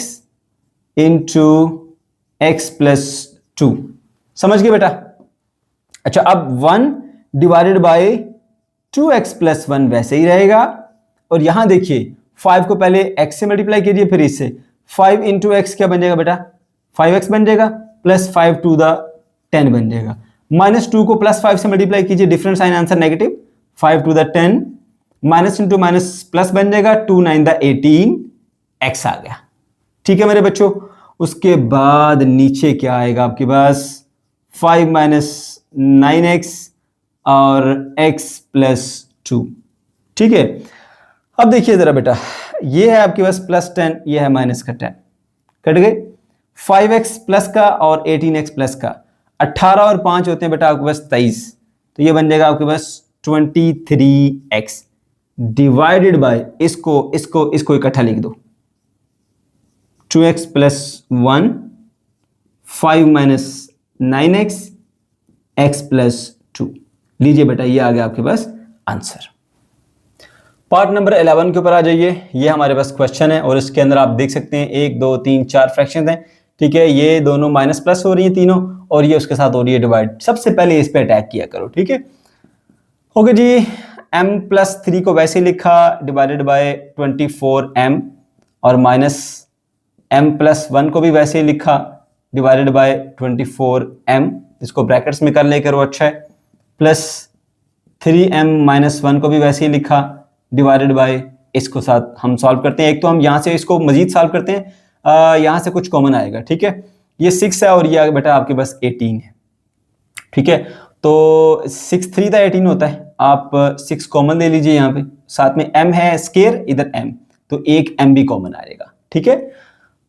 × x + 2, समझ गए बेटा। अच्छा, अब 1 डिवाइडेड बाय 2x + 1 वैसे ही रहेगा, और यहां देखिए 5 को पहले x से मल्टीप्लाई कीजिए, फिर इससे 5 × x क्या बन जाएगा बेटा, 5x बन जाएगा, प्लस 5 × 10 बन जाएगा, -2 को +5 से मल्टीप्लाई कीजिए, different sign answer negative, 5 × 10, minus into minus plus बन जाएगा, 2 9 द 18, x आ गया, ठीक है मेरे बच्चों। उसके बाद नीचे क्या आएगा आपके पास, 5 - 9x और x + 2, ठीक है। अब देखिए जरा बेटा, ये है आपके पास +10, ये है -10, कट गए। 5x प्लस का और 18x प्लस का, 18 और 5 होते हैं बेटा आपके पास 23, तो ये बन जाएगा आपके पास 23x डिवाइडेड बाय इसको इकट्ठा लिख दो, 2x + 1, 5 - 9x, x + 2। लीजिए बेटा, ये आ गया आपके पास आंसर। पार्ट नंबर 11 के ऊपर आ जाइए। ये हमारे पास क्वेश्चन है और इसके अंदर आप देख सकते हैं 1 2 3 4 फ्रैक्शन हैं, ठीक है। ये दोनों माइनस प्लस हो रही है तीनों, और ये उसके साथ हो रही है डिवाइड। सबसे पहले इस पे अटैक किया करो, ठीक है। ओके जी, m+3 को वैसे लिखा डिवाइडेड बाय 24m, और -m+1 को भी वैसे लिखा डिवाइडेड बाय 24m, इसको ब्रैकेट्स में कर ले करो, अच्छा है। प्लस 3m-1 को भी वैसे ही लिखा डिवाइडेड बाय, इसको साथ हम सॉल्व करते हैं। एक तो हम यहाँ से इसको मजीद सॉल्व करते हैं, यहाँ से कुछ कॉमन आएगा, ठीक है। ये 6 है और ये बेटा आपके पास 18 है, ठीक है। तो 6 3 दा 18 होता है, आप 6 कॉमन ले लीजिए यहाँ पे, साथ में m है स्केयर, इधर m, तो एक m भी कॉमन आएगा, ठीक है।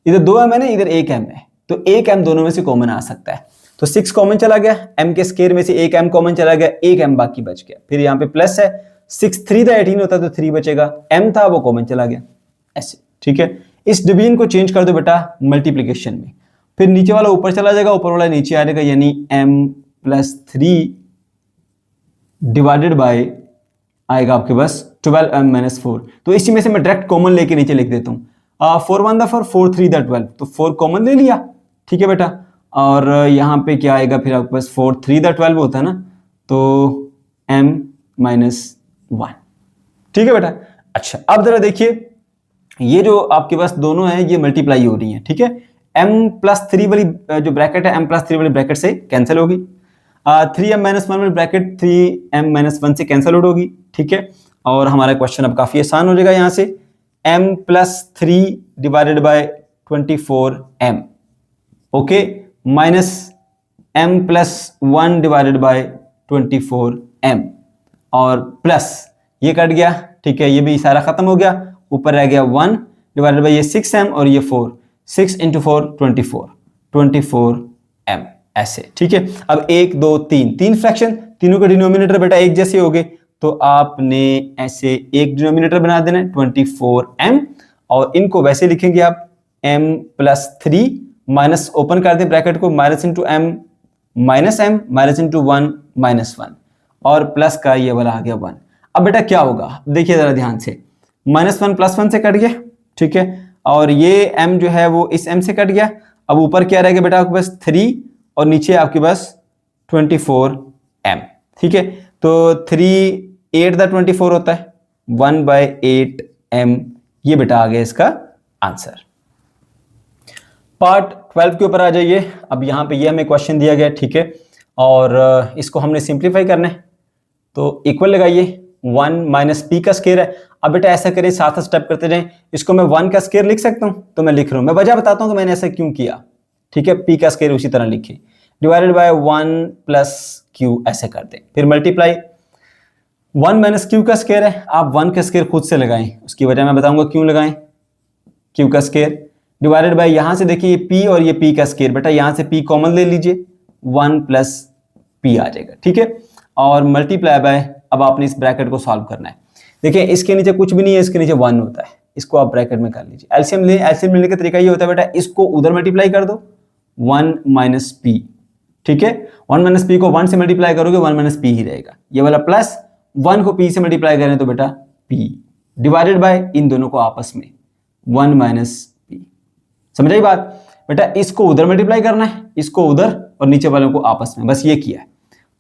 इधर 2 m है ना, इधर एक m है, तो एक m दोनों में से कॉमन आ सकता है। तो 6 कॉमन चला गया, m के स्केयर में से एक m कॉमन चला गया, एक m बाकी बच गया। फिर यहाँ पे प्लस है, 6 3 दा 18 होता तो 3 बचेगा, m था वो कॉमन चला गया, ऐसे, ठीक है। इस डिवीजन को चेंज कर दो बेटा मल्टीप्लीकेशन में, फिर नीचे वाला ऊपर चला जाएगा, ऊपर वाला नीचे आ जाएगा, यानी m प्लस 3 डिवाइडेड बाय आएगा आपके पास 12m माइनस 4। तो इसी में से मैं डायरेक्ट कॉमन लेके नीचे लिख देता हूँ, 4 1 दा 4, 4 3 दा 12, तो 4 कॉमन ले लिया, ठीक है बेटा। और यहाँ पे क्या आएगा फिर आपके पास, 4 3 दा 12 होता है ना, तो m माइनस 1, ठीक है बेटा। अच्छा अब जरा देखिए, ये जो आपके पास दोनों हैं ये मल्टीप्लाई हो रही हैं, ठीक है। m प्लस 3 वाली जो ब्रैकेट है, m प्लस 3 वाली ब्रैकेट से कैंसिल होगी, 3m माइनस 1 वाली ब्रैकेट 3m माइनस 1 से कैंसिल आउट होगी, ठीक है। और हमारा क्वेश्चन अब काफी आसान हो जाएगा, यहाँ से m plus 3 divided bye 24m, okay, minus m plus 1 divided bye 24m, और प्लस ये कट गया, ठीक है, ये भी सारा खत्म हो गया, ऊपर रह गया 1 डिवाइडेड बाय ये 6m और ये 4, 6 into 4 24m, ऐसे, ठीक है। अब 1 2 3 तीन फ्रैक्शन, तीनों के डिनोमिनेटर बेटा एक जैसे हो गए, तो आपने ऐसे एक डिनोमिनेटर बना देना है 24m, और इनको वैसे लिखेंगे आप m प्लस 3 माइनस, ओपन कर दें ब्रैकेट को, minus into m minus m minus into 1 minus 1, और प्लस का ये वाला आ गया 1। अब बेटा क्या होगा, देखिए जरा ध्यान से, माइनस 1 प्लस 1 से कट गया, ठीक है, और ये m जो है वो इस m से कट गया। अब ऊपर क्या रहेगा बेटा आपके पास 3, और नीचे आपके पास 24m, ठीक है। तो 3 8 दा 24 होता है, 1/8m, ये बेटा आ गया इसका आंसर। पार्ट 12 के ऊपर आ जाइए। अब यहाँ पे ये हमें क्वेश्चन दिया गया, ठीक है, और इसको हमने सिंप्लीफाई करना है, तो इक्वल लगाइए, 1 माइनस पी का स्केयर है। अब बेटा ऐसा करें, साथ स्टेप करते जाएं, इसको मैं 1 का स्केयर लिख सकता हूं, तो मैं लिख रहा हूं, मैं वजह बताता हूं कि मैंने ऐसा क्यों किया, ठीक है। पी का स्केयर उसी तरह लिखे, डिवाइडेड बाय 1 प्लस क्यू, ऐसे कर दें, फिर मल्टीप्लाई, 1 माइनस क्यू का स्केयर है, आप 1 का स्केयर खुद से लगाएं, उसकी वजह मैं बताऊंगा क्यों लगाएं, क्यू का स्केयर डिवाइडेड बाय, यहां से देखिए ये p और ये p का स्केयर, बेटा यहां से p कॉमन ले लीजिए, 1 प्लस p आ जाएगा, ठीक है, और मल्टीप्लाई बाय, अब आपने इस ब्रैकेट को सॉल्व करना है। देखिए इसके नीचे कुछ भी नहीं है, इसके नीचे 1 होता है, इसको आप ब्रैकेट में कर लीजिए। एलसीएम ले, एलसीएम लेने का तरीका ये होता है बेटा, इसको उधर मल्टीप्लाई कर दो, 1 माइनस पी, ठीक है, 1 माइनस पी को 1 से मल्टीप्लाई करोगे 1 माइनस पी ही रहेगा, ये वाला प्लस 1 को p से मल्टीप्लाई करें तो बेटा p, डिवाइडेड बाय इन दोनों को आपस में 1 माइनस पी, समझ आई बात बेटा। इसको उधर मल्टीप्लाई करना है, इसको उधर, और नीचे वालों को आपस में, बस ये किया है,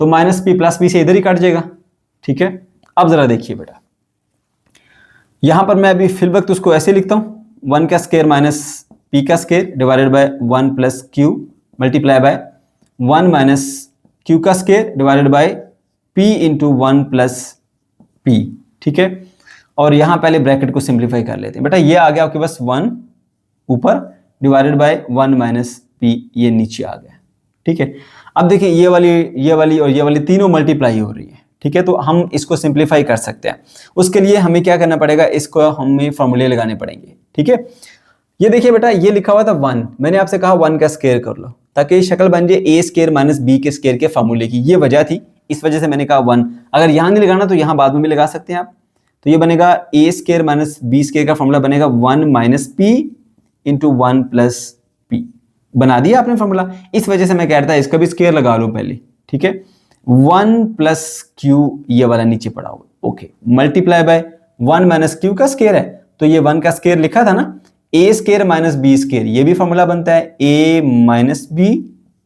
तो माइनस पी प्लस पी से इधर ही कट जाएगा, ठीक है। अब जरा देखिए बेटा, यहां पर मैं अभी फिल वक्त उसको ऐसे लिखता हूं, 1 का स्केयर माइनस पी का square divided by 1 plus Q multiply by 1 minus Q का square divided by P into 1 plus P, ठीक है। और यहां पहले ब्रैकेट को सिंप्लीफाई कर लेते हैं बेटा, ये आ गया आपके पास 1 ऊपर डिवाइडेड बाय 1 माइनस पी, ये नीचे आ गया, ठीक है। अब देखिए ये वाली और ये वाली तीनों मल्टीप्लाई हो रही है, ठीक है, तो हम इसको सिंप्लीफाई कर सकते हैं। उसके लिए हमें क्या करना पड़ेगा, इसको हमें फॉर्मूले लगाने पड़ेंगे, ठीक है। ये देखिए बेटा, ये लिखा हुआ था 1, मैंने आपसे कहा 1 का स्केयर कर लो, ताकि ये शक्ल बन जाए a स्केयर माइनस b के स्केयर के फॉर्मूले की, ये वजह थी, इस वजह से मैंने कहा 1। अगर यहाँ नहीं लगाना तो यहाँ बाद में भी लगा सकते हैं आप, तो ये बनेगा a square minus b square का फॉर्मूला बनेगा 1 minus P into 1 plus P, बना दिया आपने फॉर्मूला। इस वजह से मैं कह रहा था इसका भी स्केयर लगा लो पहले, ठीक है, 1 प्लस क्यू ये वाला नीचे पड़ा हुआ, okay, multiply by 1 minus Q का स्केयर है, तो ये 1 का स्केयर लिखा था ना, A square minus B square, ये भी फॉर्मूला बनता है a minus B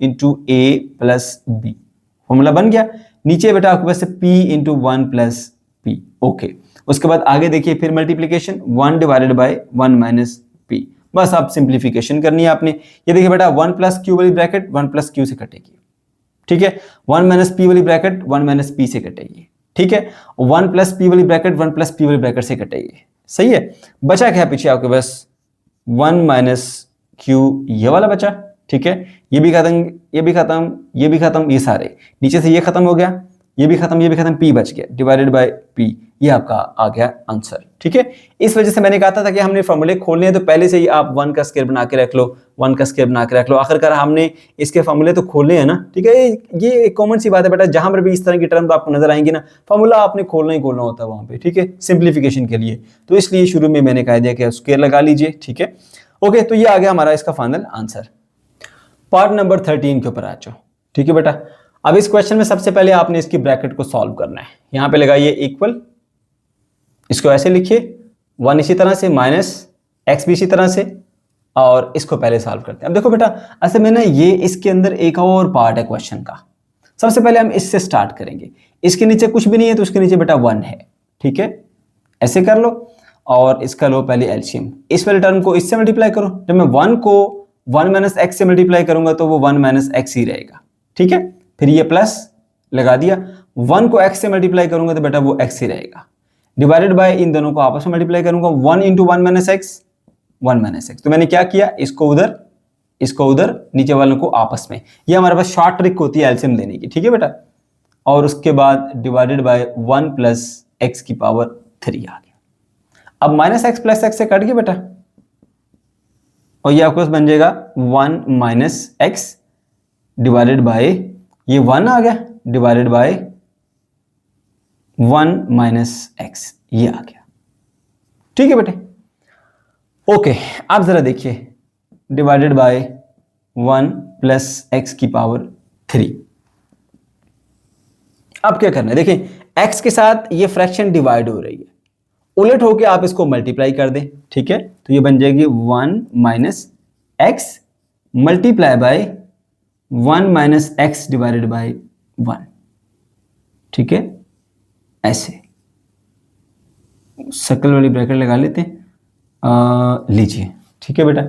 into a plus B, formula बन गया। नीचे बेटा आपके पास p into 1 plus P, okay. उसके बाद आगे देखिए फिर multiplication, 1 divided by 1 minus P, बस आप सिंप्लीफिकेशन करनी है आपने। ये देखिए बेटा 1 प्लस क्यू वाली ब्रैकेट 1 प्लस क्यू से कटेगी, ठीक है, 1 माइनस पी वाली ब्रैकेट 1 माइनस पी से कटेगी, ठीक है, 1 प्लस पी वाली ब्रैकेट 1 प्लस पी वाली ब्रैकेट से कटेगी, सही है। बचा क्या पीछे आपके पास 1 माइनस क्यू ये वाला बचा, ठीक है, ये भी खत्म, ये भी खत्म, ये भी खत्म, ये सारे नीचे से ये खत्म हो गया, ये भी खत्म, ये भी खत्म, p बच गया, डिवाइडेड बाय p, ये आपका आ गया आंसर। ठीक है, इस वजह से मैंने कहा था कि हमने फॉर्मूले खोलने हैं तो पहले से ही आप 1 का स्क्वायर बना के रख लो, 1 का स्क्वायर बना के रख लो। आखिरकार हमने इसके फॉर्मूले तो खोलने हैं ना। ठीक है, ये एक कॉमन सी बात है बेटा, जहां पर भी इस तरह की टर्म आपको नजर आएंगी ना, फॉर्मूला आपने खोलना ही खोलना होता है वहां पे। ठीक है, सिंप्लीफिकेशन के लिए, तो इसलिए शुरू में मैंने कह दिया कि स्क्वायर लगा लीजिए। ठीक है, ओके, तो ये आ गया हमारा इसका फाइनल आंसर। पार्ट नंबर 13 के ऊपर आ जाओ। ठीक है बेटा, अब इस क्वेश्चन में सबसे पहले आपने इसकी ब्रैकेट को सॉल्व करना है। यहां पे लगाइए इक्वल, इसको ऐसे लिखिए 1 इसी तरह से, माइनस x भी इसी तरह से, और इसको पहले सॉल्व करते हैं। अब देखो बेटा, असल में ना ये इसके अंदर एक और पार्ट है क्वेश्चन का। सबसे पहले हम इससे स्टार्ट करेंगे। इसके नीचे कुछ भी नहीं है तो उसके नीचे बेटा 1 है। ठीक है, ऐसे कर लो और इसका लो पहले एलसीएम। इस वाले टर्म को इससे मल्टीप्लाई करो। जब मैं 1 को 1 माइनस एक्स से मल्टीप्लाई करूंगा तो वो 1 माइनस एक्स ही रहेगा। ठीक है, फिर ये प्लस लगा दिया, 1 को x से मल्टीप्लाई करूंगा तो बेटा वो x ही रहेगा, डिवाइडेड बाय इन दोनों को आपस में मल्टीप्लाई करूंगा, 1 into 1 minus x, 1 minus x. तो मैंने क्या किया, इसको उधर, नीचे वालों को आपस में। ये हमारे पास शॉर्ट ट्रिक होती है एलसीएम देने की। ठीक है बेटा, और उसके बाद डिवाइडेड बाय 1 प्लस एक्स की पावर 3 आ गया। अब माइनस एक्स प्लस एक्स से कट गया बेटा, और ये आपके पास बन जाएगा 1 माइनस एक्स डिवाइडेड बाय, ये 1 आ गया, डिवाइडेड बाय 1 माइनस एक्स, ये आ गया। ठीक है बेटे, ओके, आप जरा देखिए, डिवाइडेड बाय 1 प्लस एक्स की पावर 3। अब क्या करना है, देखिए x के साथ ये फ्रैक्शन डिवाइड हो रही है, उलट होके आप इसको मल्टीप्लाई कर दें। ठीक है, तो ये बन जाएगी 1 minus x multiply by 1 minus x divided by 1। ठीक है, ऐसे सर्कल वाली ब्रैकेट लगा लेते हैं, लीजिए। ठीक है बेटा,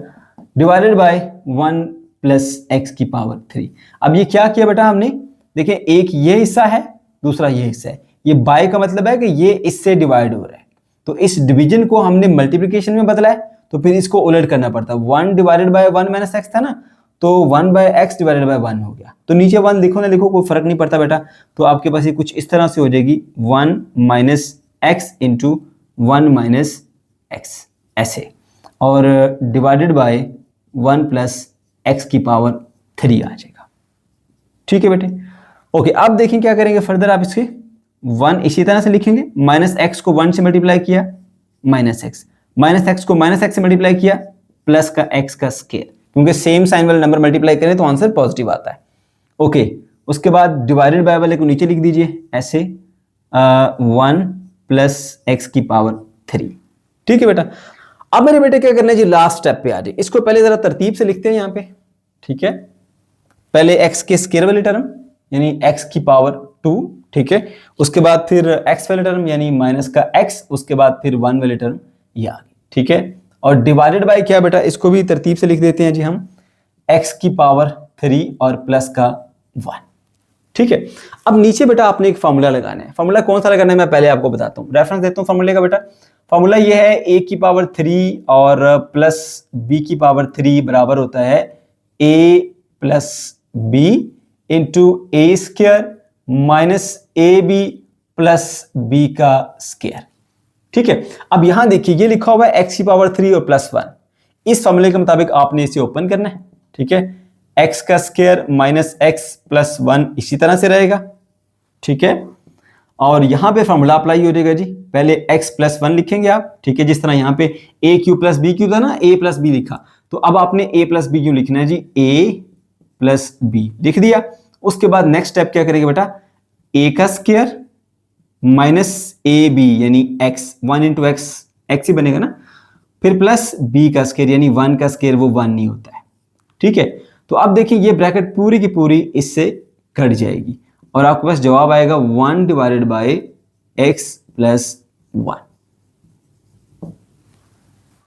डिवाइडेड बाय 1 प्लस एक्स की पावर 3। अब ये क्या किया बेटा हमने, देखिए एक ये हिस्सा है, दूसरा ये हिस्सा है। ये बाय का मतलब है कि ये इससे डिवाइड हो रहा है, तो इस डिवीजन को हमने मल्टीप्लिकेशन में बदला है, तो फिर इसको उलट करना पड़ता है। 1 डिवाइडेड बाय 1 माइनस एक्स था ना, तो 1 बाय एक्स डिवाइडेड बाय 1 हो गया। तो नीचे 1 लिखो ना लिखो, कोई फर्क नहीं पड़ता बेटा। तो आपके पास ये कुछ इस तरह से हो जाएगी, 1 minus x into 1 minus x, ऐसे, और डिवाइडेड बाय 1 प्लस एक्स की पावर 3 आ जाएगा। ठीक है बेटे, ओके। अब देखें क्या करेंगे फर्दर, आप इसके 1 इसी तरह से लिखेंगे, माइनस एक्स को 1 से मल्टीप्लाई किया, माइनस एक्स को माइनस एक्स से मल्टीप्लाई किया, प्लस का एक्स का स्क्वायर, क्योंकि सेम साइन वाले नंबर मल्टीप्लाई करें तो आंसर पॉजिटिव आता है। ओके, उसके बाद डिवाइडेड बाय वाले को नीचे लिख दीजिए ऐसे, 1 प्लस एक्स की पावर 3। ठीक है बेटा, अब मेरे बेटे क्या करना है जी, लास्ट स्टेप पे आ जाए। इसको पहले जरा तरतीब से लिखते हैं यहाँ पे। ठीक है, पहले एक्स के स्क्वायर वाली टर्म यानी एक्स की पावर 2, ठीक है, उसके बाद फिर एक्स वाले टर्म यानी माइनस का एक्स, उसके बाद फिर 1 वाले टर्म ये आ गई। ठीक है, और डिवाइडेड बाय क्या बेटा, इसको भी तरतीब से लिख देते हैं जी हम, x की पावर 3 और प्लस का 1। ठीक है, अब नीचे बेटा आपने एक फार्मूला लगाना है। फार्मूला कौन सा लगाना है मैं पहले आपको बताता हूँ, रेफरेंस देता हूँ फार्मूले का बेटा। फार्मूला ये है, a की पावर 3 और प्लस b की पावर 3 बराबर होता है a plus b into A square minus A B plus b का स्क्वायर। ठीक है, अब यहां देखिए ये लिखा हुआ है x की पावर 3 और प्लस 1। इस फॉर्मूले के मुताबिक आपने इसे ओपन करना है। ठीक है, x का स्क्वायर माइनस एक्स प्लस 1 इसी तरह से रहेगा। ठीक है, और यहां पे फॉर्मूला अप्लाई हो जाएगा जी, पहले x प्लस 1 लिखेंगे आप। ठीक है, जिस तरह यहां पे a Q plus B Q था ना, a प्लस बी लिखा, तो अब आपने a प्लस बी क्यू लिखना है जी, a प्लस बी लिख दिया। उसके बाद नेक्स्ट स्टेप क्या करेंगे बेटा, a का स्क्वायर माइनस ए बी यानी x, 1 इंटू एक्स, एक्स ही बनेगा ना, फिर प्लस b का स्क्वायर यानी 1 का स्क्वायर वो 1 नहीं होता है। ठीक है, तो अब देखिए ये ब्रैकेट पूरी की पूरी इससे कट जाएगी और आपके पास जवाब आएगा 1 डिवाइडेड बाय x प्लस 1।